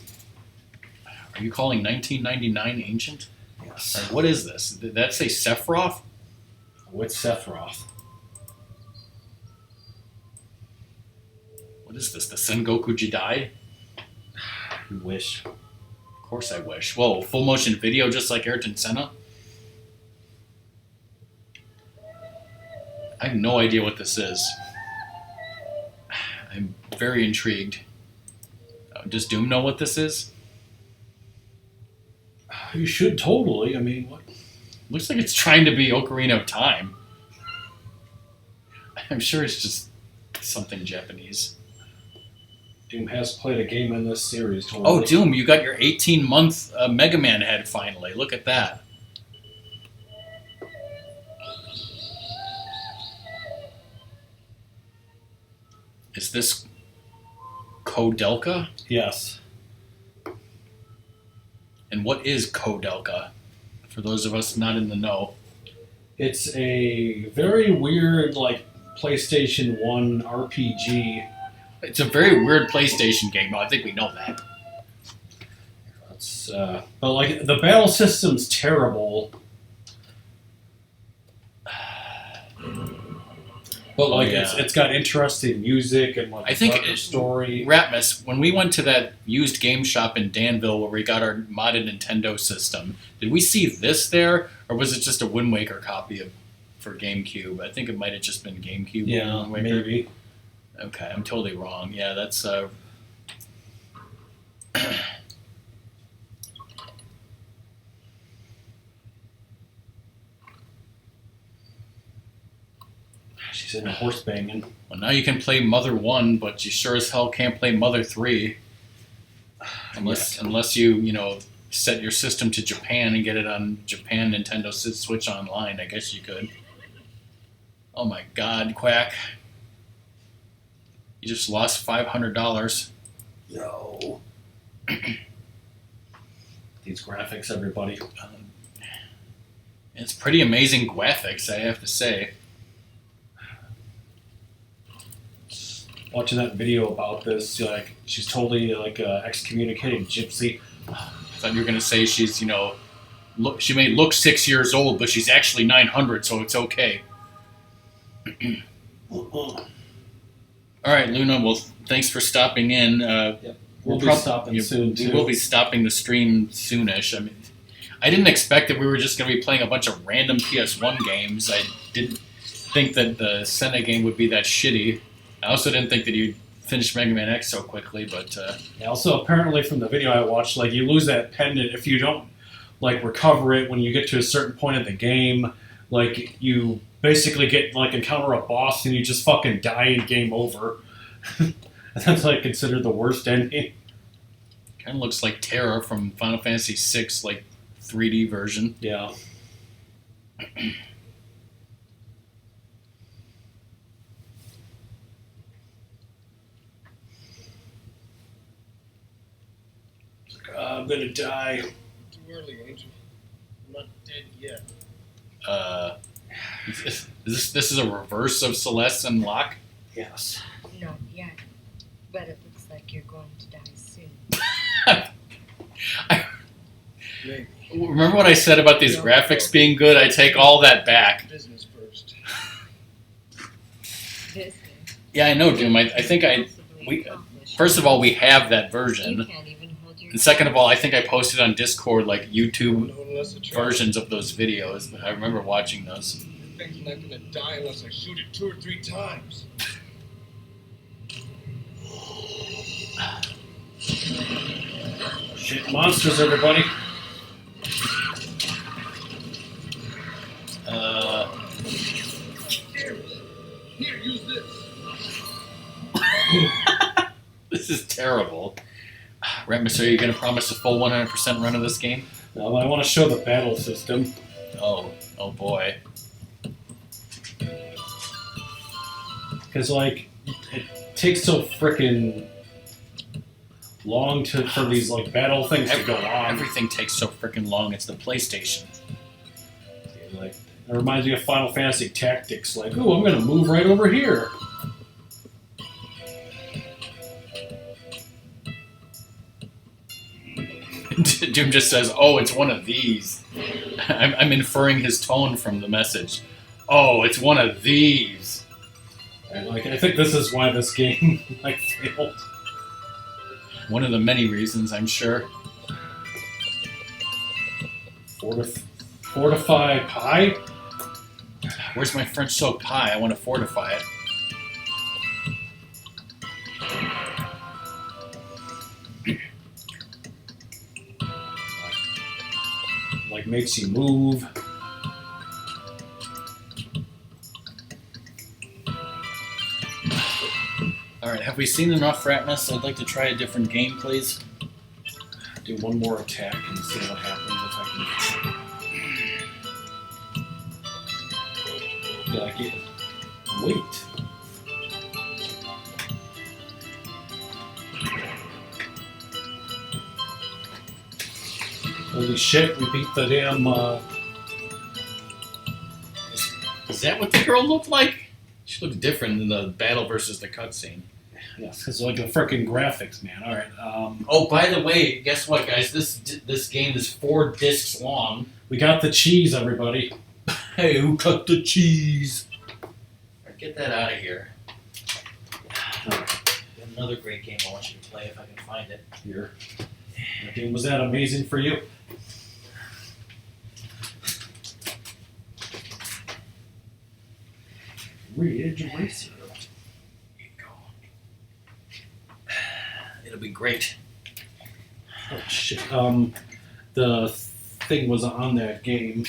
Are you calling 1999 ancient? Yes. Or what is this? Did that say Sephiroth? With Sephiroth. What is this? The Sengoku Jidai? You wish. Of course I wish. Whoa, full motion video just like Ayrton Senna? I have no idea what this is. I'm very intrigued. Does Doom know what this is? You should totally. I mean, what? Looks like it's trying to be Ocarina of Time. I'm sure it's just something Japanese. Doom has played a game in this series. Totally. Oh, Doom, you got your 18-month MegaMan head finally. Look at that. Is this Kodelka? Yes. And what is Kodelka? For those of us not in the know. It's a very weird, like, PlayStation 1 RPG. It's a very weird PlayStation game. I think we know that. It's, but, like, the battle system's terrible. But, like, yeah. it's got interesting music and, like, I think darker story. Ratmus, when we went to that used game shop in Danville where we got our modded Nintendo system, did we see this there, or was it just a Wind Waker copy for GameCube? I think it might have just been GameCube. Yeah, Wind Waker. maybe. Okay, I'm totally wrong. Yeah, that's She's in a horse banging. well, now you can play Mother 1, but you sure as hell can't play Mother 3. Unless you set your system to Japan and get it on Japan Nintendo Switch Online, I guess you could. Oh my god, Quack. You just lost $500. No. These graphics, everybody. It's pretty amazing graphics, I have to say. Watching that video about this, like, she's totally, like, a excommunicated gypsy. I thought you were going to say she's, she may look 6 years old, but she's actually 900, so it's okay. All right, Luna, well, thanks for stopping in. We'll be stopping soon, We too. will be stopping the stream soonish. I mean, I didn't expect that we were just going to be playing a bunch of random PS1 games. I didn't think that the Senna game would be that shitty. I also didn't think that you'd finish MegaMan X so quickly, but Also, apparently from the video I watched, like, you lose that pendant if you don't, like, recover it when you get to a certain point of the game. Like, you basically encounter a boss and you just fucking die and game over. That's, like, considered the worst ending. kind of looks like Terra from Final Fantasy VI, like 3D version. Yeah. I'm gonna die. Too early, Angel. I'm not dead yet. This is a reverse of Celeste and Locke? Yes. Not yet. But it looks like you're going to die soon. Maybe. Remember what I said about these graphics being good? I take all that back. Business first. Business. Yeah, I know, Doom. I think first of all, we have that You version. can't even hold your And second of all, I think I posted on Discord like YouTube No less a trouble. versions of those videos. I remember watching those. The thing's not gonna die unless I shoot it 2 or 3 times. Shit monsters, everybody. Here, use this. This is terrible. Ratmus, are you going to promise a full 100% run of this game? Now, I want to show the battle system. Oh boy. Because, like, it takes so frickin' long for these, like, battle things to go on. Everything takes so freaking long. It's the PlayStation. Like, it reminds me of Final Fantasy Tactics. Like, oh, I'm going to move right over here. Doom just says, "Oh, it's one of these." I'm inferring his tone from the message. Oh, it's one of these. And, like, I think this is why this game, like, failed. One of the many reasons, I'm sure. Fortify pie? Where's my French soaked pie? I want to fortify it. Like, makes you move. Alright, have we seen enough, Ratmus? I'd like to try a different game, please. Do one more attack and see what happens if I can. Yeah, I get. Wait. Holy shit, we beat the damn. Is that what the girl looked like? She looked different in the battle versus the cutscene. Yes, because like the freaking graphics, man. Alright, Oh, by the way, guess what, guys? This game is 4 discs long. we got the cheese, everybody. Hey, who cut the cheese? Get that out of here. Another great game I want you to play if I can find it. Here. Okay, was that amazing for you? Ridge Racer. Here you go. It'll be great. Oh shit. The thing was on that game.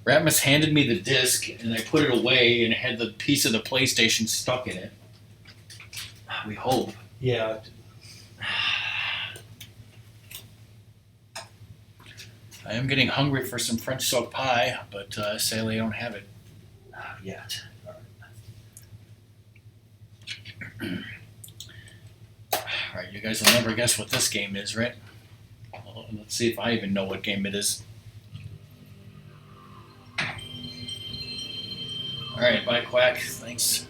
Ratmus handed me the disc, and I put it away, and it had the piece of the PlayStation stuck in it. We hope. Yeah. I am getting hungry for some French soaked pie, but sadly I don't have it yet. Alright, you guys will never guess what this game is, right? Well, let's see if I even know what game it is. Alright, bye Quack. Thanks.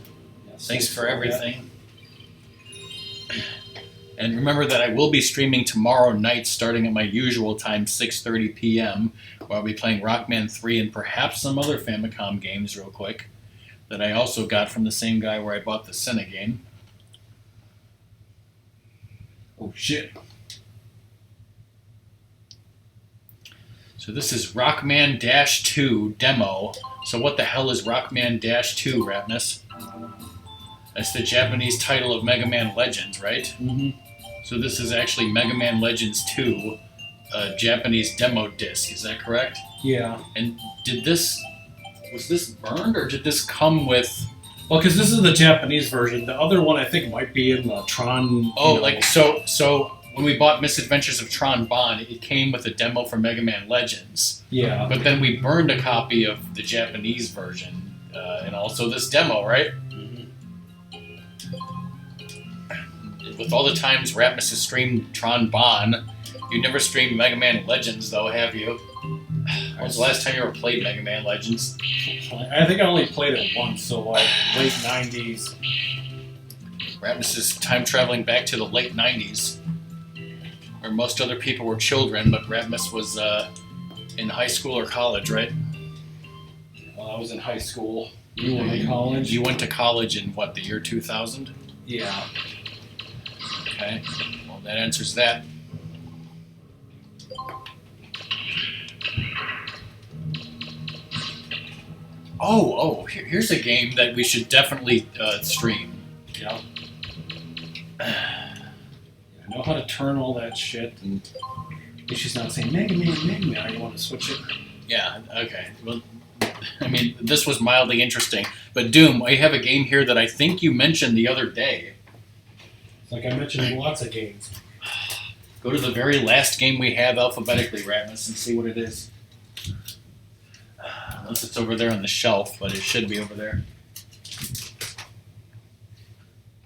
Thanks for everything. And remember that I will be streaming tomorrow night starting at my usual time, 6:30 p.m., where I'll be playing Rockman 3 and perhaps some other Famicom games real quick that I also got from the same guy where I bought the Senna game. Oh shit. So this is Rockman 2 demo. So what the hell is Rockman 2, Ratmus? That's the Japanese title of Mega Man Legends, right? Mm-hmm. So this is actually Mega Man Legends 2, a Japanese demo disc. Is that correct? Yeah. And was this burned or did this come with? Well, because this is the Japanese version. The other one I think might be in the Tron. Oh, like so. When we bought Misadventures of Tron Bond, it came with a demo for Mega Man Legends. Yeah. But then we burned a copy of the Japanese version, and also this demo, right? With all the times Ratmus has streamed Tron Bond, you never streamed Mega Man Legends, though, have you? When was the last time you ever played Mega Man Legends? I think I only played it once, so like late 90s. Ratmus is time traveling back to the late 90s, where most other people were children, but Ratmus was in high school or college, right? I was in high school. You were in college? You went to college in what, the year 2000? Yeah. Okay, well that answers that. Here's a game that we should definitely stream. Yeah. I know how to turn all that shit, and if she's not saying Mega Man, I want to switch it. Yeah, okay. Well, I mean, this was mildly interesting. But Doom, I have a game here that I think you mentioned the other day. Like I mentioned, lots of games. Go to the very last game we have alphabetically, Ratmus, and see what it is. Unless it's over there on the shelf, but it should be over there.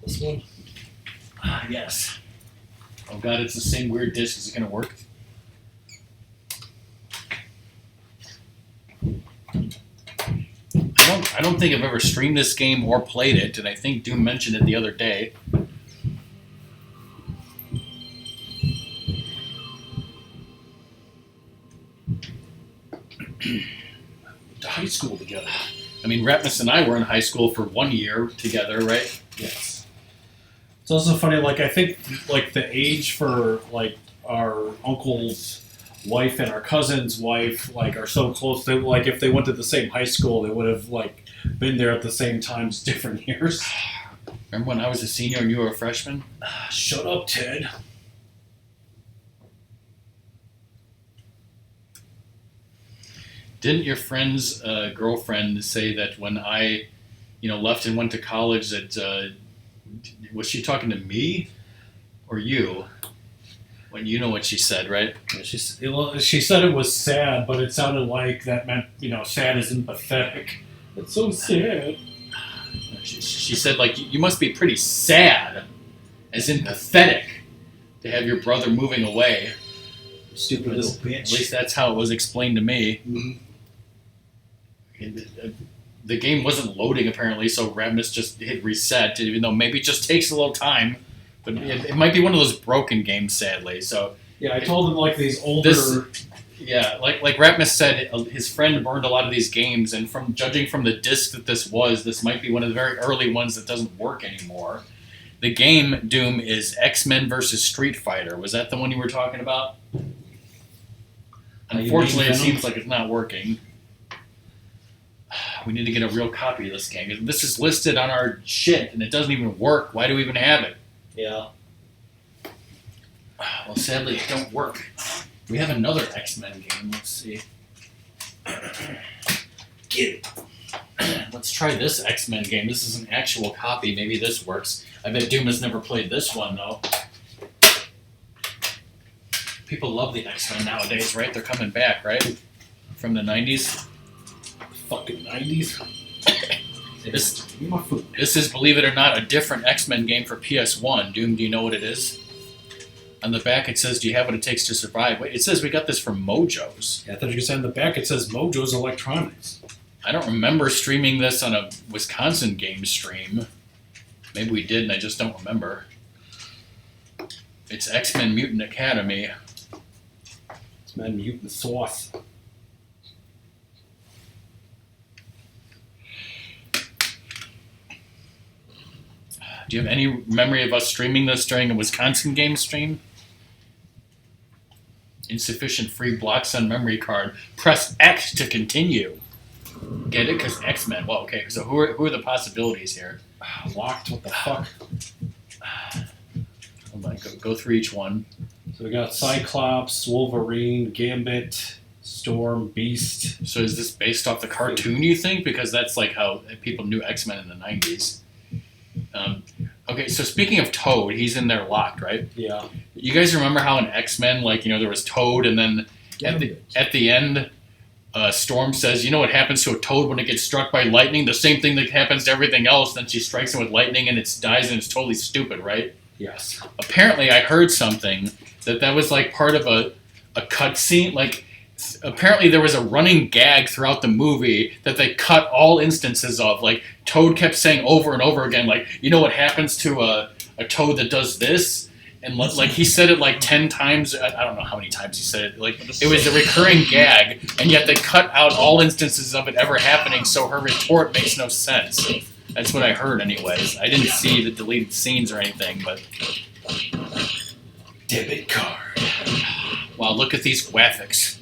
This one? Yes. Oh god, it's the same weird disc. Is it going to work? I don't think I've ever streamed this game or played it, and I think Doom mentioned it the other day. To high school together. I mean, Ratmus and I were in high school for 1 year together, right? Yes. It's also funny, like, I think, like, the age for, like, our uncle's wife and our cousin's wife, like, are so close that, like, if they went to the same high school, they would have, like, been there at the same time, just different years. Remember when I was a senior and you were a freshman? Shut up, Ted. Didn't your friend's girlfriend say that when I, left and went to college that, was she talking to me or you? When you know what she said, right? She said it was sad, but it sounded like that meant, sad as in pathetic. It's so sad. She said, like, you must be pretty sad, as in pathetic, to have your brother moving away. Stupid little bitch. At least that's how it was explained to me. Mm-hmm. The game wasn't loading, apparently, so Ratmus just hit reset, even though maybe it just takes a little time. But it might be one of those broken games, sadly. So yeah, I told him, like, these older... Yeah, like Ratmus said, his friend burned a lot of these games, and from judging from the disc that this might be one of the very early ones that doesn't work anymore. The game, Doom, is X-Men vs. Street Fighter. Was that the one you were talking about? Unfortunately, it seems like it's not working. We need to get a real copy of this game. This is listed on our shit, and it doesn't even work. Why do we even have it? Yeah. Well, sadly, it don't work. We have another X-Men game. Let's see. Get it. Let's try this X-Men game. This is an actual copy. Maybe this works. I bet Doom has never played this one, though. People love the X-Men nowadays, right? They're coming back, right? From the 90s. Fucking 90s. This is, believe it or not, a different X-Men game for PS1. Doom, do you know what it is? On the back it says, do you have what it takes to survive? Wait, it says we got this from Mojo's. Yeah, I thought you said on the back it says Mojo's Electronics. I don't remember streaming this on a Wisconsin game stream. Maybe we did and I just don't remember. It's X-Men Mutant Academy. X-Men Mutant Sauce. Do you have any memory of us streaming this during a Wisconsin game stream? Insufficient free blocks on memory card. Press X to continue. Get it? Because X-Men. Well, okay. So who are the possibilities here? Locked. What the fuck? Hold on. Go through each one. So we got Cyclops, Wolverine, Gambit, Storm, Beast. So is this based off the cartoon, you think? Because that's like how people knew X-Men in the 90s. Okay, so speaking of Toad, he's in there locked, right? Yeah. You guys remember how in X-Men, like, there was Toad, and then at the end, Storm says, you know what happens to a Toad when it gets struck by lightning? The same thing that happens to everything else. Then she strikes him with lightning, and it dies, and it's totally stupid, right? Yes. Apparently, I heard something that was like part of a cutscene. Like, apparently there was a running gag throughout the movie that they cut all instances of. Like, Toad kept saying over and over again, like, you know what happens to a Toad that does this? And like he said it like 10 times. I don't know how many times he said it. Like, it was a recurring gag, and yet they cut out all instances of it ever happening, so her retort makes no sense. That's what I heard anyways. I didn't see the deleted scenes or anything, but... Debit card. Wow, look at these graphics.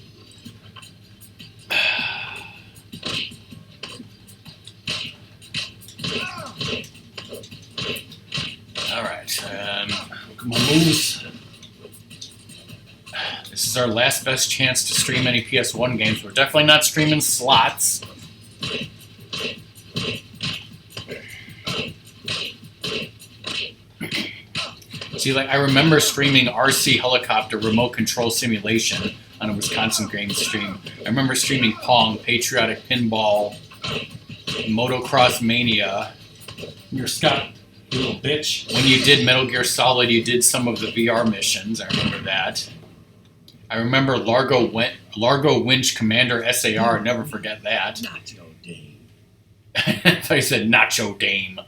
Alright, Look at my moves. this is our last best chance to stream any PS1 games. We're definitely not streaming slots. See, like, I remember streaming RC Helicopter Remote Control Simulation on a Wisconsin Games stream. I remember streaming Pong, Patriotic Pinball, Motocross Mania. You're Scott, you little bitch. When you did Metal Gear Solid, you did some of the VR missions. I remember that. I remember Largo Winch Commander SAR. Never forget that. Nacho Dame. I thought you said Nacho Dame.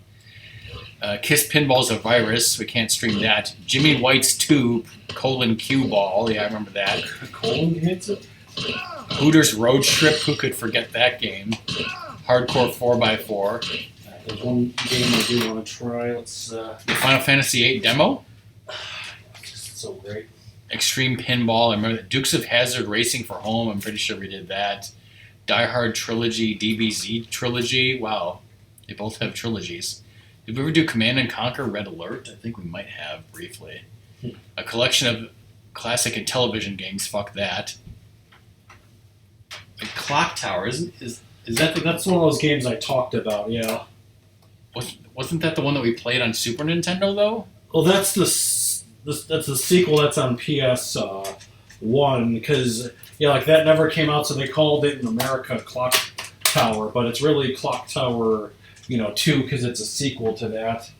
Kiss Pinball's a virus. We can't stream that. Jimmy White's 2, Cue Ball. Yeah, I remember that. Colin hits it? Hooters Road Trip. Who could forget that game? Hardcore 4x4. There's one game I do want to try. Let's, Final Fantasy VIII demo. it's so great. Extreme Pinball. I remember that. Dukes of Hazzard Racing for Home. I'm pretty sure we did that. Die Hard Trilogy, DBZ Trilogy. Wow. They both have trilogies. Did we ever do Command and Conquer Red Alert? I think we might have, briefly. A collection of classic and television games. Fuck that. A Clock Tower. Is that That's one of those games I talked about, yeah. Wasn't that the one that we played on Super Nintendo, though? Well, that's the sequel that's on PS1, because, yeah, like, that never came out, so they called it in America Clock Tower, but it's really Clock Tower, 2, because it's a sequel to that.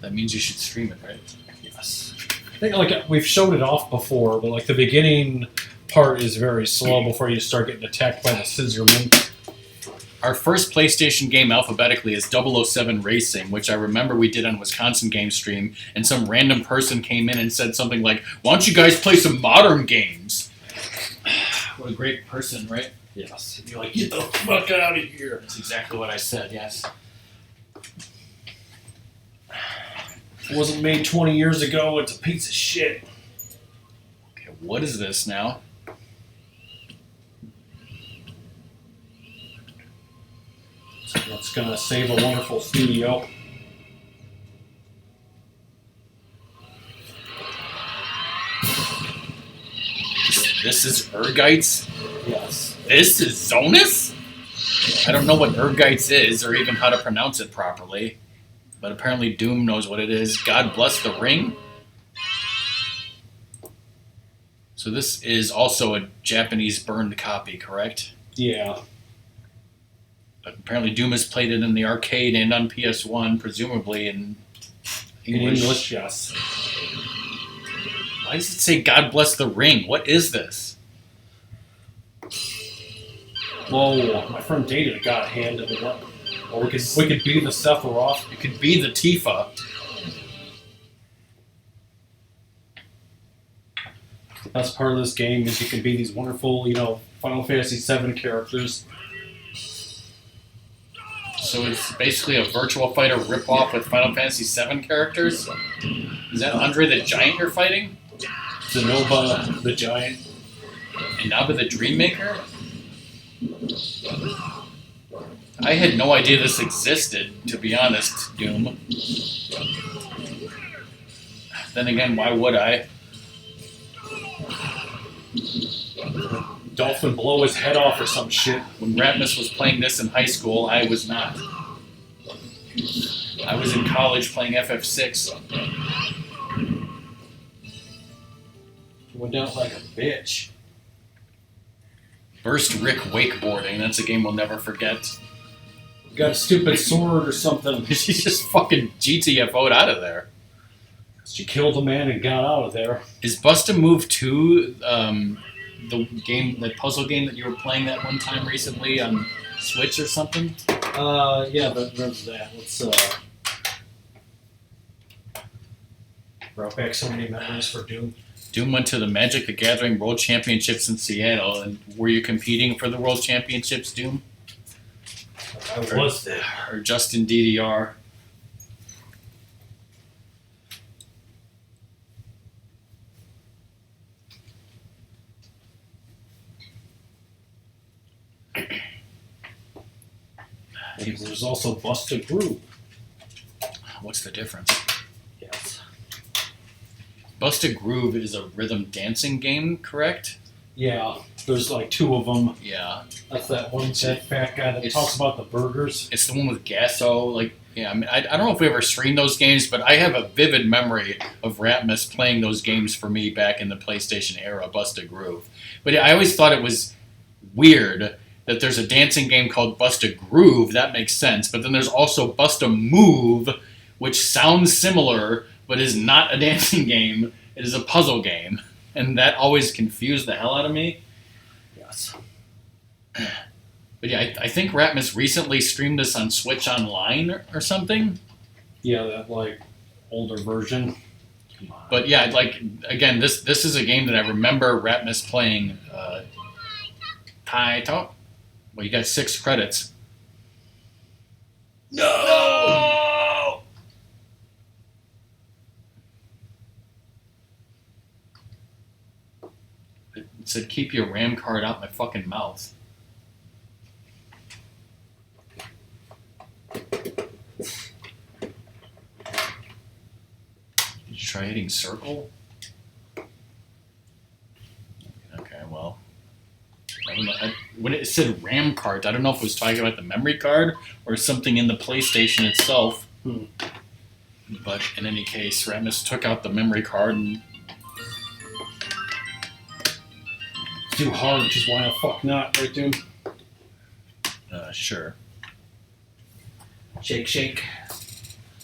That means you should stream it, right? Yes. I think, like, we've showed it off before, but, like, the beginning part is very slow before you start getting attacked by the scissormen. Our first PlayStation game alphabetically is 007 Racing, which I remember we did on Wisconsin Game Stream, and some random person came in and said something like, why don't you guys play some modern games? What a great person, right? Yes. And you're like, get the fuck out of here. That's exactly what I said, yes. It wasn't made 20 years ago. It's a piece of shit. Okay, what is this now? That's going to save a wonderful studio. This is Ergites? Yes. This is Zonus? I don't know what Ergites is or even how to pronounce it properly, but apparently Doom knows what it is. God bless the ring? So this is also a Japanese burned copy, correct? Yeah. But apparently Doom has played it in the arcade and on PS1, presumably in English. In English, yes. Why does it say God bless the ring? What is this? Whoa, my friend dated a god hand in the Or we could be the Sephiroth. It could be the Tifa. The best part of this game is you can be these wonderful, Final Fantasy VII characters. So it's basically a Virtua Fighter ripoff with Final Fantasy VII characters? Is that Andre the Giant you're fighting? Zenoba the Giant. And Naba the Dream Maker? I had no idea this existed, to be honest, Doom. Then again, why would I? Dolphin blow his head off or some shit. When Ratmus was playing this in high school, I was not. I was in college playing FF6. He went down like a bitch. Burst Rick Wakeboarding, that's a game we'll never forget. Got a stupid sword or something. She just fucking GTFO'd out of there. She killed a man and got out of there. Is Bust a Move 2 the puzzle game that you were playing that one time recently on Switch or something? Yeah, there's that. Let's brought back so many memories for Doom. Doom went to the Magic the Gathering World Championships in Seattle, and were you competing for the World Championships, Doom? I was there. Or just in DDR? There's also Bust a Groove. What's the difference? Yes. Bust a Groove is a rhythm dancing game, correct? Yeah, there's like two of them. Yeah. That's that one that fat guy that It's- talks about the burgers. It's the one with Gasso. Like, yeah, I mean, I don't know if we ever streamed those games, but I have a vivid memory of Ratmus playing those games for me back in the PlayStation era, Bust a Groove. But I always thought it was weird that there's a dancing game called Bust a Groove. That makes sense. But then there's also Bust a Move, which sounds similar, but is not a dancing game. It is a puzzle game. And that always confused the hell out of me. Yes. But yeah, I think Ratmus recently streamed this on Switch Online or something. Yeah, that like older version. Come on. But yeah, like again, this is a game that I remember Ratmus playing. Taito. Well, you got 6 credits. No! It said, "Keep your RAM card out my fucking mouth." Did you try hitting circle? Okay, well. I don't know. When it said RAM card, I don't know if it was talking about the memory card or something in the PlayStation itself. But in any case, Ratmus took out the memory card and Too hard, which is why the fuck not, right, Doom? sure. Shake, shake.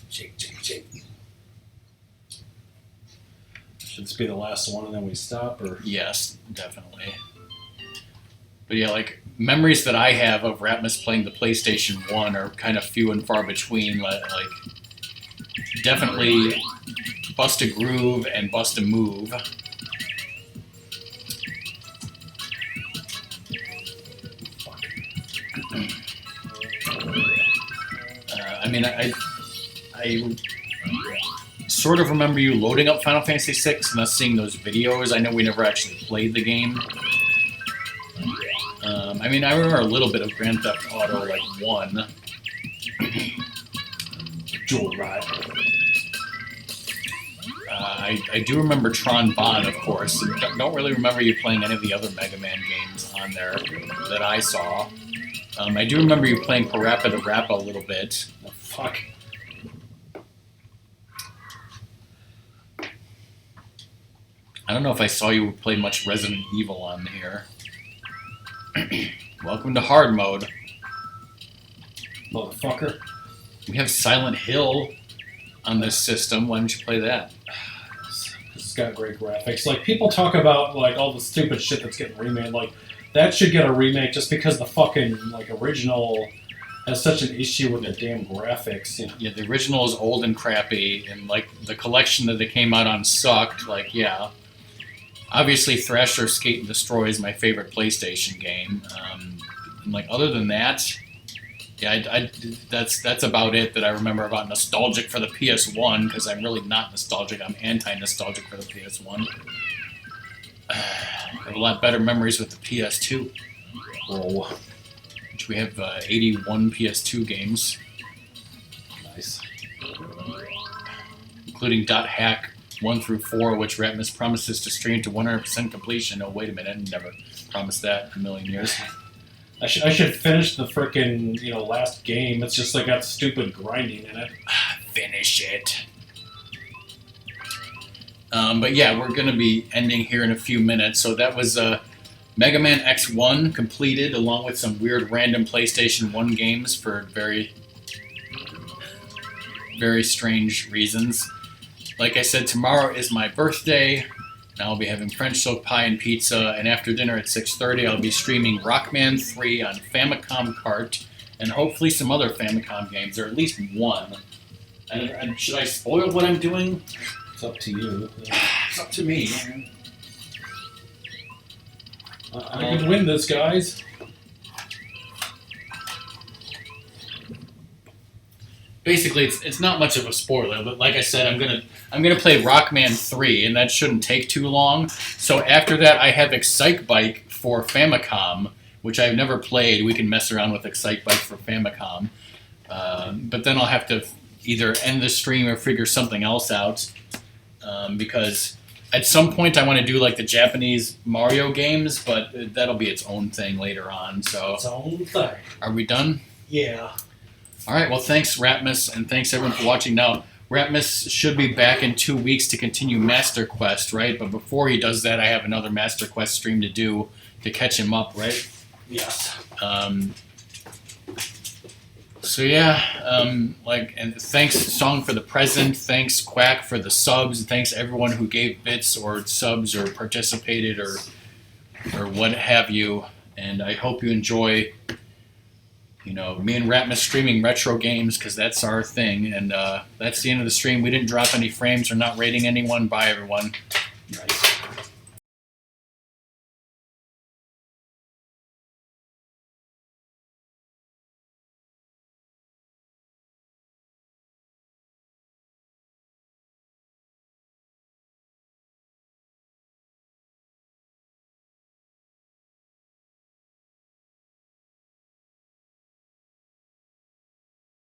Shake, shake, shake. Should this be the last one and then we stop, or? Yes, definitely. But yeah, like memories that I have of Ratmus playing the PlayStation 1 are kind of few and far between. Like definitely Bust a Groove and Bust a Move. I mean, I sort of remember you loading up Final Fantasy VI and us seeing those videos. I know we never actually played the game. I mean, I remember a little bit of Grand Theft Auto, like 1. Joyride. I do remember Tron Bonne, of course. Don't really remember you playing any of the other Mega Man games on there that I saw. I do remember you playing Parappa the Rappa a little bit. Oh, fuck. I don't know if I saw you play much Resident Evil on here. Welcome to hard mode. Motherfucker. We have Silent Hill on this system. Why don't you play that? It's got great graphics. Like, people talk about, like, all the stupid shit that's getting remade. Like, that should get a remake just because the fucking, like, original has such an issue with the damn graphics. You know? Yeah, the original is old and crappy, and, like, the collection that they came out on sucked. Like, yeah. Obviously, Thrasher Skate and Destroy is my favorite PlayStation game. And, like, other than that, Yeah, that's about it that I remember about nostalgic for the PS1, because I'm really not nostalgic. I'm anti-nostalgic for the PS1. I have a lot better memories with the PS2. Whoa. Which we have 81 PS2 games, Nice. including .hack 1 through 4, which Ratmus promises to stream to 100% completion. Oh, wait a minute, I never promised that in a million years. I should finish the frickin' last game. It's just got stupid grinding in it. Finish it. But yeah, we're going to be ending here in a few minutes. So that was MegaMan X1 completed, along with some weird random PlayStation 1 games for very, very strange reasons. Like I said, tomorrow is my birthday, and I'll be having French soak pie and pizza, and after dinner at 6:30 I'll be streaming Rockman 3 on Famicom Kart, and hopefully some other Famicom games, or at least one. And should I spoil what I'm doing? It's up to you. It's up to me, man. I can win this, guys. Basically, it's not much of a spoiler, but like I said, I'm gonna play Rockman 3, and that shouldn't take too long. So after that, I have Excite Bike for Famicom, which I've never played. We can mess around with Excite Bike for Famicom, but then I'll have to either end the stream or figure something else out, because at some point I want to do like the Japanese Mario games, but that'll be its own thing later on. So, Its own thing. are we done? Yeah. All right, well, thanks, Ratmus, and thanks, everyone, for watching. Now, Ratmus should be back in 2 weeks to continue Master Quest, right? But before he does that, I have another Master Quest stream to do to catch him up, right? Yes. So, yeah, and thanks, Song, for the present. Thanks, Quack, for the subs. Thanks, everyone who gave bits or subs or participated or what have you. And I hope you enjoy... me and Ratmus streaming retro games, because that's our thing, and that's the end of the stream. We didn't drop any frames or not rating anyone. Bye, everyone. Nice.